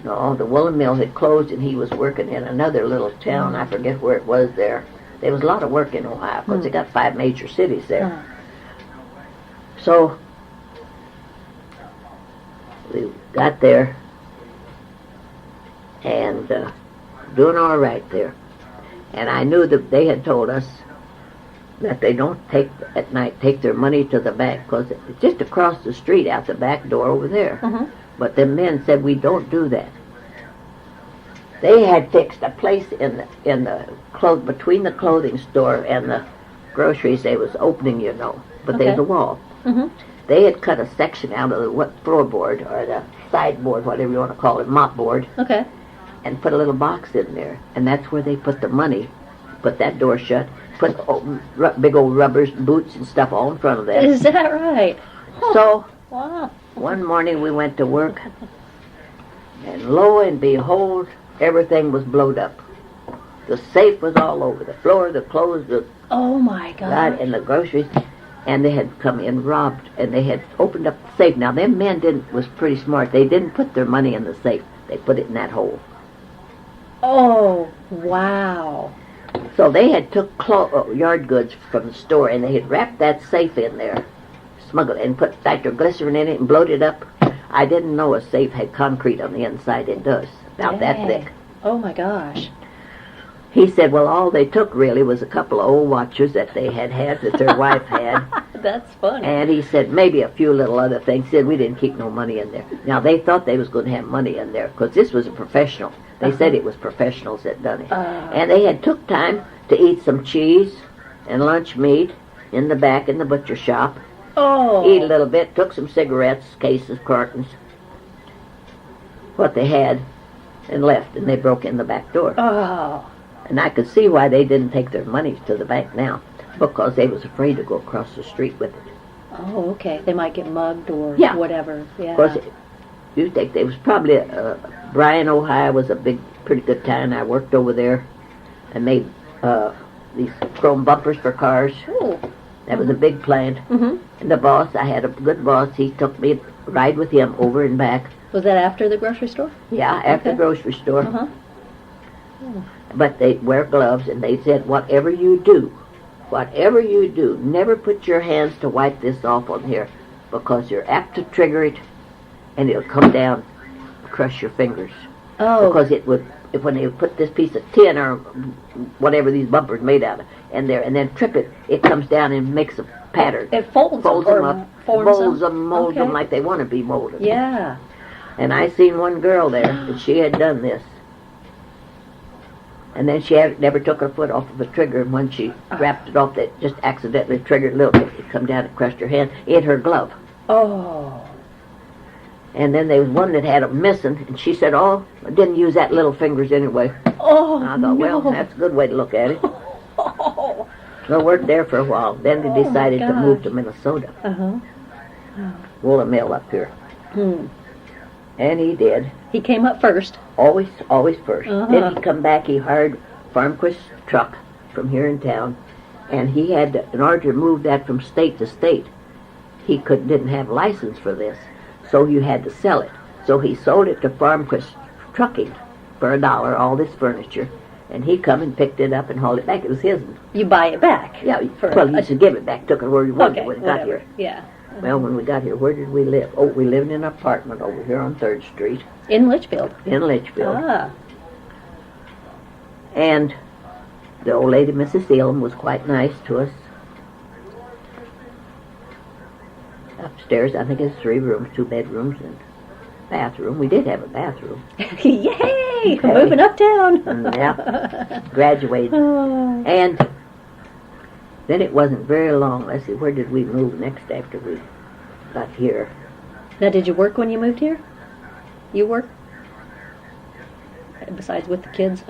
No, the woolen mill had closed, and he was working in another little town. I forget where it was there. There was a lot of work in Ohio, because they got 5 major cities there. Huh. So we got there and doing all right there. And I knew that they had told us that they don't take their money to the bank, because it's just across the street out the back door over there. But the men said, we don't do that. They had fixed a place between the clothing store and the groceries. They was opening, but there's a wall. They had cut a section out of the floorboard, or the sideboard, whatever you want to call it, mopboard, and put a little box in there, and that's where they put the money. Put that door shut. Put big old rubbers, boots, and stuff all in front of that. Is that right? So Wow. one morning we went to work, and lo and behold, everything was blowed up. The safe was all over the floor, the clothes, Oh my God. and the groceries, and they had come in robbed, and they had opened up the safe. Now them men was pretty smart. They didn't put their money in the safe. They put it in that hole. Oh, wow. So they had took yard goods from the store, and they had wrapped that safe in there, smuggled it, and put nitroglycerin in it and blowed it up. I didn't know a safe had concrete on the inside. It does, about that thick. Oh my gosh. He said, well, all they took really was a couple of old watches that they had that their wife had. That's funny. And he said maybe a few little other things. He said we didn't keep no money in there. Now, they thought they was going to have money in there, because this was a professional. They said it was professionals that done it. And they had took time to eat some cheese and lunch meat in the back in the butcher shop. Oh. Eat a little bit, took some cigarettes, cases, cartons, what they had, and left, and they broke in the back door. Oh. And I could see why they didn't take their money to the bank now, because they was afraid to go across the street with it. Oh, okay. They might get mugged or whatever. Yeah. Of course, you think they was probably Bryan, Ohio was a pretty good town. I worked over there and made these chrome bumpers for cars. Ooh. That was a big plant. And the boss, I had a good boss. He took me to ride with him over and back. Was that after the grocery store? Yeah, after the grocery store. But they wear gloves, and they said, whatever you do, never put your hands to wipe this off on here, because you're apt to trigger it, and it'll come down, crush your fingers. Oh. Because it would, when they put this piece of tin or whatever these bumpers made out of in there, and then trip it, it comes down and makes a pattern. It folds them up, molds them, them like they want to be molded. Yeah. And I seen one girl there, and she had done this. And then she never took her foot off of the trigger, and when she wrapped it off, that just accidentally triggered a little bit. It come down and crushed her hand, in her glove. Oh. And then there was one that had them missing, and she said, oh, I didn't use that little fingers anyway. Oh, And I thought, well, that's a good way to look at it. Oh. So I worked there for a while. Then they decided to move to Minnesota. Wool and mill up here. And he did. He came up first. Always first. Then he come back, he hired Farmquist's truck from here in town, and he had, in order to move that from state to state, he didn't have license for this, so you had to sell it. So he sold it to Farmquist Trucking for $1, all this furniture, and he come and picked it up and hauled it back. It was his. You buy it back. Yeah, well, he used to give it back, took it where he wanted when he got here. Yeah. Well, when we got here, where did we live? Oh, we lived in an apartment over here on 3rd Street. In Litchfield. In Litchfield. Ah. And the old lady, Mrs. Elam, was quite nice to us. Upstairs, I think it's 3 rooms, 2 bedrooms, and bathroom. We did have a bathroom. Yay! Okay. Moving uptown. Yeah. Graduated. Oh. And then it wasn't very long. Let's see, where did we move next after we got here? Now, did you work when you moved here? You worked? Besides with the kids?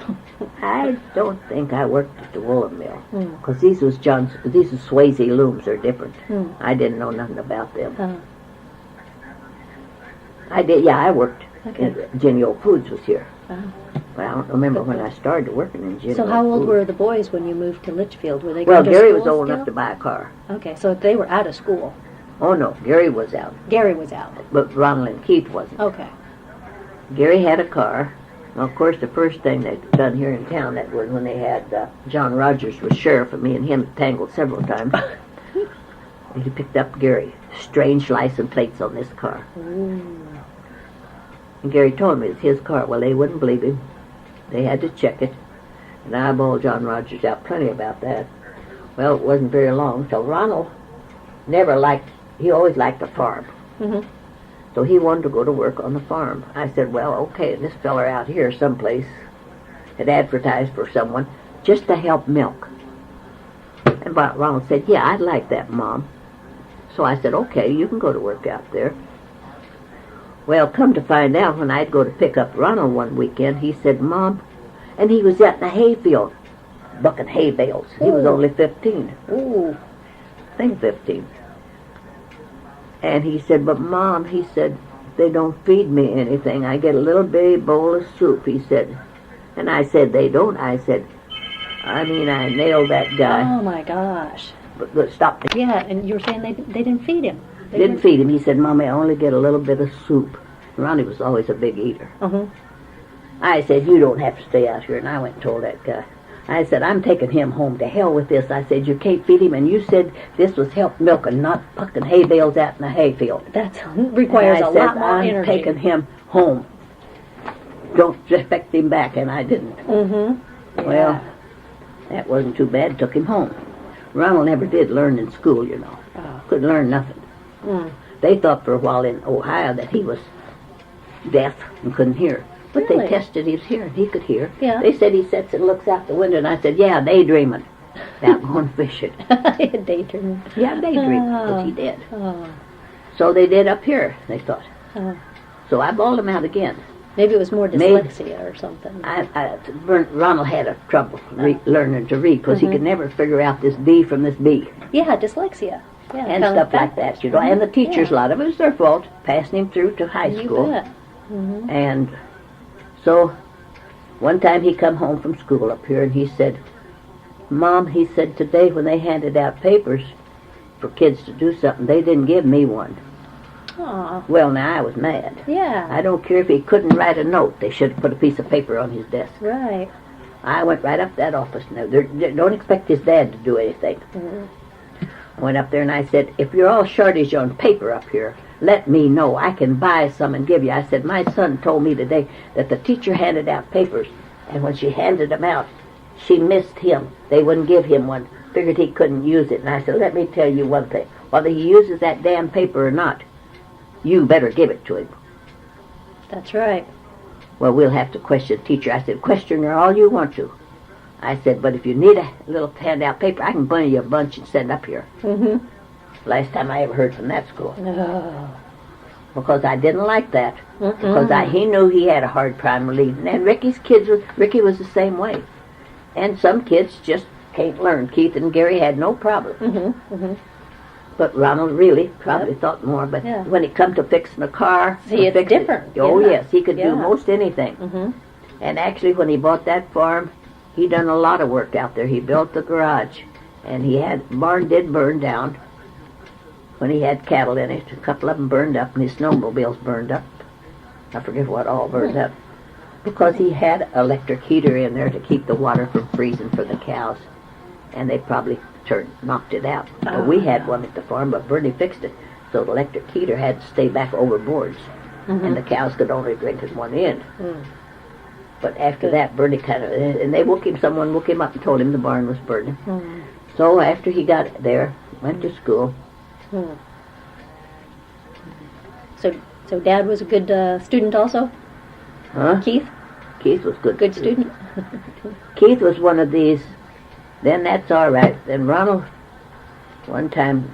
I don't think I worked at the woolen mill, because these was Swayze looms. They're different. I didn't know nothing about them. I did. Yeah, I worked. Okay. Genio Foods was here, but I don't remember when I started working in Genio. So how old Foods. were the boys when you moved to Litchfield? Were they Well, going to Gary school was old still? enough to buy a car. Okay, so they were out of school. Oh no, Gary was out, Gary was out. but Ronald and Keith wasn't. Okay. Gary had a car. Well, of course, the first thing they done here in town, that was when they had John Rogers was sheriff, and me and him tangled several times. And he picked up Gary. Strange license plates on this car. Ooh. And Gary told me it's his car. Well, they wouldn't believe him. They had to check it. And I bawled John Rogers out plenty about that. Well, it wasn't very long, so Ronald he always liked the farm. Mm-hmm. So he wanted to go to work on the farm. I said, well, okay, this feller out here someplace had advertised for someone just to help milk. And Ronald said, yeah, I'd like that, Mom. So I said, okay, you can go to work out there. Well, come to find out, when I'd go to pick up Ronald one weekend, he said, Mom, and he was out in the hayfield, bucking hay bales. He was only 15. Ooh. I think 15. And he said, but Mom, he said, they don't feed me anything. I get a little bitty bowl of soup, he said. And I said, they don't? I said, I nailed that guy. Oh, my gosh. But stop. Yeah, and you were saying they didn't feed him. Didn't feed him. He said, Mommy, I only get a little bit of soup. Ronnie was always a big eater. Uh-huh. I said, you don't have to stay out here. And I went and told that guy. I said, I'm taking him home. To hell with this. I said, you can't feed him. And you said this was help milking, not pucking hay bales out in the hayfield. That requires a lot more I'm energy. taking him home. Don't expect him back. And I didn't. Mm-hmm. Well, Yeah. that wasn't too bad. Took him home. Ronald never did learn in school, you know. Oh. Couldn't learn nothing. Mm. They thought for a while in Ohio that he was deaf and couldn't hear. But Really? they tested his hearing. He could hear. Yeah. They said he sits and looks out the window, and I said, yeah, daydreaming about going fishing. Daydreaming. Yeah, daydreaming, because he did. Oh. So they did up here, they thought. Oh. So I bawled him out again. Maybe it was more dyslexia or something. Ronald had a trouble learning to read, because he could never figure out this B from this B. Yeah, dyslexia. Yeah, And stuff like that, you know. And the teachers, a lot of it was their fault, passing him through to high school. You bet. Mm-hmm. And so one time he come home from school up here, and he said, Mom, he said, today when they handed out papers for kids to do something, they didn't give me one. Aw. Well, now I was mad. Yeah. I don't care if he couldn't write a note. They should have put a piece of paper on his desk. Right. I went right up to that office. Now, don't expect his dad to do anything. Mm-hmm. I went up there and I said, if you're all shortage on paper up here, let me know. I can buy some and give you. I said, my son told me today that the teacher handed out papers, and when she handed them out, she missed him. They wouldn't give him one. Figured he couldn't use it. And I said, let me tell you one thing. Whether he uses that damn paper or not, you better give it to him. That's right. Well, we'll have to question the teacher. I said, question her all you want to. I said, but if you need a little handout paper, I can buy you a bunch and send up here. Mm-hmm. Last time I ever heard from that school. Oh. Because I didn't like that. Mm-mm. Because he knew he had a hard time reading. And Ricky was the same way. And some kids just can't learn. Keith and Gary had no problem. Mm-hmm. Mm-hmm. But Ronald really probably thought more. But Yeah. when it come to fixing a car... See, it's different. Oh, Yeah. yes. He could Yeah. do most anything. Mm-hmm. And actually, when he bought that farm, he done a lot of work out there. He built the garage. And barn did burn down when he had cattle in it. A couple of them burned up, and his snowmobiles burned up. I forget what all burned up. Because he had electric heater in there to keep the water from freezing for the cows. And they probably knocked it out. Well, we had one at the farm, but Bernie fixed it. So the electric heater had to stay back over boards. Mm-hmm. And the cows could only drink at one end. Mm. But after that, Bernie someone woke him up and told him the barn was burning. Mm. So after he got there, went to school. Mm. So Dad was a good student also? Huh? Keith? Keith was good. Good student? Keith was one of these. Then that's all right. Then Ronald, one time,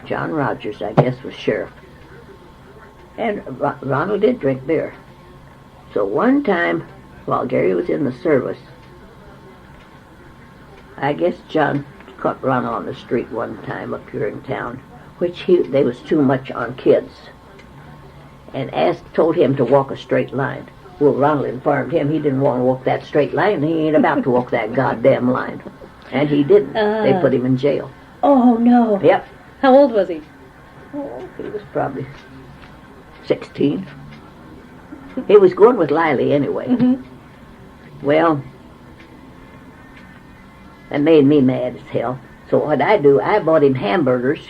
John Rogers, I guess, was sheriff. And Ronald did drink beer. So one time, while Gary was in the service, I guess John caught Ronald on the street one time up here in town, which they was too much on kids, and told him to walk a straight line. Well, Ronald informed him he didn't want to walk that straight line. He ain't about to walk that goddamn line. And he didn't. They put him in jail. Oh, no. Yep. How old was he? Oh, he was probably 16. He was going with Lily anyway. Mm-hmm. Well, that made me mad as hell. So what I bought him hamburgers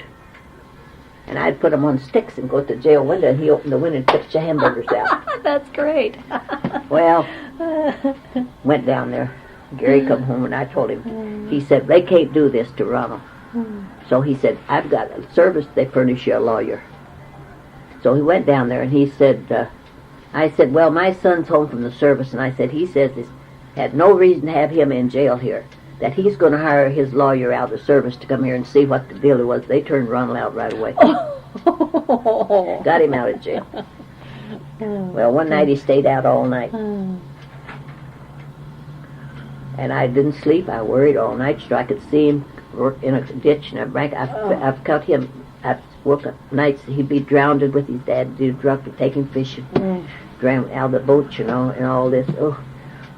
And I'd put them on sticks and go to the jail window, and he opened the window and took the hamburgers out. That's great. Well, went down there. Gary come home, and I told him. He said, they can't do this to Ronald. So he said, I've got a service, they furnish you a lawyer. So he went down there, and he said, I said, well, my son's home from the service, and I said, he says this had no reason to have him in jail here, that he's going to hire his lawyer out of the service to come here and see what the deal was. They turned Ronald out right away. Got him out of jail. Well, one night he stayed out all night. And I didn't sleep. I worried all night so I could see him work in a ditch and a bank. I've caught him. I've worked nights. He'd be drowned with his dad. Do drunk and take him fishing, drowned out of the boat, you know, and all this. Oh,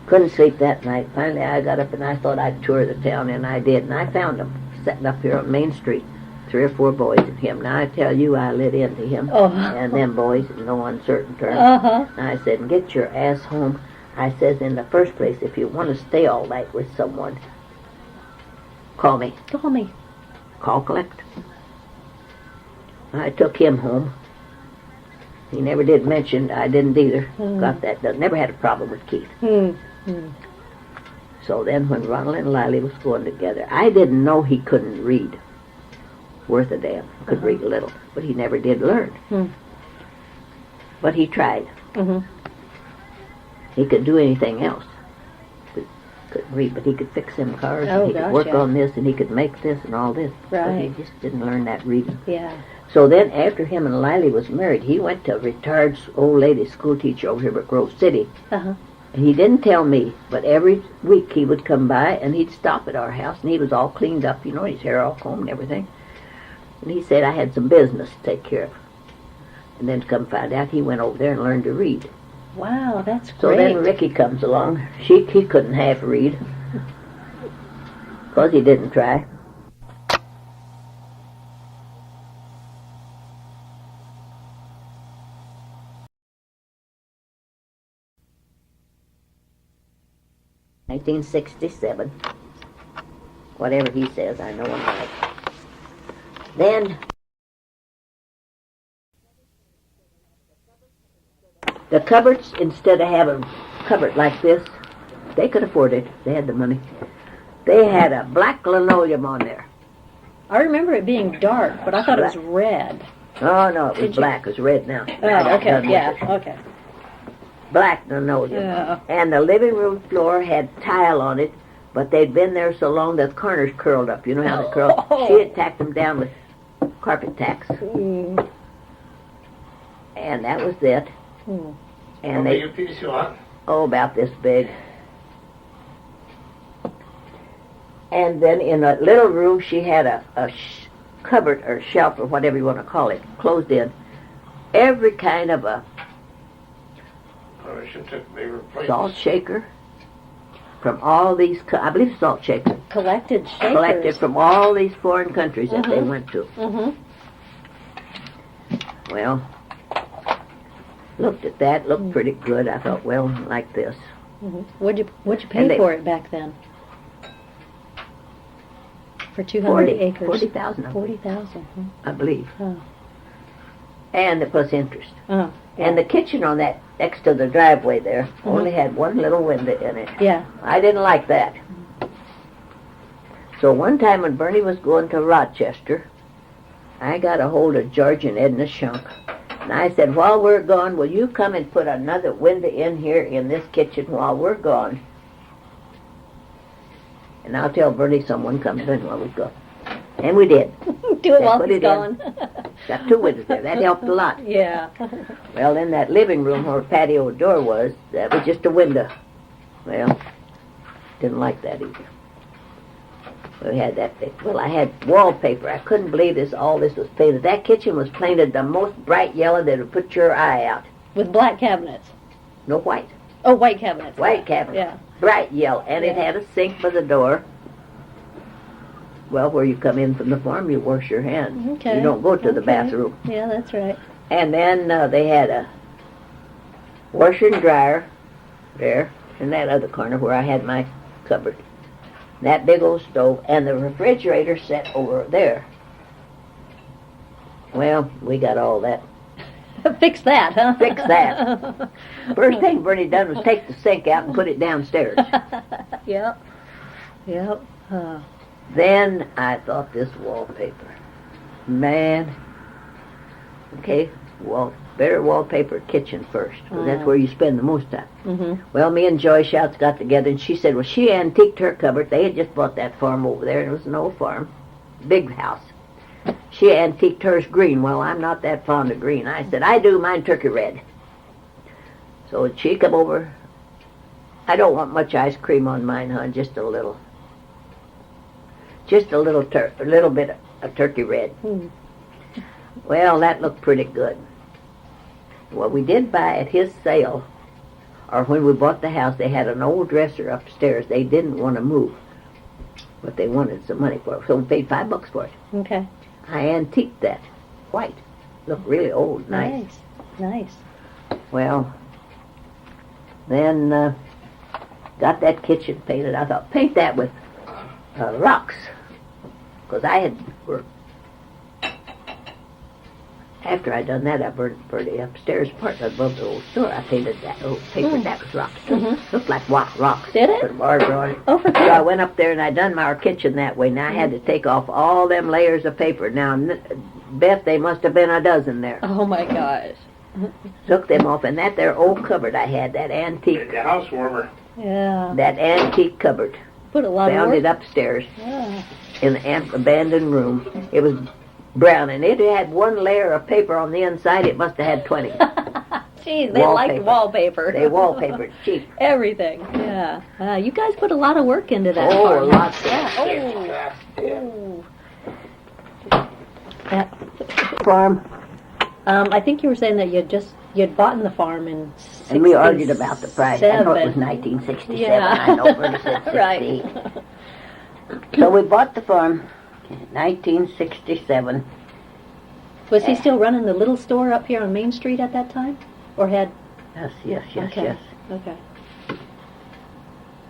couldn't sleep that night. Finally, I got up and I thought I'd tour the town, and I did. And I found him sitting up here on Main Street, 3 or 4 boys and him. Now I tell you, I lit into him and them boys in no uncertain terms. And I said, "Get your ass home." I says, in the first place, if you want to stay all night with someone, call me. Call me. Call collect. I took him home. He never did mention, I didn't either. Got that. Never had a problem with Keith. So then when Ronald and Lily was going together, I didn't know he couldn't read. Worth a damn. Could read a little. But he never did learn. But he tried. He could do anything else. But couldn't read, but he could fix them cars. And he could work on this, and he could make this and all this. Right. But he just didn't learn that reading. Yeah. So then after him and Lily was married, he went to a retired old lady school teacher over here at Grove City. And he didn't tell me, but every week he would come by and he'd stop at our house, and he was all cleaned up, you know, his hair all combed and everything. And he said I had some business to take care of. And then to come find out, he went over there and learned to read. Wow, that's great. So then Ricky comes along. He couldn't half read because he didn't try. "1967, whatever he says, I know I'm right. Then the cupboards, instead of having a cupboard like this, they could afford it. They had the money. They had a black linoleum on there. I remember it being dark, but I thought it was red. Oh, no, it was black. It was red now. Oh, okay, yeah, okay. Black linoleum. Yeah. And the living room floor had tile on it, but they'd been there so long that the corners curled up. You know how they curl? She had tacked them down with carpet tacks. And that was it. And How big a piece you want? Oh, about this big. And then in a little room, she had a cupboard or shelf or whatever you want to call it, closed in. Every kind of a I should take bigger plates. salt shaker from all these, I believe salt shaker, Collected shakers. collected from all these foreign countries that they went to. Well, looked at that, looked pretty good. I thought, well, like this. What'd you pay for it back then? For 200 acres? 40,000, 40,000. I believe. Oh. And plus interest. Yeah. And the kitchen on that, next to the driveway there, only had one little window in it. Yeah. I didn't like that. So one time when Bernie was going to Rochester, I got a hold of George and Edna Shunk. And I said, while we're gone, will you come and put another window in here in this kitchen while we're gone? And I'll tell Bernie someone comes in while we go. And we did. Do it That's while what he's he did. gone. Got 2 windows there. That helped a lot. Yeah. Well, in that living room where patio door was, that was just a window. Well, didn't like that either. We had that big. Well, I had wallpaper. I couldn't believe all this was painted. That kitchen was painted the most bright yellow that would put your eye out. With black cabinets. No white. Oh, white cabinets. White cabinets. Yeah. Bright yellow. And it had a sink by the door. Well, where you come in from the farm, you wash your hands. Okay. You don't go to the bathroom. Yeah, that's right. And then they had a washer and dryer there in that other corner where I had my cupboard. That big old stove, and the refrigerator set over there. Well, we got all that. Fix that, huh? Fix that. First thing Bernie done was take the sink out and put it downstairs. Yep. Yep. Then I thought this wallpaper. Man. Okay, better wallpaper kitchen first, because that's where you spend the most time. Mm-hmm. Well, me and Joy Shouts got together, and she said, well, she antiqued her cupboard. They had just bought that farm over there, and it was an old farm, big house. She antiqued hers green. Well, I'm not that fond of green. I said, I do mine turkey red. So she come over. I don't want much ice cream on mine, hon, just a little. Just a little bit of turkey red. Mm. Well, that looked pretty good. What we did buy at his sale, or when we bought the house, they had an old dresser upstairs. They didn't want to move, but they wanted some money for it, so we paid $5 for it. Okay. I antiqued that. White. Looked really old. Nice. Nice. Well, then got that kitchen painted. I thought, paint that with rocks. Because I had worked. After I done that, I burned the upstairs part above the old store. I painted that, papered that with rocks. Looked like rocks. Did it? Put marble on it. Oh, for So I sure. went up there and I done my kitchen that way. Now I had to take off all them layers of paper. Now, Beth, they must have been a dozen there. Oh my gosh. Took them off, and that there old cupboard I had, that antique, Made the house warmer. Yeah. that antique cupboard, Put a lot of found work. it upstairs Yeah. in the abandoned room. It was brown, and it had one layer of paper on the inside. It must have had 20. Jeez, they liked wallpaper. They wallpapered cheap. Everything. Yeah. You guys put a lot of work into that. Oh, farm. lots. Yeah. Oh. Yeah. Farm, I think you were saying that you'd bought the farm in 67. and we argued about the price. I know it was 1967. Yeah. I know Bernie said 68. Right. So we bought the farm in 1967. Was he still running the little store up here on Main Street at that time? Or had... Yes. Okay. Okay.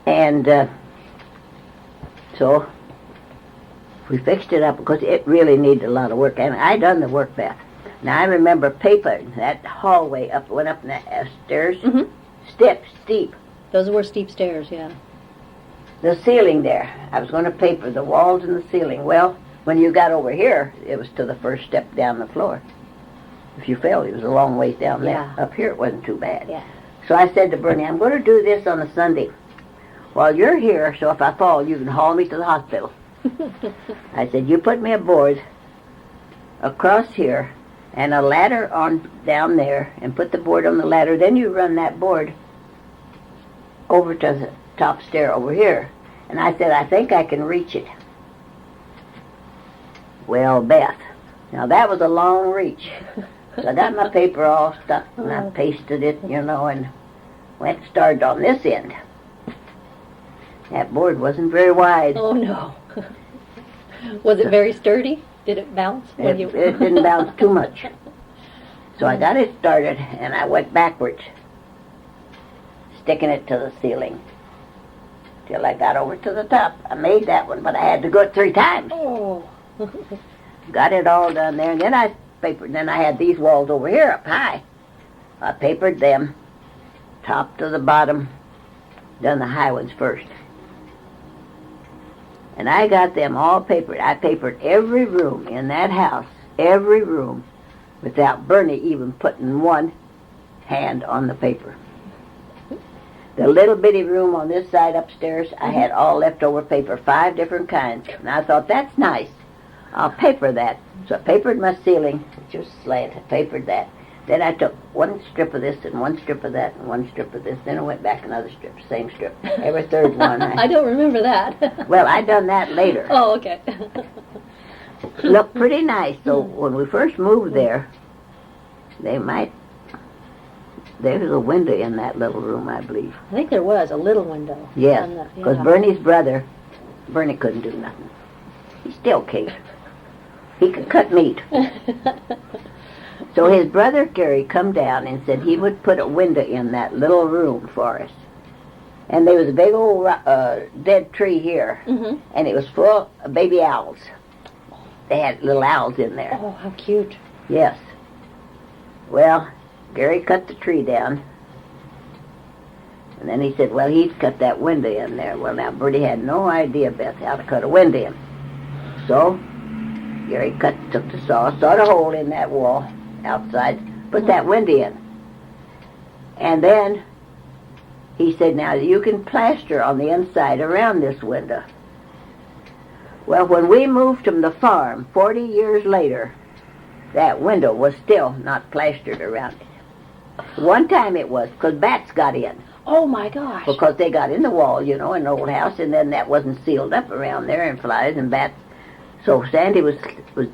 And so we fixed it up because it really needed a lot of work. And I done the work, Beth. Now I remember paper, that hallway went up the stairs, Mm-hmm. steep. Those were steep stairs, yeah. The ceiling there, I was going to paper the walls and the ceiling. Well, when you got over here, it was to the first step down the floor. If you fell, it was a long ways down there. Yeah. Up here, it wasn't too bad. Yeah. So I said to Bernie, I'm going to do this on a Sunday while you're here, so if I fall, you can haul me to the hospital. I said, you put me a board across here and a ladder on down there, and put the board on the ladder. Then you run that board over to the top stair over here. And I said, I think I can reach it. Well, Beth, now that was a long reach. So I got my paper all stuck, and I pasted it, and started on this end. That board wasn't very wide. Oh, no. Was it very sturdy? Did it bounce? It didn't bounce too much. So I got it started, and I went backwards, sticking it to the ceiling, till I got over to the top. I made that one, but I had to go it 3 times. Oh. Got it all done there, and then I papered. Then I had these walls over here up high. I papered them, top to the bottom, done the high ones first. And I got them all papered. I papered every room in that house, every room, without Bernie even putting one hand on the paper. The little bitty room on this side upstairs, I had all leftover paper, 5 different kinds. And I thought, that's nice. I'll paper that. So I papered my ceiling, just slant. I papered that. Then I took one strip of this and one strip of that and one strip of this. Then I went back another strip, same strip. Every third one. I don't remember that. Well, I done that later. Oh, okay. Looked pretty nice. So when we first moved there, there was a window in that little room, I believe. I think there was a little window. Yes, on the- because yeah. Bernie's brother, Bernie couldn't do nothing. He still can't. He could cut meat. So his brother Gary come down and said he would put a window in that little room for us. And there was a big old dead tree here, Mhm. and it was full of baby owls. They had little owls in there. Oh, how cute. Yes. Well, Gary cut the tree down. And then he said, well, he'd cut that window in there. Well, now, Bertie had no idea, Beth, how to cut a window in. So, Gary took the saw, sawed a hole in that wall outside, put that window in. And then he said, now, you can plaster on the inside around this window. Well, when we moved from the farm 40 years later, that window was still not plastered around it. One time it was, because bats got in. Oh, my gosh. Because they got in the wall, you know, in the old house, and then that wasn't sealed up around there, and flies and bats. So Sandy was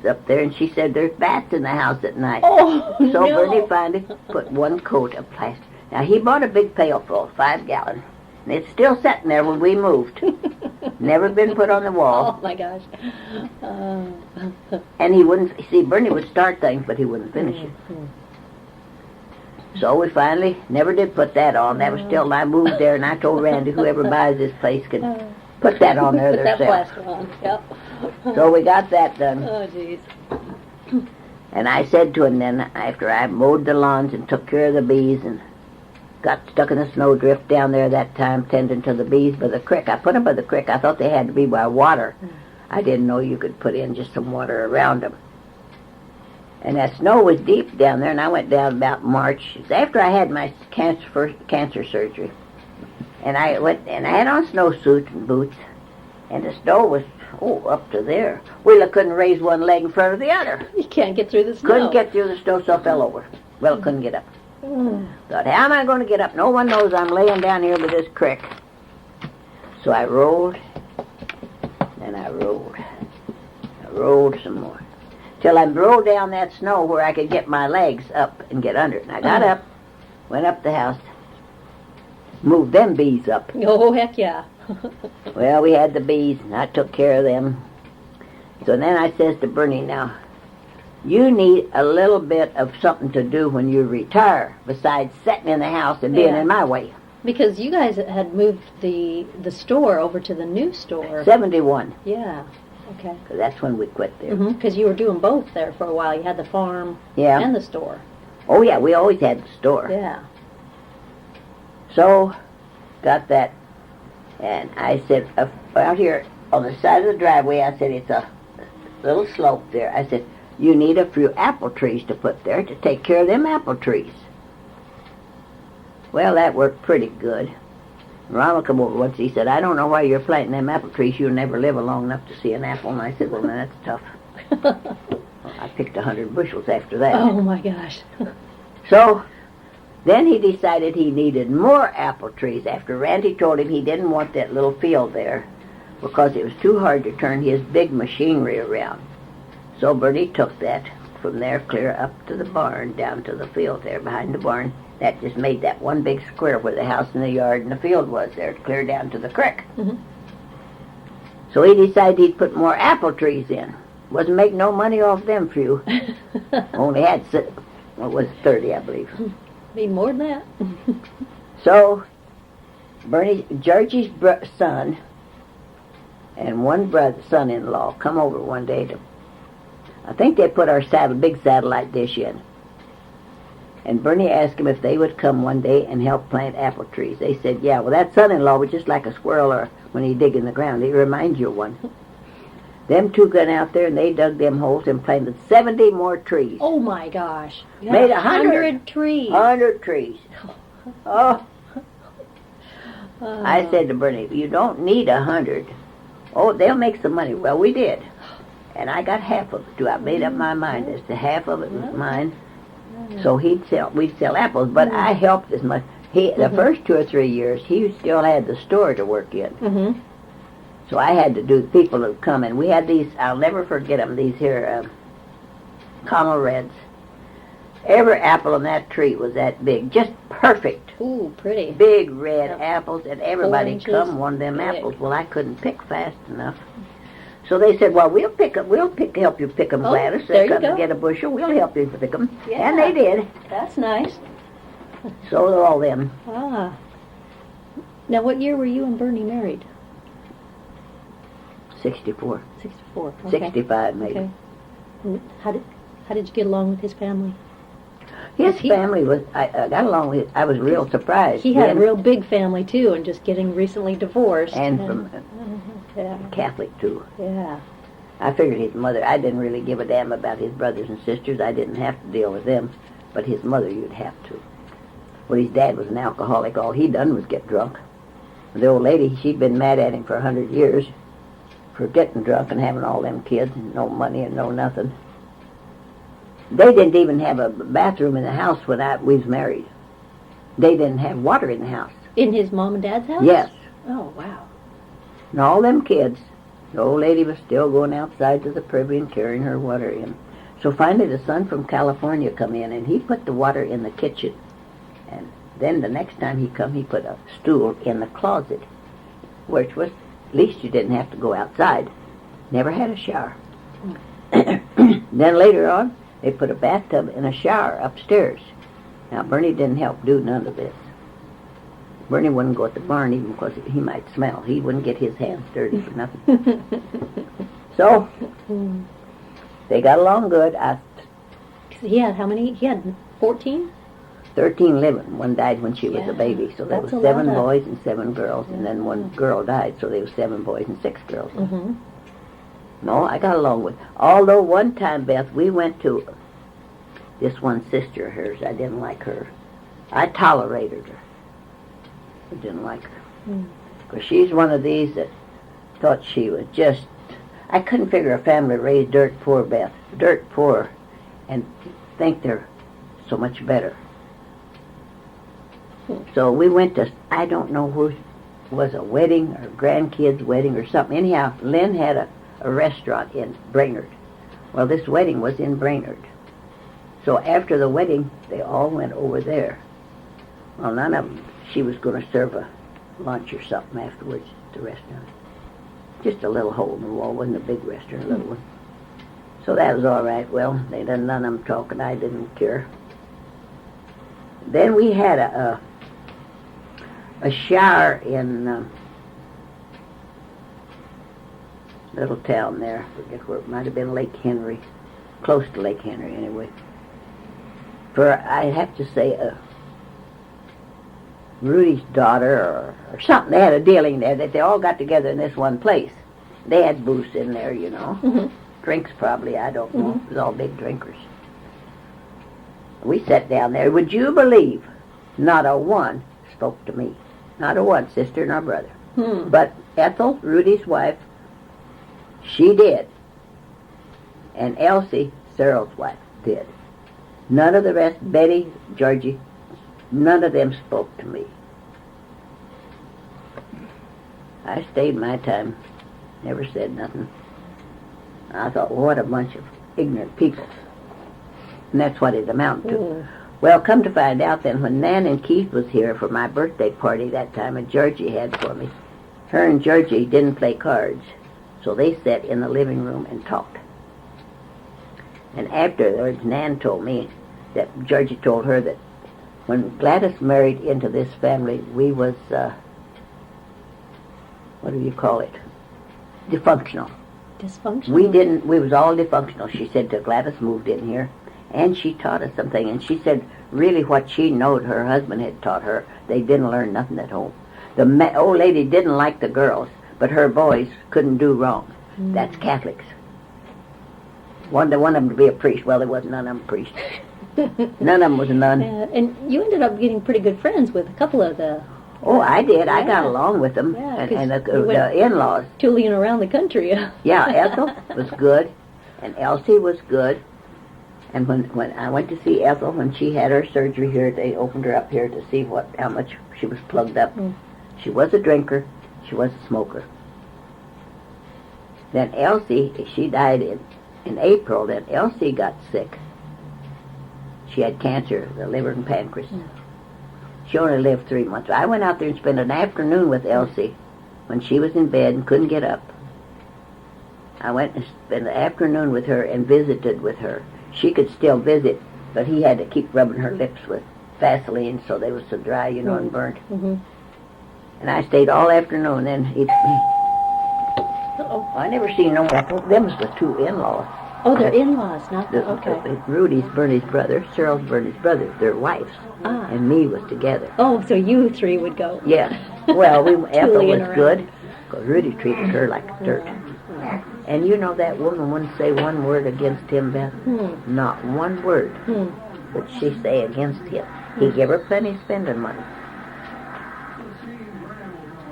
up there, and she said, there's bats in the house at night. Oh, so no. Bertie finally put one coat of plaster. Now, he bought a big pail full, 5 gallon, and it's still sitting there when we moved. Never been put on the wall. Oh, my gosh. And he wouldn't, see, Bernie would start things, but he wouldn't finish it. So we finally never did put that on. That was still, I moved there, and I told Randy, whoever buys this place can put that on there Put that themselves. plaster on, yep. So we got that done. Oh, jeez. And I said to him then, after I mowed the lawns and took care of the bees and got stuck in the snowdrift down there that time, tending to the bees by the creek. I put them by the creek. I thought they had to be by water. I didn't know you could put in just some water around them. And that snow was deep down there, and I went down about March. It's after I had my cancer surgery. And I went, and I had on snowsuits and boots, and the snow was, up to there. We couldn't raise one leg in front of the other. You can't get through the snow. Couldn't get through the snow, so I fell over. Well, couldn't get up. Thought, how am I going to get up? No one knows I'm laying down here by this creek. So I rolled, and I rolled. I rolled some more. Till I rolled down that snow where I could get my legs up and get under it. And I got up, went up the house, moved them bees up. Oh, heck yeah. Well, we had the bees, and I took care of them. So then I says to Bernie, now, you need a little bit of something to do when you retire, besides sitting in the house and being in my way. Because you guys had moved the store over to the new store. 71. Yeah, okay. Because that's when we quit there. Because you were doing both there for a while. You had the farm and the store. Oh, yeah, we always had the store. Yeah. So, got that. And I said, out here on the side of the driveway, I said, it's a little slope there. I said, you need a few apple trees to put there to take care of them apple trees. Well, that worked pretty good. Ronald come over once. He said, I don't know why you're planting them apple trees. You'll never live long enough to see an apple. And I said, well, then that's tough. Well, I picked 100 bushels after that. Oh, my gosh. So then he decided he needed more apple trees after Randy told him he didn't want that little field there because it was too hard to turn his big machinery around. So Bertie took that from there clear up to the barn, down to the field there behind the barn. That just made that one big square where the house and the yard and the field was there, clear down to the creek. So he decided he'd put more apple trees in. Wasn't making no money off them few. Only had, 30, I believe. Need more than that. So Georgie's son and one son-in-law come over one day to, I think they put our big satellite dish in. And Bernie asked him if they would come one day and help plant apple trees. They said, yeah. Well, that son-in-law was just like a squirrel or when he dig in the ground. He reminds you of one. Them two got out there, and they dug them holes and planted 70 more trees. Oh, my gosh. Made 100 trees. 100 trees. Oh. I said to Bernie, you don't need 100. Oh, they'll make some money. Well, we did. And I got half of it, too. I made up my mind as to half of it was mine. So we'd sell apples, but I helped as much. The first 2 or 3 years, he still had the store to work in. So I had to do the people that would come in. We had these, I'll never forget them, these here Connell Reds. Every apple on that tree was that big, just perfect. Ooh, pretty. Big red apples, and everybody 4 come wanted them big. apples. Well, I couldn't pick fast enough. So they said, well, help you pick them, Gladys. There you Come go. and get a bushel. We'll help you pick them. Yeah. And they did. That's nice. So they're all them. Ah. Now, what year were you and Bernie married? 64. 64. Okay. 65 maybe. Okay. And How did you get along with his family? His He- family was, I got along with, I was real surprised. He had a Then- real big family too, and just getting recently divorced. And from yeah, Catholic too. yeah. I figured his mother, I didn't really give a damn about his brothers and sisters. I didn't have to deal with them. But his mother, you'd have to. Well, his dad was an alcoholic. All he done was get drunk. The old lady, she'd been mad at him for 100 years for getting drunk and having all them kids and no money and no nothing. They didn't even have a bathroom in the house when we was married. They didn't have water in the house. In his mom and dad's house? Yes. Oh, wow. And all them kids, the old lady was still going outside to the privy and carrying her water in. So finally the son from California come in, and he put the water in the kitchen. And then the next time he come, he put a stool in the closet, which was, at least you didn't have to go outside. Never had a shower. Then later on, they put a bathtub and a shower upstairs. Now, Bernie didn't help do none of this. Bernie wouldn't go at the barn even because he might smell. He wouldn't get his hands dirty for nothing. So, they got along good. He had how many? He had 14? 13 living. One died when she was Yeah, a baby. So there that's was a 7 lot of- boys and 7 girls. And then one girl died, so there was 7 boys and 6 girls. Mm-hmm. No, I got along with. Although one time, Beth, we went to this one sister of hers. I didn't like her. I tolerated her. I didn't like her. Because she's one of these that thought she was just... I couldn't figure a family raised dirt poor, Beth. Dirt poor. And think they're so much better. So we went to... I don't know who was a wedding or grandkids' wedding or something. Anyhow, Lynn had a restaurant in Brainerd. Well, this wedding was in Brainerd. So after the wedding, they all went over there. Well, none of them. She was going to serve a lunch or something afterwards at the restaurant. Just a little hole in the wall. Wasn't a big restaurant, a little one. So that was all right. Well, they didn't none of them talking. I didn't care. Then we had a shower in little town there. I forget where it might have been, Lake Henry. Close to Lake Henry, anyway. For, I have to say, Rudy's daughter or something. They had a dealing there that they all got together in this one place. They had booths in there, you know. Mm-hmm. Drinks probably, I don't know. It was all big drinkers. We sat down there. Would you believe not a one spoke to me? Not a one, sister nor brother. But Ethel, Rudy's wife, she did. And Elsie, Cyril's wife, did. None of the rest, Betty, Georgie, none of them spoke to me. I stayed my time, never said nothing. I thought, well, what a bunch of ignorant people. And that's what it amounted to. Well, come to find out then, when Nan and Keith was here for my birthday party that time, and Georgie had for me, her and Georgie didn't play cards, so they sat in the living room and talked. And afterwards, Nan told me that Georgie told her that when Gladys married into this family, we was, what do you call it? Dysfunctional. Dysfunctional? We was all dysfunctional. She said till Gladys moved in here, and she taught us something, and she said really what she knowed her husband had taught her, they didn't learn nothing at home. The old lady didn't like the girls, but her boys couldn't do wrong. That's Catholics. Wanted one of them to be a priest. Well, there wasn't none of them priests. None of them was a nun. And you ended up getting pretty good friends with a couple of the Oh, I did. I got along with them. Yeah, and 'cause you the in-laws. tooling around the country. Yeah, Ethel was good, and Elsie was good. And when I went to see Ethel, when she had her surgery here, they opened her up here to see how much she was plugged up. She was a drinker. She was a smoker. Then Elsie, she died in April. Then Elsie got sick. She had cancer, the liver and pancreas. She only lived 3 months. I went out there and spent an afternoon with Elsie when she was in bed and couldn't get up. I went and spent the afternoon with her and visited with her. She could still visit, but he had to keep rubbing her lips with Vaseline so they were so dry, you know, and burnt. And I stayed all afternoon. Then I never seen no more. Them was the 2 in-laws. Oh, they're in-laws, not The, okay. Rudy's Bernie's brother, Cheryl's Bernie's brother, their wives, Ah. and me was together. Oh, so you three would go. Yeah. Well, Ethel Tooling was around. good, because Rudy treated her like dirt. And you know that woman wouldn't say one word against him, Beth? Not one word would she say against him. He gave her plenty of spending money.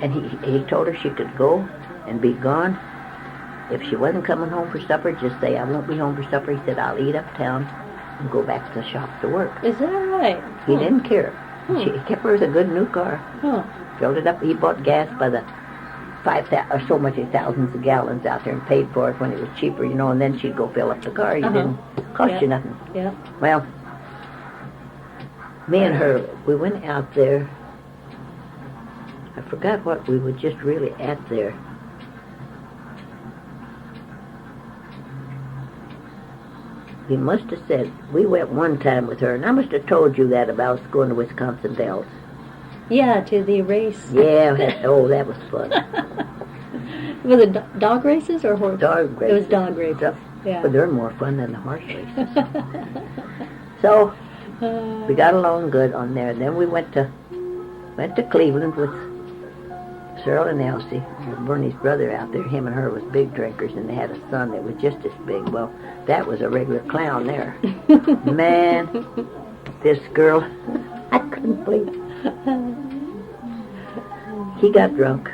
And he told her she could go and be gone. If she wasn't coming home for supper, just say, I won't be home for supper. He said, I'll eat uptown and go back to the shop to work. Is that right? He didn't care. He kept her with a good new car. Huh. Filled it up. He bought gas by the 5,000 or so much thousands of gallons out there and paid for it when it was cheaper, you know, and then she'd go fill up the car. It didn't cost you nothing. Yeah. Well, me and her, we went out there. I forgot what we were just really at there. He must have said, we went one time with her, and I must have told you that about us going to Wisconsin Dells. Yeah, to the race. Yeah, that was fun. Was it dog races or horse? Dog races. It was dog races. Yeah. But they're more fun than the horse races. So we got along good on there. Then we went to Cleveland with Cheryl and Elsie, Bernie's brother out there. Him and her was big drinkers, and they had a son that was just as big. Well, that was a regular clown there. Man, this girl, I couldn't believe it. He got drunk.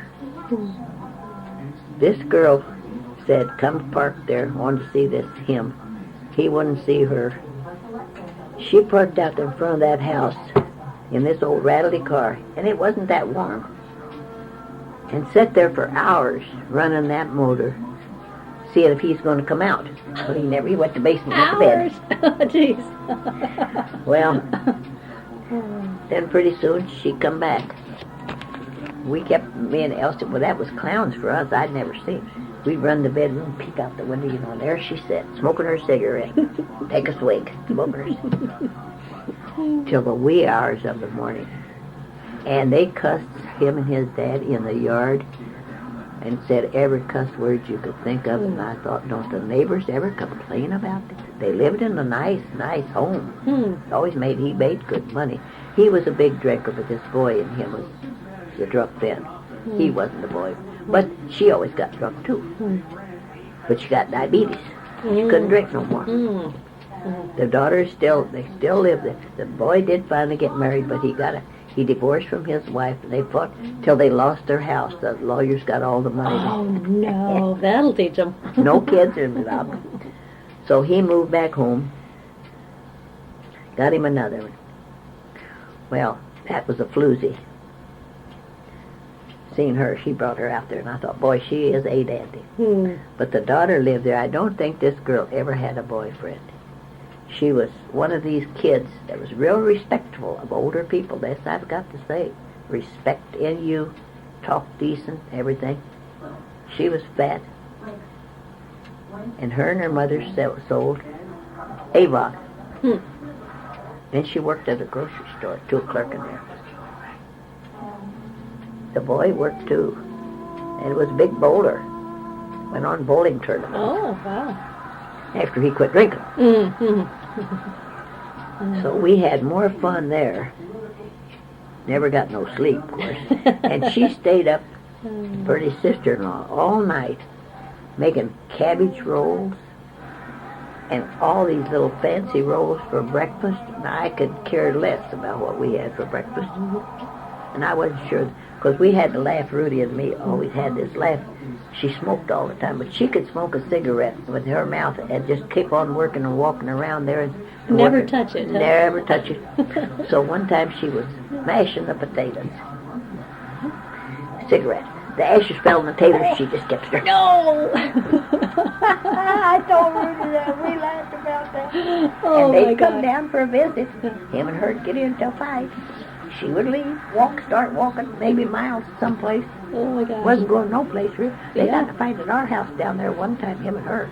This girl said, come park there, wanted to see him. He wouldn't see her. She parked out there in front of that house in this old rattly car, and it wasn't that warm, and sat there for hours running that motor, seeing if he's going to come out. But he never. He went to the basement and went to bed. Jeez. Well, then pretty soon she come back. We kept, me and Elsie, well, that was clowns for us. I'd never seen. We'd run to the bedroom, peek out the window, you know, and there she sat, smoking her cigarette. Take a swig, smoking her cigarette. Till the wee hours of the morning. And they cussed him and his dad in the yard and said every cuss word you could think of. And I thought, don't the neighbors ever complain about it? They lived in a nice home. He made good money. He was a big drinker, but this boy and him was the drunk then. He wasn't the boy. But she always got drunk too. But she got diabetes. She couldn't drink no more. The daughters they still live there. The boy did finally get married, but he divorced from his wife, and they fought till they lost their house. The lawyers got all the money. Oh, no. That'll teach them. No kids involved. So he moved back home. Got him another one. Well, that was a floozy. Seen her, she brought her out there, and I thought, boy, she is a dandy. But the daughter lived there. I don't think this girl ever had a boyfriend. She was one of these kids that was real respectful of older people. That's I've got to say. Respect in you, talk decent, everything. She was fat. And her mother sold Avon. Then she worked at a grocery store, too, a clerk in there. The boy worked too. And it was a big bowler. Went on bowling tournament. Oh, wow. After he quit drinking. So we had more fun there. Never got no sleep, of course. And she stayed up, Bertie's sister-in-law, all night, making cabbage rolls and all these little fancy rolls for breakfast. And I could care less about what we had for breakfast. And I wasn't sure, because we had to laugh. Rudy and me always had this laugh. She smoked all the time, but she could smoke a cigarette with her mouth and just keep on working and walking around there. And Never working. touch it, huh? Never touch it. So one time she was mashing the potatoes. Cigarette. The ashes fell on the table. She just kept stirring. No! I told Rudy that. We laughed about that. Oh, and they'd my come God. down for a visit. Him and her'd get in till 5. She would leave, start walking, maybe miles someplace. Oh, my God. Wasn't going no place, really. They Yeah. got to fight at our house down there one time, him and her.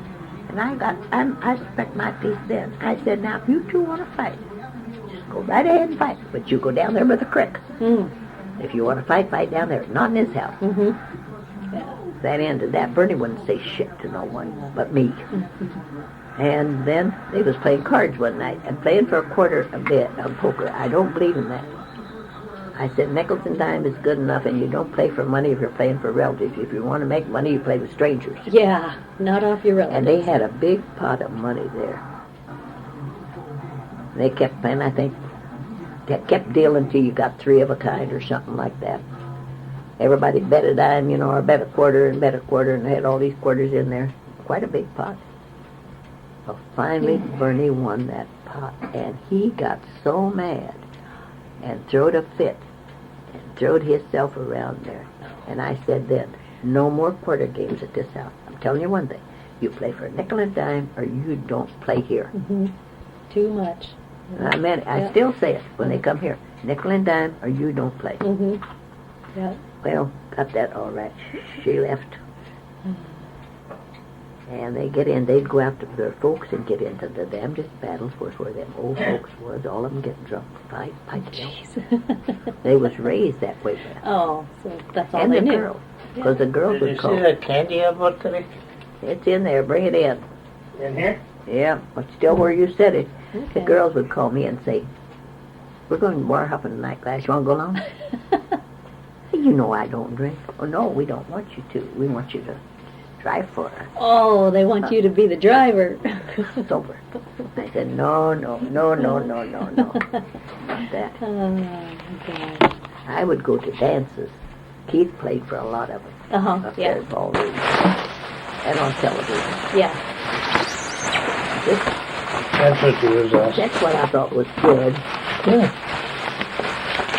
And I expect my piece then. I said, now, if you two want to fight, just go right ahead and fight. But you go down there by the creek. If you want to fight down there. Not in this house. That ended that. Bernie wouldn't say shit to no one but me. And then they was playing cards one night and playing for a quarter a bit on poker. I don't believe in that. I said nickels and dime is good enough, and you don't play for money if you're playing for relatives. If you want to make money, you play with strangers. Yeah, not off your relatives. And they had a big pot of money there. They kept playing, I think, they kept dealing till you got three of a kind or something like that. Everybody bet a dime, or bet a quarter, and they had all these quarters in there. Quite a big pot. Well, finally, Bernie won that pot, and he got so mad and throwed a fit and throwed himself around there. And I said then, no more quarter games at this house. I'm telling you one thing. You play for a nickel and dime, or you don't play here. Mm-hmm. Too much. And I mean, I still say it when they come here. Nickel and dime, or you don't play. Mm-hmm. Yeah. Well, got that all right. She left. And they get in, they'd go after their folks and get into the damnedest battles where them old folks was, all of them getting drunk, fight. They was raised that way. Oh, so that's all And they the knew. girls, because the girls Did would you see call. that candy I bought today? It's in there, bring it in. In here? Yeah, but still where you said it. The Okay. girls would call me and say, we're going to bar hopping tonight, Gladys, you want to go along? You know I don't drink. Oh, no, we don't want you to. We want you to drive for us. Oh, they want you to be the driver. It's over. I said, no. Not that. Oh, God. I would go to dances. Keith played for a lot of them. Uh-huh, Up there yeah. at ballrooms and on television. Yeah. This, That's what you was that's what I thought was good. Yeah.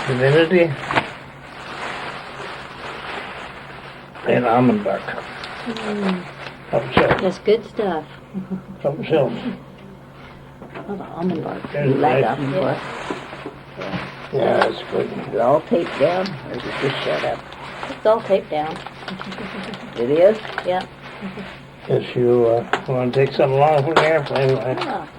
Divinity. And almond bark. Something else. That's good stuff. Something else. Oh, the almond bark. You like Nice. them, boy? Yeah, that's good. Is it all taped down, or is it just shut up? It's all taped down. It is? Yeah. If you want to take something along from the airplane, Ah,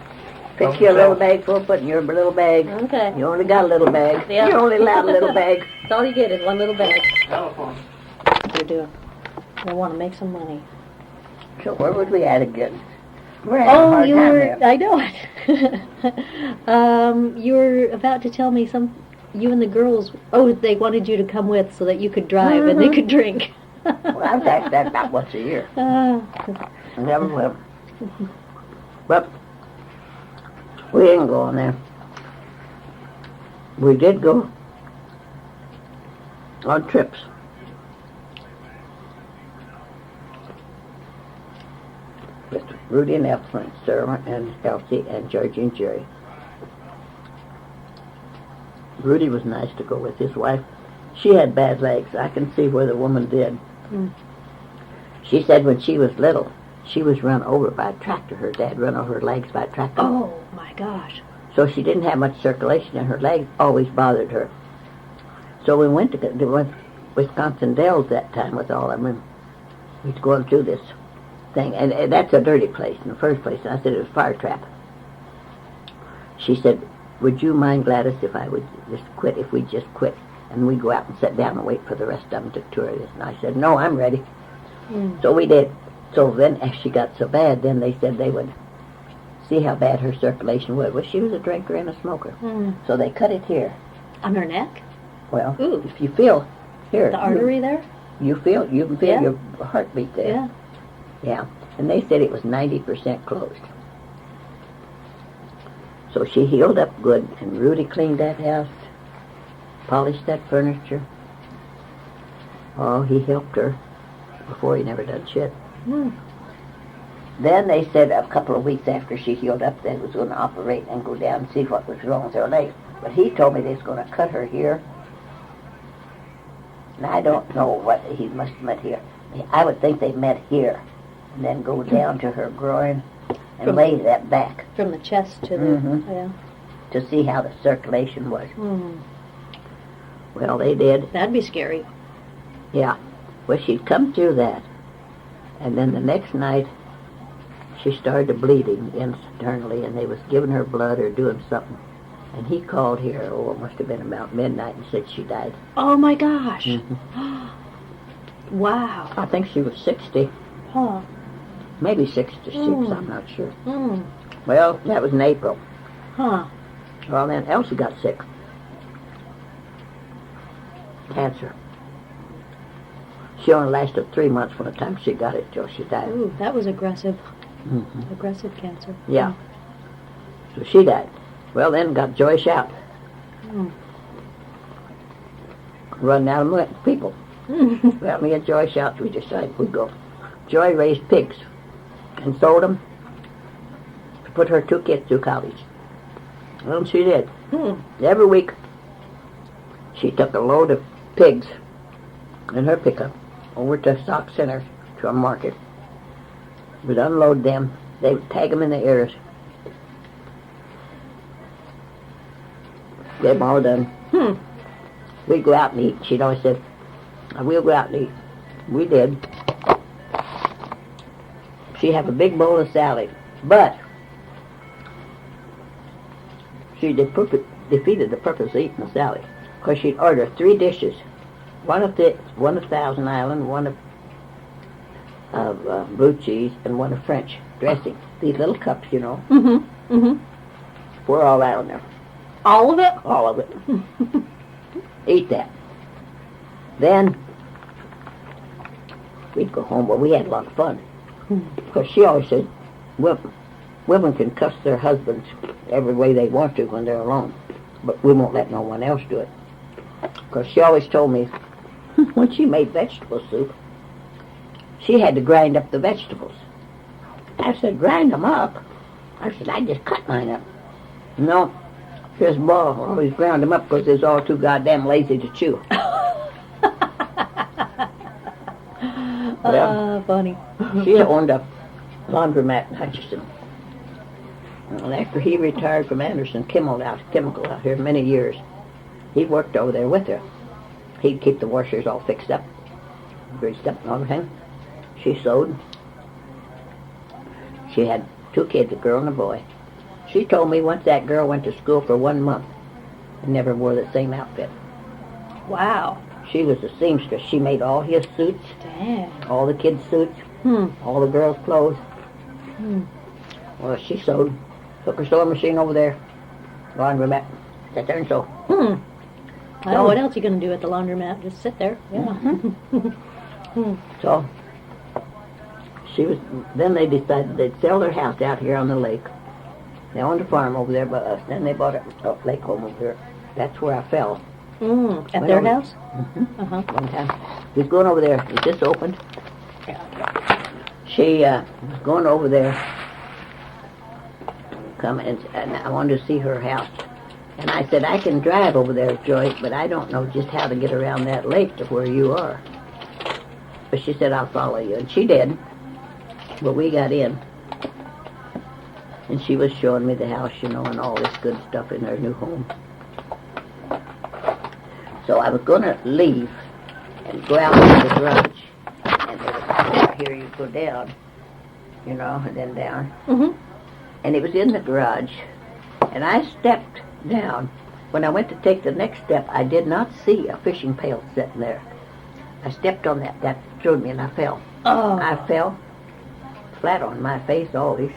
Pick your little bag full, put in your little bag. okay. You only got a little bag. Yeah. You're only allowed a little bag. That's all you get is one little bag. telephone. They're doing. They want to make some money. So where would we at again? We're having a Oh, hard you time were. there. I know it. You were about to tell me you and the girls. Oh, they wanted you to come with so that you could drive and they could drink. Well, I've asked that about once a year. Never will. But we didn't go on there. We did go on trips. With Rudy and Ethel and Sarah and Elsie and Georgie and Jerry. Rudy was nice to go with his wife. She had bad legs. I can see where the woman did. Mm. She said when she was little, she was run over by a tractor. Her dad run over her legs by a tractor. Oh my gosh. So she didn't have much circulation, and her legs always bothered her. So we went to Wisconsin Dells that time with all of them. We was going through this thing, and that's a dirty place in the first place. And I said it was a fire trap. She said, would you mind, Gladys, if I would just quit, if we just quit, and we'd go out and sit down and wait for the rest of them to tour this? And I said, no, I'm ready. Mm. So we did. So then, as she got so bad, then they said they would see how bad her circulation was. Well, she was a drinker and a smoker. Mm. So they cut it here. On her neck? Well, Ooh. if you feel here, The artery there? you can feel Yeah. your heartbeat there. Yeah. Yeah. And they said it was 90% closed. So she healed up good, and Rudy cleaned that house, polished that furniture. Oh, he helped her. Before he never done shit. Mm. Then they said a couple of weeks after she healed up, they was going to operate and go down and see what was wrong with her leg. But he told me they was going to cut her here. And I don't know what he must have met here. I would think they met here, and then go down to her groin and From- lay that back From the chest to the. Mhm. Yeah. to see how the circulation was. Mm. Well, they did. That'd be scary. Yeah. Well, she'd come through that. And then the next night, she started bleeding internally, and they was giving her blood or doing something. And he called here, it must have been about midnight, and said she died. Oh my gosh. Mhm. Wow. I think she was 60. Huh. maybe 66, I'm not sure. Mm. Well, that was in April. Huh. Well, then Elsie got sick. Cancer. She only lasted 3 months from the time she got it till she died. Ooh, that was aggressive. Mm-hmm. Aggressive cancer. Yeah. So she died. Well, then got Joyce out. Mm. Run out of people. Well, me and Joyce out, we decided we'd go. Joy raised pigs and sold them to put her 2 kids through college. Well, she did. Mm. Every week, she took a load of pigs in her pickup over to Stock Center to a market. We'd unload them. They would tag them in the ears. Get them all done. Hmm. We'd go out and eat. She'd always said, we'll go out and eat. We did. She'd have a big bowl of salad. But she defeated the purpose of eating the salad. Because she'd order 3 dishes. One of Thousand Island, one of blue cheese, and one of French dressing. These little cups, you know. Mm-hmm. Mm-hmm. Pour all that on there. All of it? All of it. Eat that. Then we'd go home. Well, we had a lot of fun. Because she always said, women can cuss their husbands every way they want to when they're alone. But we won't let no one else do it. Because she always told me, when she made vegetable soup, she had to grind up the vegetables. I said, grind them up? I said, I just cut mine up. No, his boy always ground them up because they're all too goddamn lazy to chew. Funny. She owned a laundromat in Hutchinson. And after he retired from Anderson Chemical out here many years, he worked over there with her. He'd keep the washers all fixed up, greased up and everything. She sewed. She had 2 kids, a girl and a boy. She told me once that girl went to school for 1 month and never wore the same outfit. Wow. She was a seamstress. She made all his suits, Dang. all the kids' suits, all the girls' clothes. Well, she sewed. Took her sewing machine over there, laundromat, sat there and sew. Well, what else are you going to do at the laundromat? Just sit there. Yeah. So then they decided they'd sell their house out here on the lake. They owned a farm over there by us. Then they bought a lake home over here. That's where I fell. At their house? Uh-huh. One time. He was going over there. It just opened. She was going over there, and I wanted to see her house. And I said, I can drive over there, Joyce, but I don't know just how to get around that lake to where you are. But she said, I'll follow you. And she did. But we got in. And she was showing me the house, you know, and all this good stuff in her new home. So I was going to leave and go out to the garage. And there was a stair here you go down, you know, and then down. And it was in the garage. And I stepped down. When I went to take the next step, I did not see a fishing pail sitting there. I stepped on that. That threw me and I fell. Oh. I fell flat on my face, always.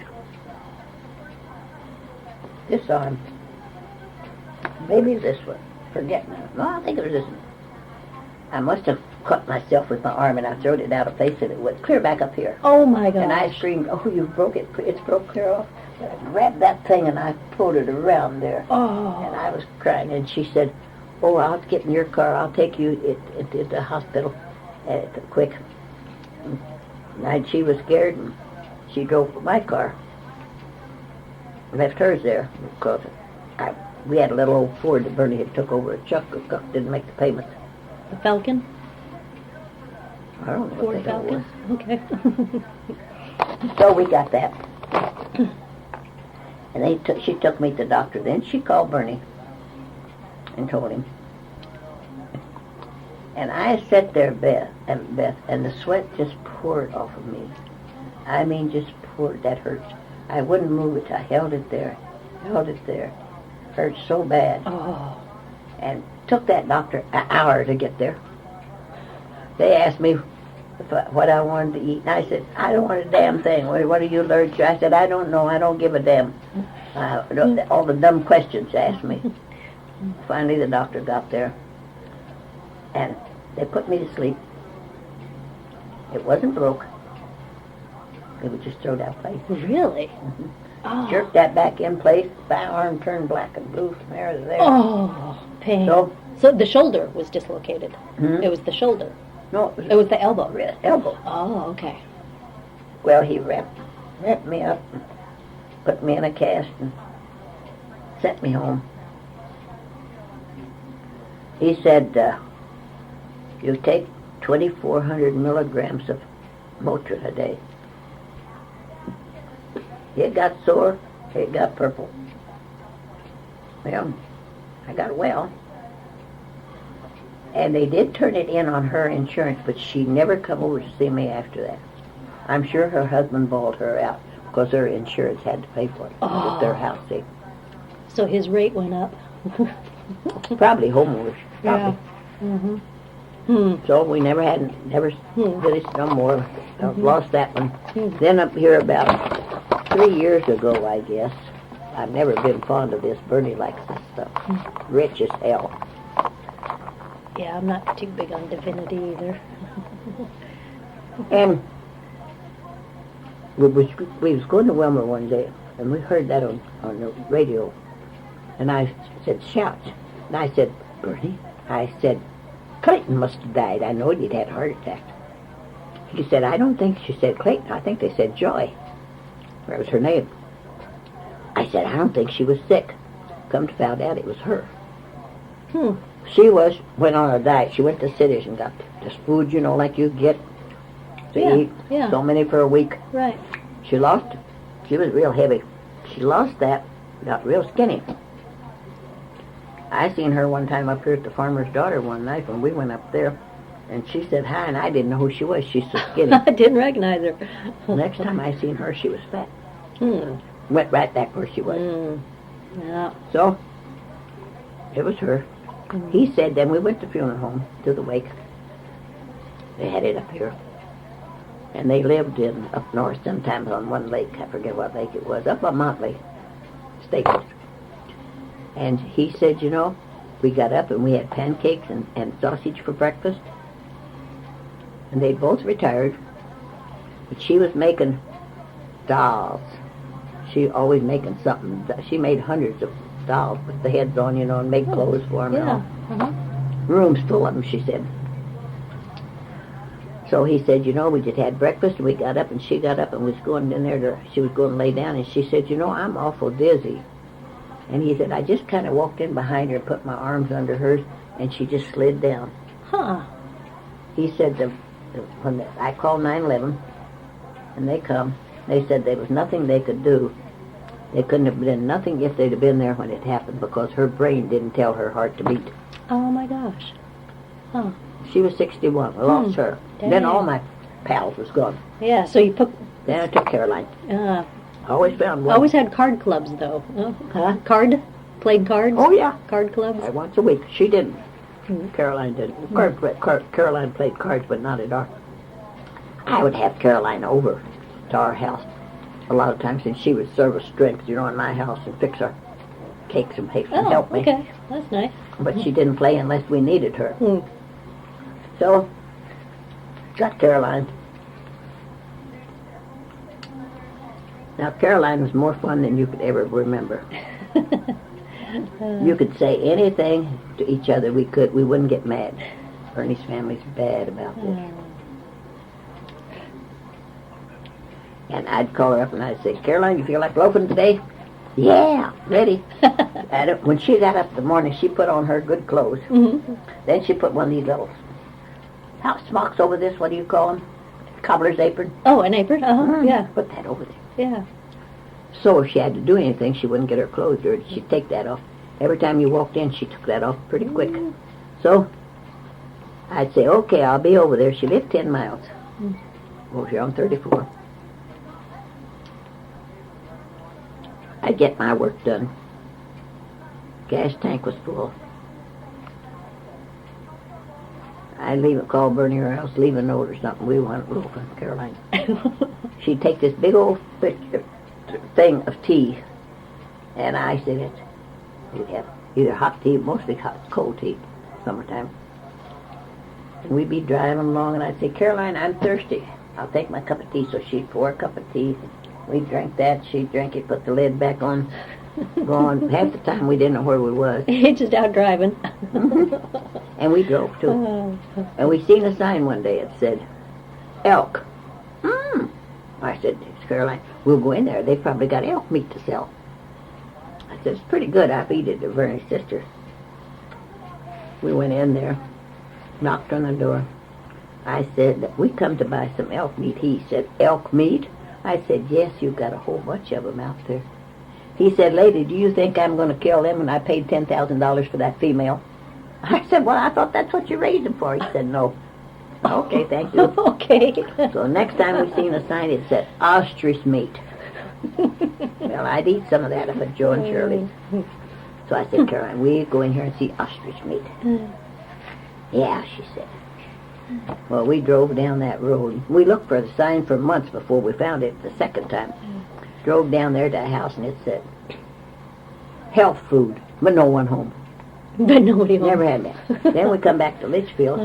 This arm. Maybe this one. Forget now. No, I think it was this one. I must have cut myself with my arm and I throwed it out of place and it went clear back up here. Oh my God. And I screamed, oh, you broke it. It's broke clear off. But I grabbed that thing and I pulled it around there. Oh. And I was crying. And she said, oh, I'll get in your car. I'll take you to the hospital quick. And she was scared and she drove my car. Left hers there because we had a little old Ford that Bernie had took over. Chuck didn't make the payment. The Falcon? I don't know Ford what the hell it Falcon? was. So we got that. And she took me to the doctor. Then she called Bernie and told him. And I sat there, Beth, and the sweat just poured off of me. I mean, just poured. That hurts. I wouldn't move it. I held it there. Hurt so bad. Oh. And took that doctor an hour to get there. They asked me what I wanted to eat. And I said, I don't want a damn thing. What are you allergic to? I said, I don't know. I don't give a damn. All the dumb questions they asked me. Finally, the doctor got there, and they put me to sleep. It wasn't broke. It was just throwed out place. Really? Mm-hmm. Oh. Jerked that back in place. My arm turned black and blue from there to there. Oh, pain. So the shoulder was dislocated. Hmm? It was the shoulder. No, It was the elbow. wrist, elbow. Oh, okay. Well, he wrapped me up, put me in a cast, and sent me home. He said, you take 2,400 milligrams of Motrin a day. It got sore, it got purple. Well, I got well. And they did turn it in on her insurance, but she never come over to see me after that. I'm sure her husband bawled her out because her insurance had to pay for it with their house. See. So his rate went up. Probably homeowners. Probably. Mm-hmm. So we never did it no more. I've lost that one. Then up here about 3 years ago, I guess. I've never been fond of this. Bernie likes this stuff. Rich as hell. Yeah, I'm not too big on divinity either. And we was going to Wilmer one day, and we heard that on the radio. And I said, shouts. And I said, Bernie, I said, Clayton must have died. I know he'd had a heart attack. He said, I don't think she said Clayton. I think they said Joy. That was her name. I said, I don't think she was sick. Come to find out it was her. She went on a diet. She went to cities and got this food, you know, like you get to eat. Yeah. So many for a week. Right. She was real heavy. She lost that, got real skinny. I seen her one time up here at the farmer's daughter one night when we went up there, and she said hi, and I didn't know who she was. She's so skinny. I didn't recognize her. Next time I seen her, she was fat. Hmm. Went right back where she was. Yeah. So, it was her. He said, then we went to funeral home, to the wake. They had it up here. And they lived up north sometimes on one lake. I forget what lake it was. Up on Montley, Staples. And he said, you know, we got up and we had pancakes and sausage for breakfast. And they both retired. But she was making dolls. She always making something. She made hundreds of dolls with the heads on, you know, and made clothes for them. Yeah. And all. Rooms full of them, she said. So he said, you know, we just had breakfast and we got up and she got up and was going in there she was going to lay down, and she said, you know, I'm awful dizzy. And he said, I just kind of walked in behind her and put my arms under hers, and she just slid down. Huh. He said, I called 911, and they come. They said there was nothing they could do. There couldn't have been nothing if they'd have been there when it happened, because her brain didn't tell her heart to beat. Oh my gosh. Huh. She was 61. I lost her. Dang. Then all my pals was gone. Yeah, so you put... Then I took Caroline. I Always found one. always had card clubs, though. Huh? Played cards? Oh, yeah. Card clubs? Once a week. She didn't. Hmm. Caroline didn't. Caroline played cards, but not at our... I would have Caroline over to our house a lot of times, and she would serve us drinks, you know, in my house and fix our cakes and help me. Okay. That's nice. But she didn't play unless we needed her. Hmm. So, got Caroline. Now, Caroline was more fun than you could ever remember. You could say anything to each other. We wouldn't get mad. Bernie's family's bad about this. And I'd call her up and I'd say, Caroline, you feel like loafing today? Yeah, ready. When she got up in the morning, she put on her good clothes. Then she put one of these little house smocks over this, what do you call them? Cobbler's apron. Oh, an apron? Yeah. Put that over there. Yeah. So if she had to do anything, she wouldn't get her clothes dirty. She'd take that off. Every time you walked in, she took that off pretty quick. So I'd say, okay, I'll be over there. She lived 10 miles. Over here on 34. I'd get my work done. Gas tank was full. I'd call Bernie or else leave a note or something. We want a little from Caroline. She'd take this big old thing of tea, and I said you'd have either hot tea, mostly cold tea, summertime. And we'd be driving along, and I'd say, Caroline, I'm thirsty. I'll take my cup of tea. So she'd pour a cup of tea. We'd drink that. She'd drink it, put the lid back on. Go on. Half the time we didn't know where we was. Just out driving. And we drove too. And we seen a sign one day. It said, elk. I said, Caroline, we'll go in there. They probably got elk meat to sell. I said, it's pretty good. I feed it to Bernie's sister. We went in there, knocked on the door. I said, we come to buy some elk meat. He said, elk meat? I said, yes, you've got a whole bunch of them out there. He said, lady, do you think I'm going to kill them when I paid $10,000 for that female? I said, well, I thought that's what you raised them for. He said, no. Okay, thank you. Okay. So next time we seen a sign, it said, ostrich meat. Well, I'd eat some of that if it's Joe and Shirley. So I said, Caroline, we go in here and see ostrich meat. Yeah, she said. Well, we drove down that road. We looked for the sign for months before we found it the second time. Drove down there to a house, and it said, health food, but no one home. But nobody home. Never had that. Then we come back to Litchfield,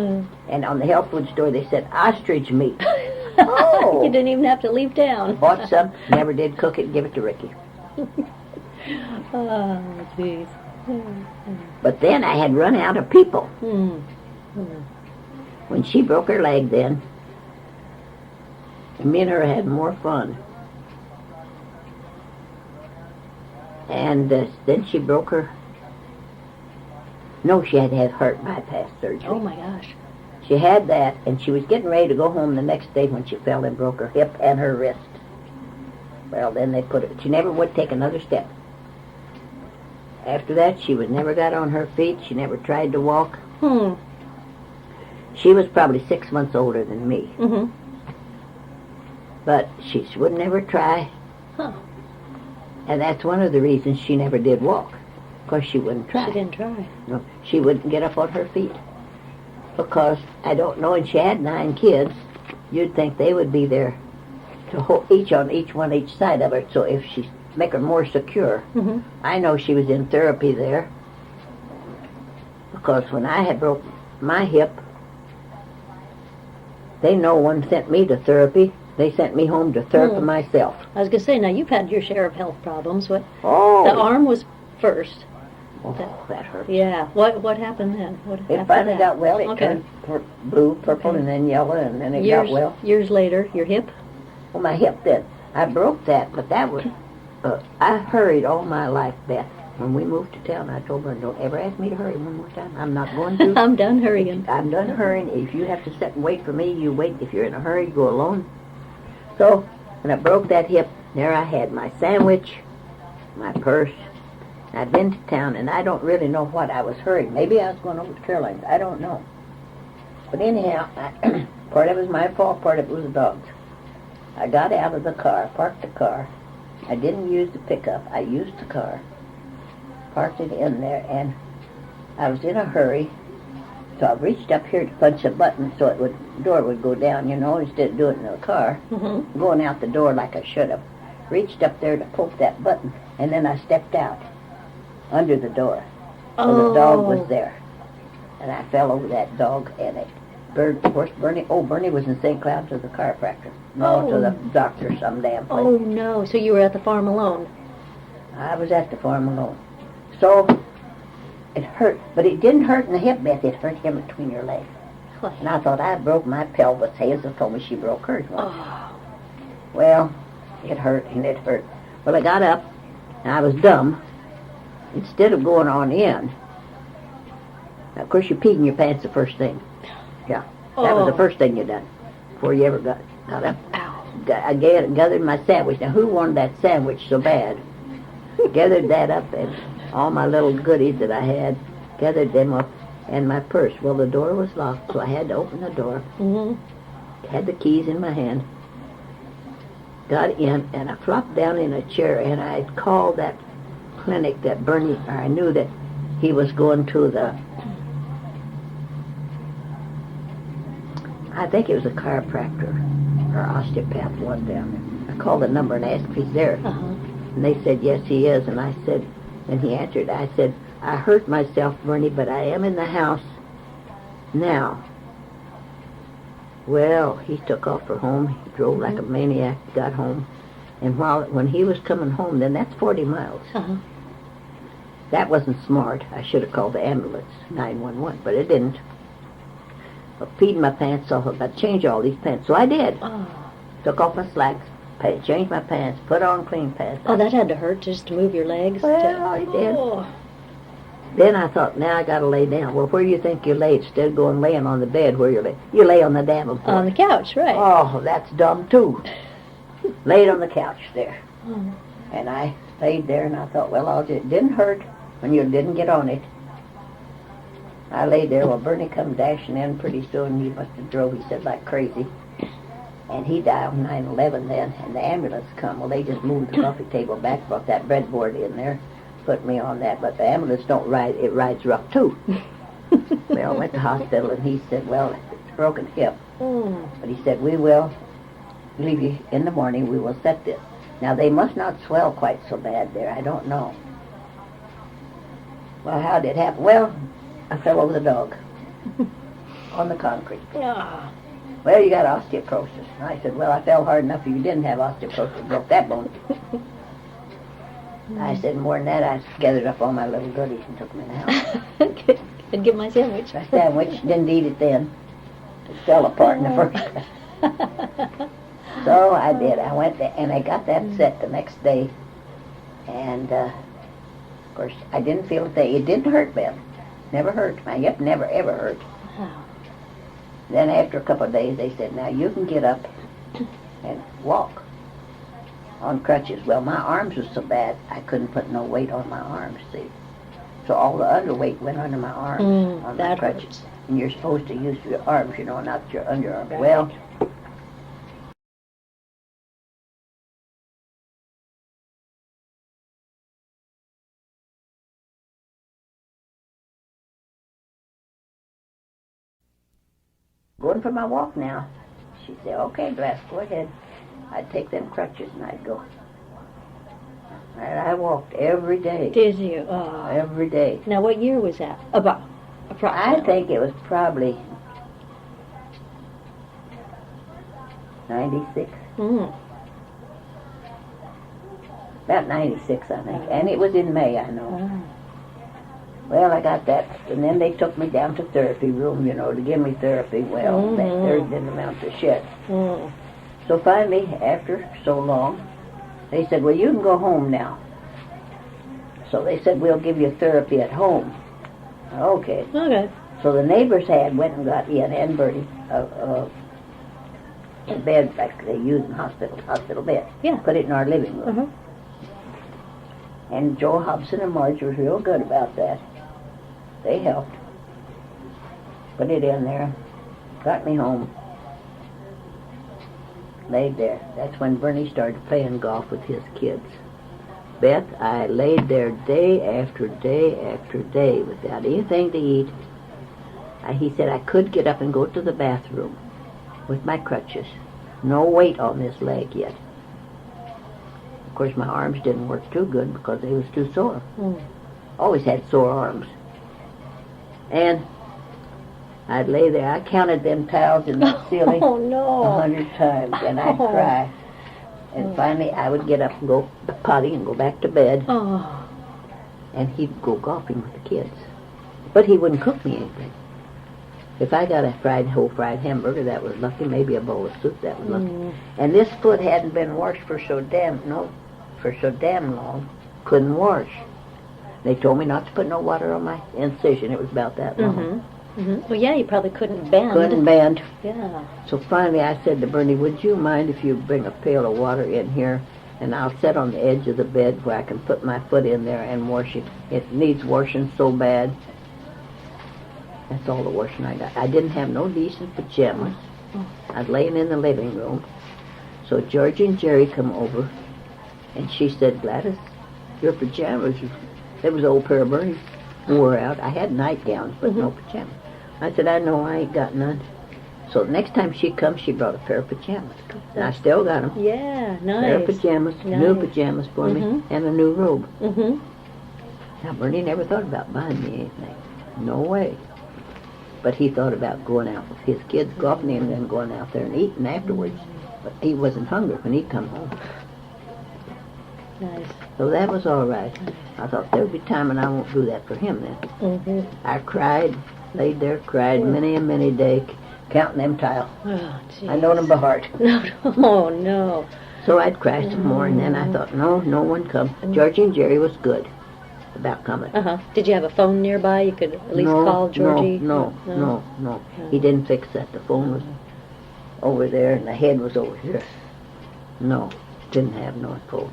and on the health food store they said ostrich meat. Oh! You didn't even have to leave town. Bought some, never did cook it, give it to Ricky. Oh, jeez. But then I had run out of people. When she broke her leg then, me and her had more fun. And then she broke her... No, she had to have heart bypass surgery. Oh, my gosh. She had that, and she was getting ready to go home the next day when she fell and broke her hip and her wrist. Well, then they put it... She never would take another step. After that, she never got on her feet. She never tried to walk. She was probably 6 months older than me. But she would never try. And that's one of the reasons she never did walk. Because she wouldn't try. She didn't try. No, she wouldn't get up on her feet. Because, I don't know, and she had 9 kids, you'd think they would be there to hold each side of her, so if she make her more secure. I know she was in therapy there. Because when I had broke my hip, no one sent me to therapy. They sent me home to therapy myself. I was going to say, now you've had your share of health problems. The arm was first. Oh, that hurt. Yeah. What happened then? It finally got well. It turned blue, purple, and then yellow, and then it got well. Years later, your hip? Well, my hip then. I broke that, but that was... I hurried all my life, Beth. When we moved to town, I told her, don't ever ask me to hurry one more time. I'm not going to. I'm done hurrying. I'm done hurrying. If you have to sit and wait for me, you wait. If you're in a hurry, go alone. So, when I broke that hip, there I had my sandwich, my purse. I'd been to town, and I don't really know what I was hurrying. Maybe I was going over to Caroline's. I don't know. But anyhow, part of it was my fault, part of it was the dog's. I got out of the car, parked the car. I didn't use the pickup. I used the car, parked it in there, and I was in a hurry. So I reached up here to punch a button so the door would go down, instead of doing it in the car, going out the door like I should have. Reached up there to poke that button, and then I stepped out under the door. And the dog was there. And I fell over that dog, and of course, Bernie was in St. Cloud to the chiropractor. No, to the doctor, some damn place. Oh, no. So you were at the farm alone? I was at the farm alone. So, it hurt. But it didn't hurt in the hip, Beth. It hurt him between your legs. What? And I thought I broke my pelvis. Hazel told me she broke hers once. Well, it hurt, and it hurt. Well, I got up, and I was dumb. Instead of going on in, of course, you peed in your pants the first thing. Yeah. That was the first thing you done before you ever got up. Ow. I gathered my sandwich. Now, who wanted that sandwich so bad? Gathered that up, and all my little goodies that I had, gathered them up, and my purse. Well, the door was locked, so I had to open the door. Had the keys in my hand. Got in, and I flopped down in a chair, and I called that clinic that Bernie, or I knew that he was going to I think it was a chiropractor or osteopath one down there. I called the number and asked if he's there. Uh-huh. And they said, yes, he is. And I said, and he answered, I said, I hurt myself, Bernie, but I am in the house now. Well, he took off for home. He drove like a maniac, got home. And when he was coming home, then that's 40 miles. Uh-huh. That wasn't smart. I should have called the ambulance, 911, but it didn't. But peed my pants off. I'd change all these pants. So I did. Oh. Took off my slacks, changed my pants, put on clean pants. Oh, that had to hurt just to move your legs. Well, it did. Oh. Then I thought, now I got to lay down. Well, where do you think you lay? Instead of going laying on the bed where you lay, you lay on the davenport. On the couch, right. Oh, that's dumb, too. Laid on the couch there. Oh. And I laid there, and I thought, well, it didn't hurt when you didn't get on it. I laid there. Well, Bernie come dashing in pretty soon. He must have drove, he said, like crazy. And he dialed 911 then, and the ambulance come. Well, they just moved the coffee table back, brought that breadboard in there, put me on that. But the ambulance don't ride, it rides rough, too. Well, I went to hospital, and he said, well, it's a broken hip. But he said, we will leave you in the morning. We will set this. Now, they must not swell quite so bad there. I don't know. Well, how did it happen? Well, I fell over the dog on the concrete. Ah. Well, you got osteoporosis. And I said, well, I fell hard enough if you didn't have osteoporosis. Broke that bone. I said, more than that, I gathered up all my little goodies and took them in the house. And get my sandwich. My sandwich, didn't eat it then. It fell apart in the first. So I did. I went there, and I got that set the next day. And, of course, I didn't feel it. It didn't hurt, Beth. Never hurt. My hip never, ever hurt. Wow. Then after a couple of days, they said, now you can get up and walk on crutches. Well, my arms were so bad, I couldn't put no weight on my arms, see. So all the underweight went under my arms on my crutches. Hurts. And you're supposed to use your arms, you know, not your underarms. Well, going for my walk now. She said, okay, Gladys, go ahead. I'd take them crutches and I'd go. And I walked every day. Did you? Oh. Every day. Now, what year was that? About, approximately. I think it was probably 96. About 96, I think. And it was in May, I know. Oh. Well, I got that. And then they took me down to therapy room, you know, to give me therapy. Well, that therapy didn't amount to shit. So finally, after so long, they said, well, you can go home now. So they said, we'll give you therapy at home. Okay. Okay. So the neighbors went and got Ian and Bertie a bed like they use in hospital bed. Yeah. Put it in our living room. Uh-huh. And Joe Hobson and Marge was real good about that. They helped. Put it in there. Got me home. Laid there. That's when Bernie started playing golf with his kids. Beth, I laid there day after day after day without anything to eat. He said I could get up and go to the bathroom with my crutches. No weight on this leg yet. Of course, my arms didn't work too good because they was too sore. Always had sore arms. And I'd lay there. I counted them towels in the ceiling Oh, no. 100 times, and I'd cry. And finally, I would get up and go potty and go back to bed. Oh. And he'd go golfing with the kids. But he wouldn't cook me anything. If I got a whole fried hamburger, that was lucky. Maybe a bowl of soup, that was lucky. And this foot hadn't been washed for so damn long. Couldn't wash. They told me not to put no water on my incision. It was about that long. Well, yeah, you probably couldn't bend. Couldn't bend. Yeah. So finally I said to Bernie, would you mind if you bring a pail of water in here and I'll sit on the edge of the bed where I can put my foot in there and wash it. It needs washing so bad. That's all the washing I got. I didn't have no decent pajamas. I'd lain in the living room. So Georgie and Jerry come over, and she said, Gladys, your pajamas, there was an old pair of Bernie's, wore out. I had nightgowns, but no pajamas. I said, I know, I ain't got none. So the next time she comes, she brought a pair of pajamas. And I still got them. Yeah, Pair of nice. pajamas, new Nice. pajamas for me, Mhm. and a new robe. Mm-hmm. Now, Bernie never thought about buying me anything. No way. But he thought about going out with his kids, golfing, and then going out there and eating afterwards. But he wasn't hungry when he come home. Nice. So that was all right. I thought there'll be time when I won't do that for him then. Mm-hmm. I cried, laid there, cried many a many day, counting them tile. Oh, geez. I know them by heart. No, oh, no. So I'd cry some more, and then I thought, no one come. Georgie and Jerry was good about coming. Uh-huh. Did you have a phone nearby? You could at least No, call Georgie? No. He didn't fix that. The phone was over there, and the head was over here. No, didn't have no phone.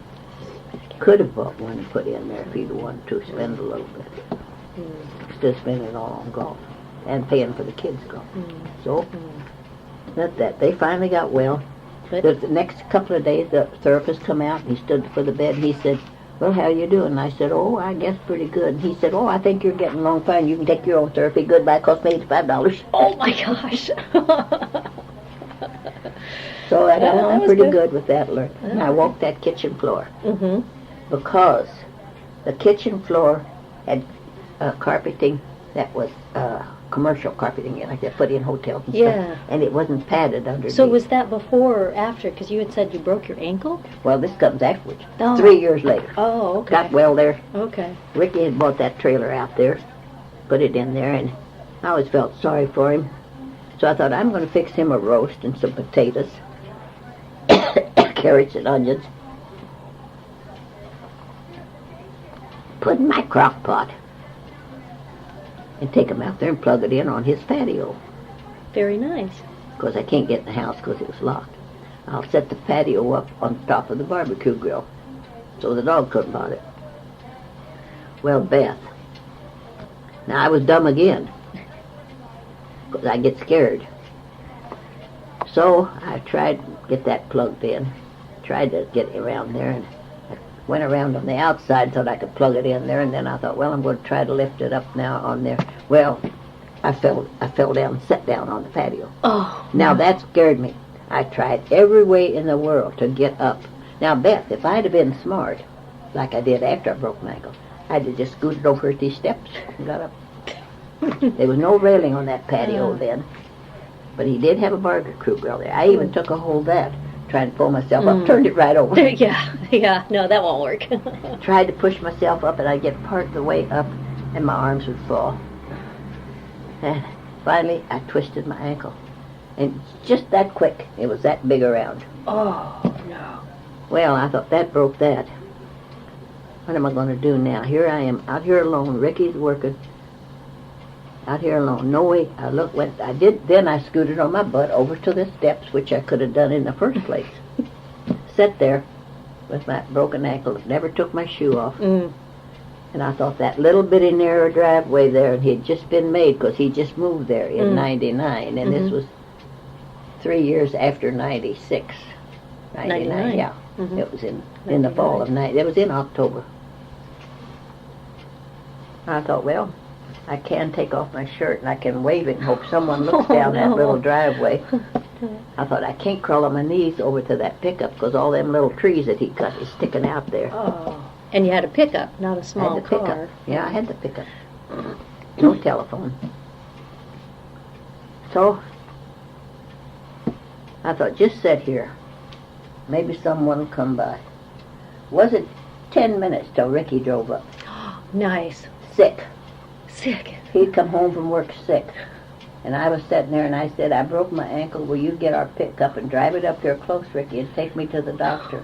Could have bought one and put in there if he'd wanted to spend a little bit. Instead of spending it all on golf and paying for the kids' golf. So, that's that. They finally got well. Good. The next couple of days, the therapist come out, and he stood for the bed, and he said, well, how you doing? And I said, oh, I guess pretty good. And he said, oh, I think you're getting along fine. You can take your own therapy. Goodbye. Cost me $85. Oh, my gosh. So I got That along was pretty good. good with that. And I walked that kitchen floor Mm-hmm. because the kitchen floor had carpeting that was commercial carpeting, like they put in hotels and Yeah. stuff. And it wasn't padded underneath. So was that before or after? Because you had said you broke your ankle? Well, this comes afterwards. Oh. 3 years later. Oh, okay. Got well there. Okay. Ricky had bought that trailer out there, put it in there, and I always felt sorry for him. So I thought, I'm going to fix him a roast and some potatoes, carrots and onions. Put in my crock pot and take him out there and plug it in on his patio. Very nice. Because I can't get in the house because it was locked. I'll set the patio up on top of the barbecue grill so the dog couldn't bother it. Well, Beth. Now, I was dumb again because I get scared. So I tried to get that plugged in, tried to get it around there, and I went around on the outside so that I could plug it in there, and then I thought, well, I'm going to try to lift it up now on there. Well, I fell down, sat down on the patio. Oh. Now that scared me. I tried every way in the world to get up. Now, Beth, if I'd have been smart, like I did after I broke my ankle, I'd have just scooted over these steps and got up. There was no railing on that patio then, but he did have a barbecue grill there. I even took a hold of that, trying to pull myself up, turned it right over. Yeah. No, that won't work. Tried to push myself up, and I'd get part of the way up, and my arms would fall. And finally, I twisted my ankle. And just that quick, it was that big around. Oh, no. Well, I thought that broke that. What am I going to do now? Here I am, out here alone. Ricky's working. Out here alone. No way. Then I scooted on my butt over to the steps, which I could have done in the first place. Sat there with my broken ankle. Never took my shoe off. Mm. And I thought that little bitty narrow driveway there, and he had just been made because he just moved there in 99. And this was 3 years after 96. 99, yeah. Mhm. It was in the fall of 90. It was in October. I thought, well, I can take off my shirt and I can wave it and hope someone looks down that little driveway. I thought, I can't crawl on my knees over to that pickup because all them little trees that he cut is sticking out there. Oh. And you had a pickup, not a I small had the car. pickup. Yeah, I had the pickup. No telephone. So I thought, just sit here. Maybe someone will come by. Was it 10 minutes till Ricky drove up? Nice. Sick. Sick. He'd come home from work sick. And I was sitting there and I said, I broke my ankle. Will you get our pickup and drive it up here close, Ricky, and take me to the doctor?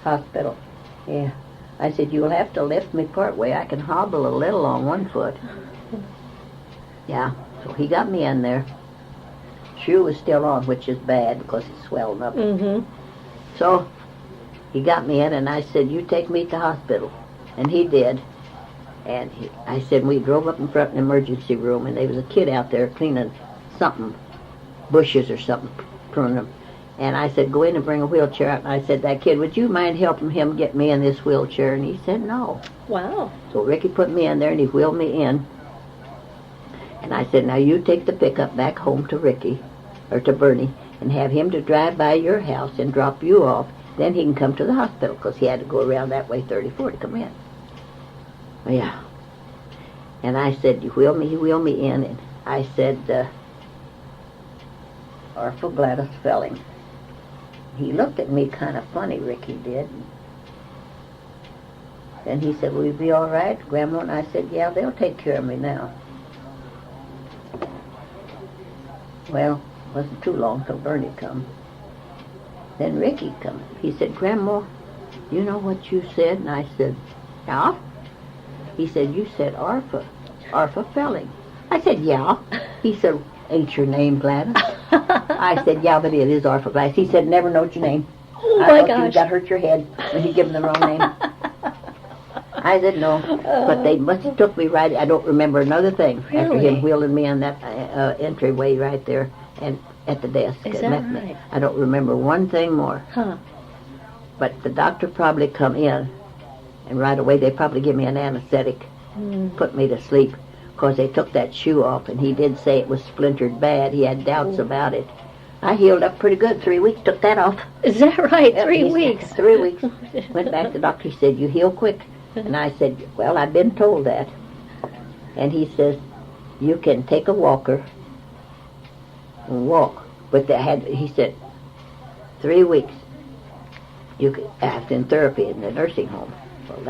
Hospital. Yeah. I said, you'll have to lift me part way. I can hobble a little on one foot. Yeah. So he got me in there. Shoe was still on, which is bad because it's swelling up. Mm-hmm. So he got me in and I said, you take me to hospital. And he did. And I said, we drove up in front of the emergency room, and there was a kid out there cleaning something, bushes or something, pruning them. And I said, go in and bring a wheelchair out. And I said, that kid, would you mind helping him get me in this wheelchair? And he said, no. Wow. So Ricky put me in there, and he wheeled me in. And I said, now you take the pickup back home to Ricky, or to Bernie, and have him to drive by your house and drop you off. Then he can come to the hospital, because he had to go around that way 34 to come in. Yeah. And I said, you wheel me in. And I said, Arthur Gladys Felling. He looked at me kind of funny, Ricky did. And he said, will you be all right, Grandma? And I said, yeah, they'll take care of me now. Well, it wasn't too long till Bernie come. Then Ricky come. He said, Grandma, you know what you said? And I said, yeah. He said, you said Arthur Felling. I said, yeah. He said, ain't your name Gladys? I said, yeah, but it is Arthur Gladys. He said, never knowed your name. Oh, my I thought gosh. you got hurt your head when you give him the wrong name. I said, no. But they must have took me right. I don't remember another thing after Really? him wheeling me on that entryway right there and at the desk. Is and that left me. right? I don't remember one thing more. Huh. But the doctor probably come in, and right away they probably give me an anesthetic, put me to sleep, because they took that shoe off, and he did say it was splintered bad. He had doubts about it. I healed up pretty good. 3 weeks, took that off. Is that right? Yep, 3 he said, weeks? 3 weeks. Went back to the doctor. He said, you heal quick. And I said, well, I've been told that. And he says, you can take a walker and walk. But he said, 3 weeks. You could act in therapy in the nursing home. Well,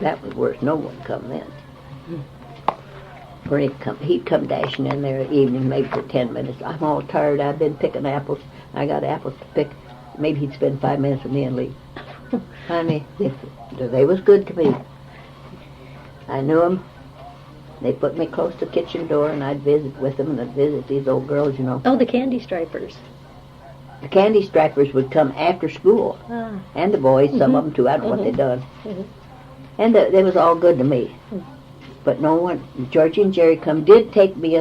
that was worse. No one come then. Or he'd come dashing in there evening, maybe for 10 minutes. I'm all tired. I've been picking apples. I got apples to pick. Maybe he'd spend 5 minutes with me and leave. Honey, they was good to me. I knew them. They put me close to the kitchen door, and I'd visit with them, and I'd visit these old girls, you know. Oh, the candy stripers. The candy stripers would come after school, Ah. and the boys, some of them too. I don't know what they done. And they was all good to me. But no one, Georgie and Jerry did take me,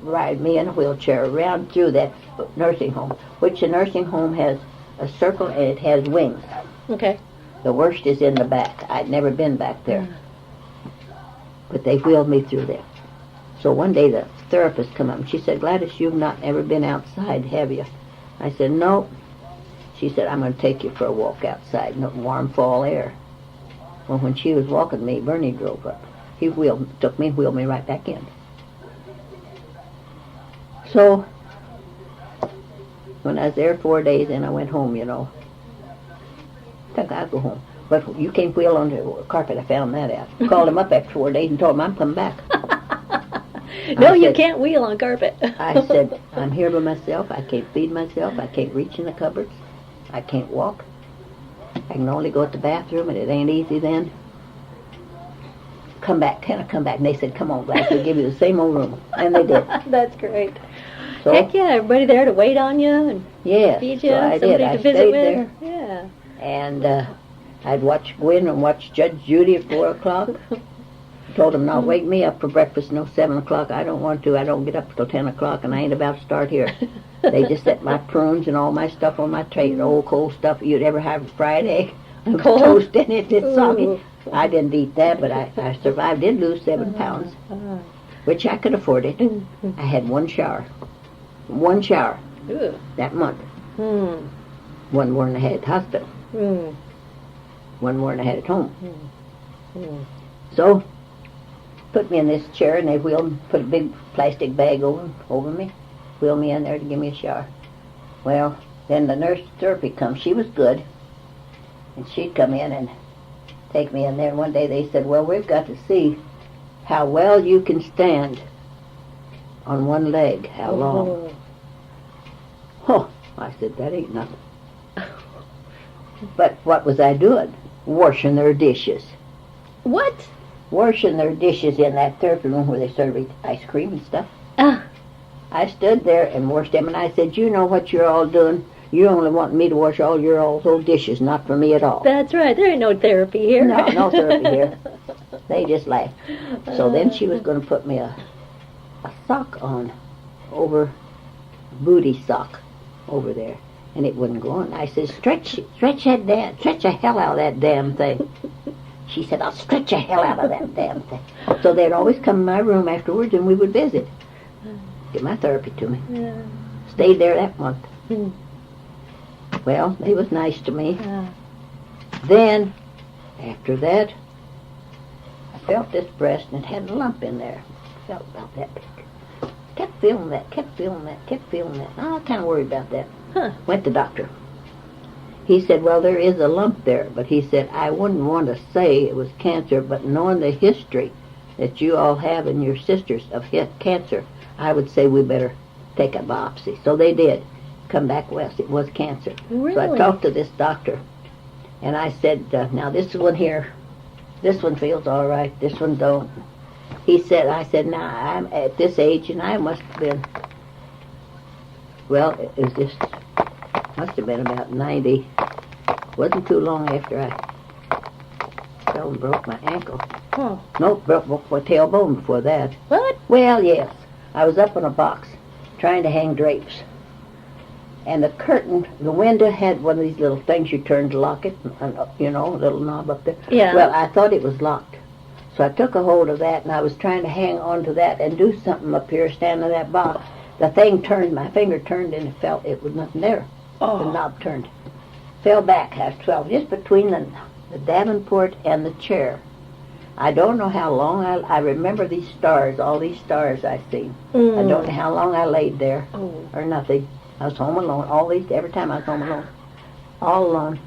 ride me in a wheelchair around through that nursing home, which the nursing home has a circle and it has wings. Okay. The worst is in the back. I'd never been back there. But they wheeled me through there. So one day the therapist come up and she said, Gladys, you've not ever been outside, have you? I said, no. She said, I'm going to take you for a walk outside in the warm fall air. Well, when she was walking me, Bernie drove up. He took me and wheeled me right back in. So when I was there 4 days, and I went home, you know. I think I'll go home. But you can't wheel on the carpet. I found that out. Called him up after 4 days and told him I'm coming back. No, you can't wheel on carpet. I said, I'm here by myself. I can't feed myself. I can't reach in the cupboards. I can't walk. I can only go to the bathroom, and it ain't easy then. Come back. Can I come back? And they said, come on, Gladys. We'll give you the same old room. And they did. That's great. So, Heck yeah, everybody there to wait on you and yes, feed you, so I somebody did. I to visit stayed with. there. Yeah. And I'd go in and watch Judge Judy at 4 o'clock. Told them not wake me up for breakfast, no 7 o'clock. I don't want to. I don't get up till 10 o'clock, and I ain't about to start here. They just set my prunes and all my stuff on my tray, the old cold stuff you'd ever have, a fried egg, and Cold? toast in it. It's soggy. Ooh. I didn't eat that, but I survived. Did lose 7 pounds, which I could afford it. I had one shower Ooh. that month. Hmm. One more than I had at the hospital. Hmm. One more than I had at home. Hmm. So, put me in this chair, and they put a big plastic bag over me, wheeled me in there to give me a shower. Well, then the nurse therapy comes. She was good, and she'd come in and take me in there. And one day they said, well, we've got to see how well you can stand on one leg, how long. Oh, I said, that ain't nothing. But what was I doing? Washing their dishes. What? Washing their dishes in that therapy room where they serve ice cream and stuff. Ah. I stood there and washed them, and I said, you know what you're all doing? You only want me to wash all your old dishes, not for me at all. That's right. There ain't no therapy here. No therapy here. They just laughed. So then she was going to put me a sock on, booty sock over there, and it wouldn't go on. I said, stretch the hell out of that damn thing. She said, I'll stretch the hell out of that damn thing. So they'd always come in my room afterwards, and we would visit. Get my therapy to me. Yeah. Stayed there that month. Hmm. Well, they was nice to me. Yeah. Then, after that, I felt this breast and it had a lump in there. Felt about that big. Kept feeling that, kept feeling that, kept feeling that. I was kind of worried about that. Huh. Went to the doctor. He said, well, there is a lump there, but he said, I wouldn't want to say it was cancer, but knowing the history that you all have and your sisters of cancer, I would say we better take a biopsy. So they did. Come back west. It was cancer. Really? So I talked to this doctor, and I said, now this one here, this one feels all right, this one don't. He said, I said, now I'm at this age, and I must have been, well, it was just, must have been about 90. Wasn't too long after I fell and broke my ankle. Huh. Nope, broke my tailbone before that. What? Well, yes. I was up on a box trying to hang drapes. And the curtain, the window had one of these little things you turn to lock it, you know, a little knob up there. Yeah. Well, I thought it was locked. So I took a hold of that, and I was trying to hang on to that and do something up here, stand on that box. The thing turned, my finger turned, and it was nothing there. Oh. The knob turned. Fell back, I was 12, just between the Davenport and the chair. I don't know how long I remember these stars, all these stars I've seen. Mm. I don't know how long I laid there Oh. or nothing. I was home alone. Every time I was home alone, all alone.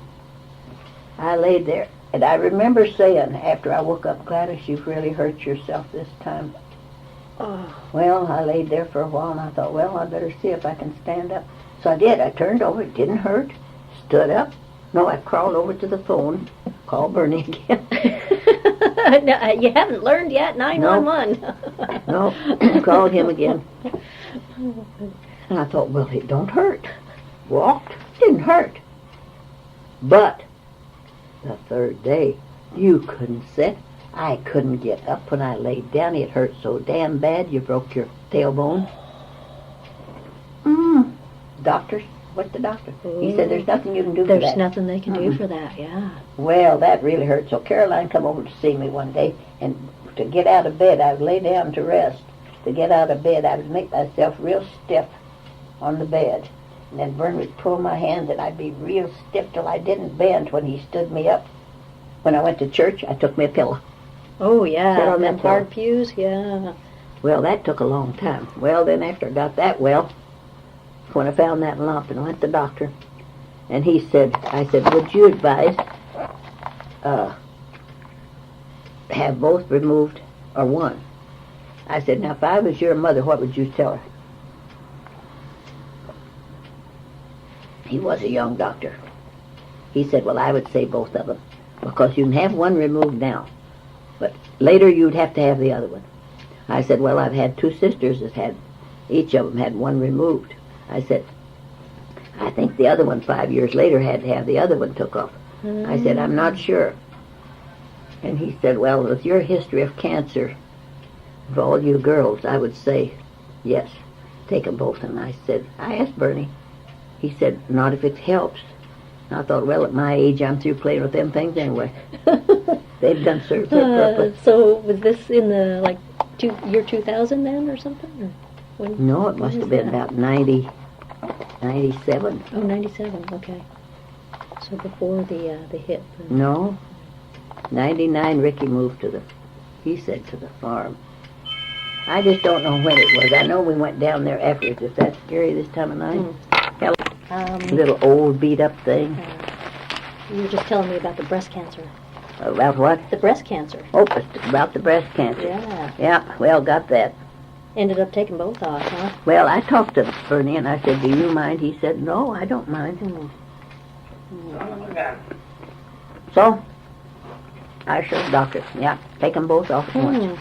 I laid there, and I remember saying after I woke up, Gladys, you've really hurt yourself this time. Oh. Well, I laid there for a while, and I thought, well, I better see if I can stand up. So I did. I turned over. It didn't hurt. Stood up. No, I crawled over to the phone, called Bernie again. No, you haven't learned yet, 911. No, called him again. And I thought, well, it don't hurt. Walked, didn't hurt. But the third day, you couldn't sit. I couldn't get up when I laid down. It hurt so damn bad you broke your tailbone. Doctors, what's the doctor? He said there's nothing you can do for that. There's nothing they can do for that, yeah. Well, that really hurt. So Caroline come over to see me one day, and to get out of bed, I would lay down to rest. To get out of bed, I would make myself real stiff on the bed. And then Vern would pull my hand, and I'd be real stiff till I didn't bend when he stood me up. When I went to church, I took me a pillow. Oh, Sit yeah, on them that hard pews, yeah. Well, that took a long time. Well, then after I got that well, when I found that lump and went to the doctor, and he said, I said, would you advise have both removed or one? I said, now if I was your mother, what would you tell her? He was a young doctor. He said, well, I would say both of them, because you can have one removed now, but later you'd have to have the other one. I said, well, I've had two sisters that had, each of them had one removed. I said, I think the other one 5 years later had to have the other one took off. I said, I'm not sure. And he said, well, with your history of cancer, for all you girls, I would say, yes, take them both. And I said, I asked Bernie. He said, not if it helps. And I thought, well, at my age, I'm through playing with them things anyway. They've done served their purpose. So was this in the, year 2000 then or something? Or when, No, it must have been about 90, 97. Oh, 97, okay. So before the hip. No, 99 Ricky moved he said to the farm. I just don't know when it was. I know we went down there afterwards. Is that scary this time of night? Little old beat up thing. You were just telling me about the breast cancer. About what? The breast cancer. Oh, it's about the breast cancer. Yeah. Yeah, well, got that. Ended up taking both off, huh? Well, I talked to Bernie and I said, do you mind? He said, no, I don't mind. So, I showed the doctor. Yeah, take them both off at once.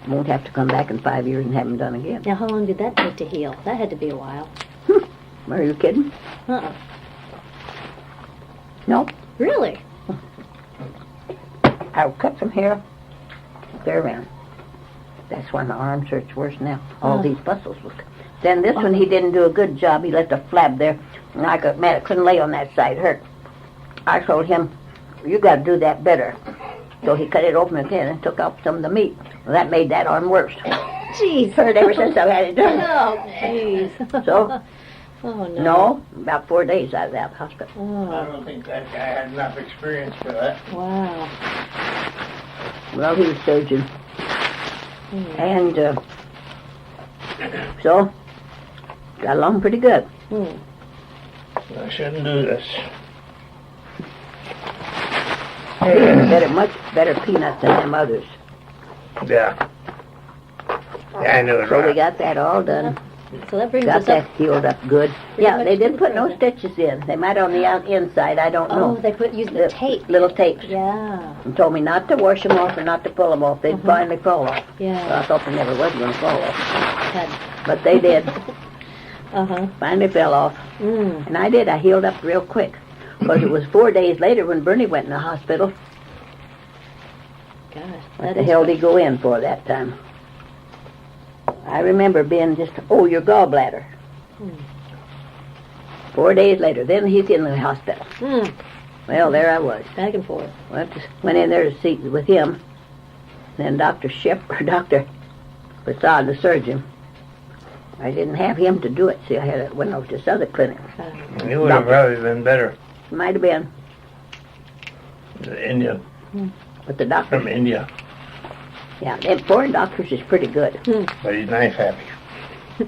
Won't have to come back in 5 years and have them done again. Now, how long did that take to heal? That had to be a while. Are you kidding? Uh-uh. No. Really? I'll cut from here, clear around. That's why my arms hurts worse now. All these muscles was. Then this one, he didn't do a good job. He left a flab there, and I got mad. I couldn't lay on that side. It hurt. I told him, you got to do that better. So he cut it open again and took out some of the meat. Well, that made that arm worse. Jeez. Heard ever since I've had it done. Oh, jeez. So? Oh, no. No, about 4 days out of that hospital. I Oh, don't think that guy had enough experience for that. wow. Well, he was surgeon. Hmm. And so, got along pretty good. Hmm. I shouldn't do this. Much better peanuts than them others. Yeah. Yeah, I knew it So we right. got that all done. So that brings Got us that up. healed up good. Pretty Yeah, much they to didn't the put no present. stitches in. They might on the inside, I don't Oh, know. they used the tape. Little tapes. Yeah. And told me not to wash them off or not to pull them off. They'd finally fall off. Well, I Yeah. thought they never was going to fall off. Had. But they did. Uh-huh. Finally fell off. Mm. And I did. I healed up real quick. Because it was 4 days later when Bernie went in the hospital. Gosh. What that the is hell fun. did he go in for that time? I remember being just, your gallbladder. Hmm. 4 days later, then he's in the hospital. Mm. Well, there I was. Back and forth. Went in there to see with him. Then Dr. Prasad, the surgeon. I didn't have him to do it. See, I went over to this other clinic. You would have probably been better. Might have been, The Indian, but the doctor, from India. yeah, them foreign doctors is pretty good. But he's nice happy.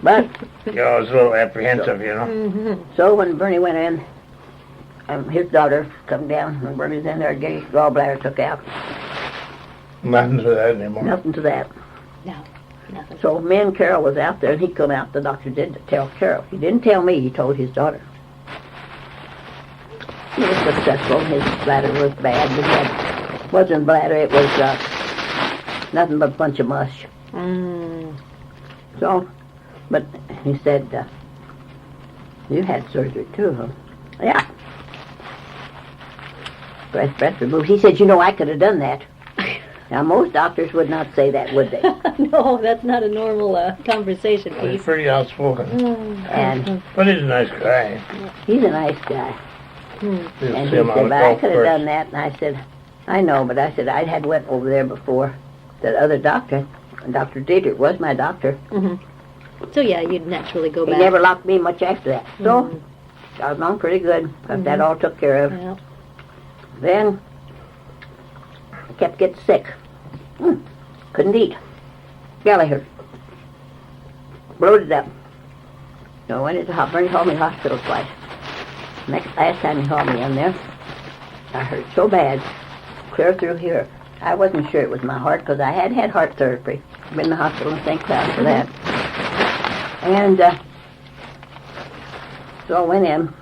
But You're always a little apprehensive, you know. Mm-hmm. so when Bernie went in, his daughter come down. When Bernie's in there, get his gallbladder took out. Nothing to that anymore. Nothing to that. No, nothing. So me and Carol was out there, and he come out. The doctor did tell Carol. He didn't tell me. He told his daughter. He was successful. His bladder was bad, but it wasn't bladder. It was nothing but a bunch of mush. Mm. So, but he said, you had surgery too, huh? Yeah. Breast removed. He said, I could have done that. Now, most doctors would not say that, would they? No, that's not a normal conversation He's piece. pretty outspoken. Mm. And But he's a nice guy. he's a nice guy. Mm. You'll And see he him on said, the but I golf could have course. done that. And I said, I know, but I said, I had went over there before. That other doctor, Dr. Dietrich, was my doctor. Mm-hmm. So yeah, you'd naturally go He back. never locked me much after that. So, Mhm. got along pretty good. Got that all took care of. Yeah. Then, I kept getting sick. Couldn't eat. Belly hurt. Bloated up. So I went into Bernie called me hospital twice. Last time he hauled me in there, I hurt so bad, clear through here. I wasn't sure it was my heart because I had had heart surgery. Been in the hospital in St. Cloud for that. And so I went in.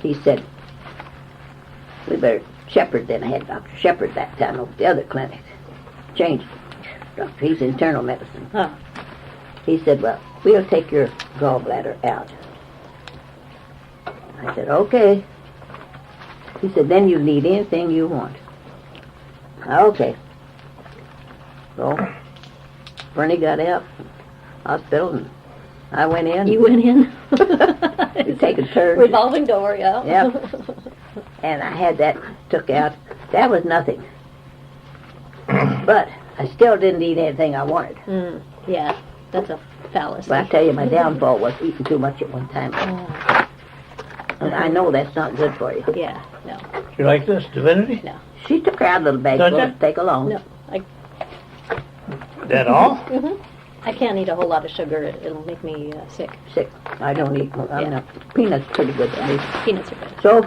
He said, we better Shepherd then. I had Dr. Shepherd that time over at the other clinic. Changed. Doctor, he's internal medicine. Huh. He said, well, we'll take your gallbladder out. I said, okay. He said, then you need anything you want. Okay. So, Bernie got out, hospital, and I went in. You went in? You take a turn. Revolving door, yeah. Yep. And I had that took out. That was nothing. But I still didn't eat anything I wanted. Mm, yeah, that's a fallacy. But I tell you, my downfall was eating too much at one time. Oh, And I know that's not good for you. yeah, no, You like this, Divinity? She took her out a little bag Does full it? to take along. no. That all? Hmm. I can't eat a whole lot of sugar. It'll make me sick. Sick. I don't eat. I'm Yeah. not. Peanuts pretty good to me. Peanuts are good. So,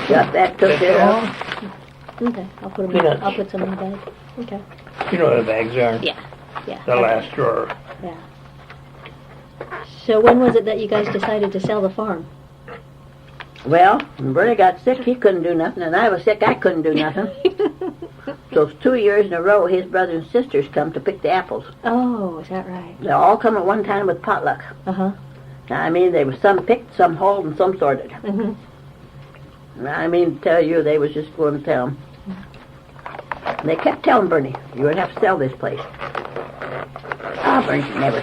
got that took That's care all? of. Okay, I'll put 'em Peanuts. I'll put some in the bag. Okay. You know what the bags are. Yeah, yeah. The last drawer. Yeah. So when was it that you guys decided to sell the farm? Well, when Bernie got sick, he couldn't do nothing, and I was sick, I couldn't do nothing. So 2 years in a row, his brothers and sisters come to pick the apples. Oh, is that right? They all come at one time with potluck. Uh-huh. Now, I mean, they were some picked, some hauled, and some sorted. Mm-hmm. I mean, tell you, they was just going to town. And they kept telling Bernie, you're going to have to sell this place. Ah, Bernie said, never.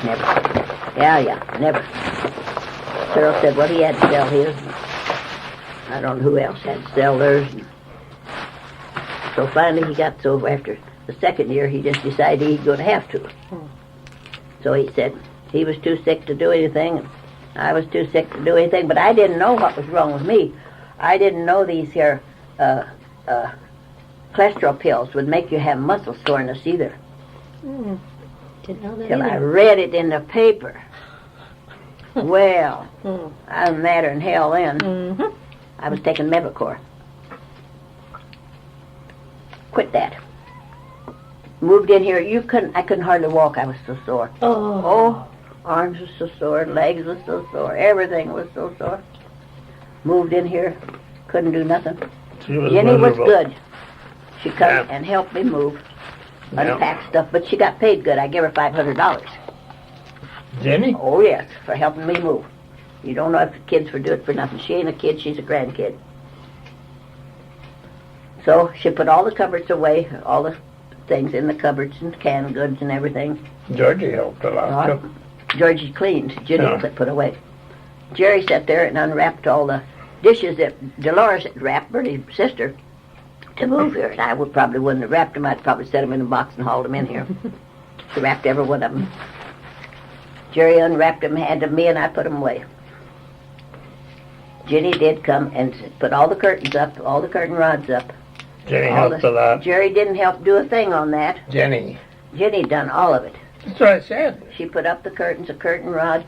Yeah, never. Carol said, well, he had to sell his. I don't know who else had to sell theirs. So finally he got so after the second year, he just decided he's going to have to. So he said he was too sick to do anything. I was too sick to do anything, but I didn't know what was wrong with me. I didn't know these here cholesterol pills would make you have muscle soreness either. Didn't know that Till I either. read it in the paper. Well, I was madder than hell then. Mm-hmm. I was taking Mevacor. Quit that. Moved in here. I couldn't hardly walk. I was so sore. Oh, arms were so sore, legs were so sore, everything was so sore. Moved in here, couldn't do nothing. She was Jenny was miserable. good. She come Yeah. and helped me move, Yeah. unpack stuff, but she got paid good. I gave her $500. Jenny? Oh yes, for helping me move. You don't know if the kids do it for nothing. She ain't a kid, she's a grandkid. So she put all the cupboards away, all the things in the cupboards and canned goods and everything. Georgie helped a lot, too. Georgie cleaned, Jenny Yeah. put away. Jerry sat there and unwrapped all the dishes that Dolores had wrapped, Bertie's sister, to move here. And I probably wouldn't have wrapped them. I'd probably set them in a box and hauled them in here. She wrapped every one of them. Jerry unwrapped them, handed them to me, and I put them away. Jenny did come and put all the curtains up, all the curtain rods up. Jenny all helped a lot. Jerry didn't help do a thing on that. Jenny. Jenny done all of it. That's what I said. She put up the curtains, the curtain rods,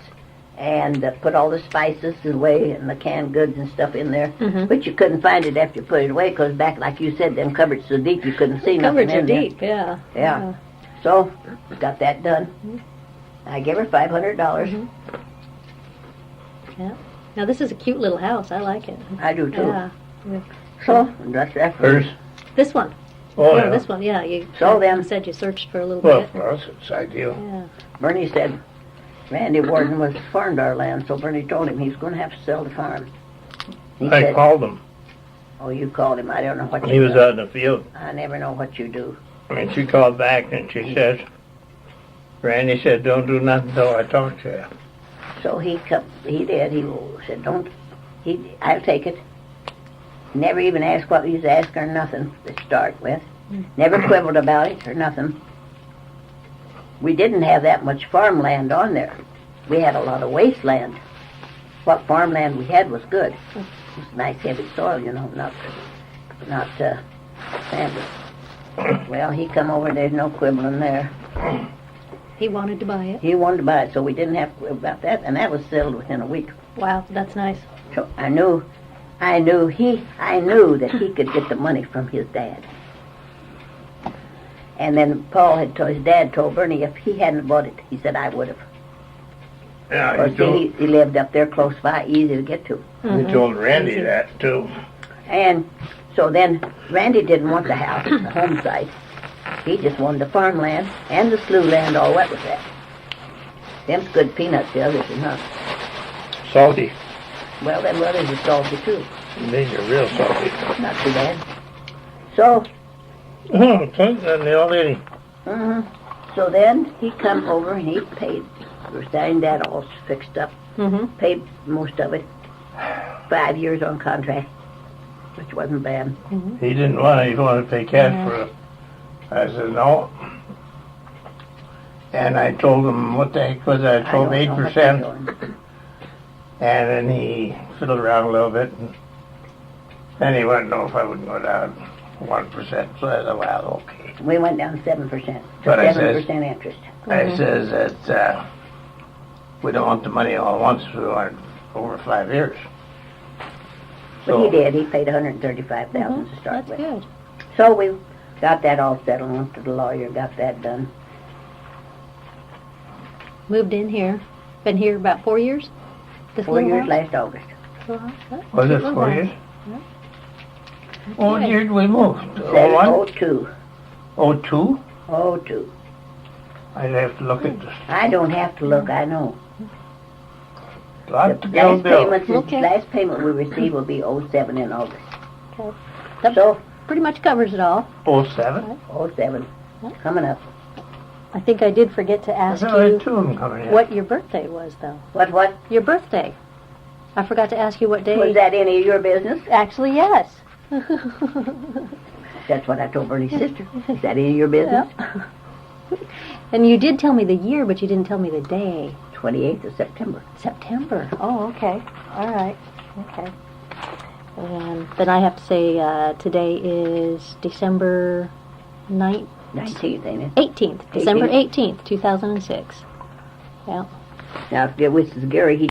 and put all the spices away and the canned goods and stuff in there. Mhm. But you couldn't find it after you put it away because back, like you said, them cupboards so deep you couldn't see nothing Cupboards in are there. deep, yeah. Yeah. So, got that done. I gave her $500. Yeah. Now this is a cute little house. I like it. I do too. Yeah. So, that's that. Hers? This one. Oh, Yeah, yeah. this one. Yeah. You So then- said you searched for a little Well, bit. for us, it's ideal. Yeah. Bernie said Randy Warden was farmed our land, so Bernie told him he's going to have to sell the farm. He I said, called him. oh, you called him. I don't know what He you was do. out in the field. I never know what you do. And she called back and she says, Randy said, don't do nothing until I talk to you. So he did. He said, I'll take it. Never even asked what he was asking or nothing to start with. Never quibbled about it or nothing. We didn't have that much farmland on there. We had a lot of wasteland. What farmland we had was good. It was nice heavy soil, you know, not sandy. Well, he come over, there's no quibbling there. He wanted to buy it. He wanted to buy it, so we didn't have to quibble about that, and that was settled within a week. Wow, that's nice. So I knew that he could get the money from his dad. And then his dad told Bernie if he hadn't bought it, he said I would have. Yeah, Or see, he lived up there close by, easy to get to. he told Randy that, too. And so then Randy didn't want the house, the home site. He just wanted the farmland and the slough land all wet with that. Them's good peanuts, the others are not. Salty. Well, them others are salty too. These are real salty. Not too bad. So, Oh, Clint and the old lady. so then he come over and he paid. We were starting that all fixed up. Mm-hmm. Paid most of it. 5 years on contract, which wasn't bad. He didn't want it. He wanted to pay cash for it. I said, no. And I told him what the heck was that? I told him don't know what they're 8%. doing. And then he fiddled around a little bit. And then he wanted to know if I would go down 1%. So I said, well, okay. We went down 7%. But I says- 7% interest. I says that we don't want the money all at once. We want it over 5 years. But he did. He paid $135,000 to start That's with. good. So we got that all settled. Went to the lawyer, got that done. Moved in here. Been here about 4 years? This 4 little years house? last August. Little house? Yeah, Was cute it little 4 house. years? Yeah. What Okay. year did we move? 01? 02. 02? 02. I'd have to look at this. I don't have to look, I know. Lot The to go, last Bill. payment, Okay. last payment we received will be 07 in August. Okay. That So, pretty much covers it all. 07? 07, coming up. I think I did forget to ask I had you 2 of them coming in. what your birthday was, though. What? Your birthday. I forgot to ask you what day. Was that any of your business? Actually, yes. That's what I told Bernie's sister. Is that any of your business? And you did tell me the year, but you didn't tell me the day. 28th of September. September. Oh, okay. All right. Okay. Then I have to say today is December 19th, 19th, ain't it? 18th. December 18th, 2006. Yeah. Now, if it was Gary, he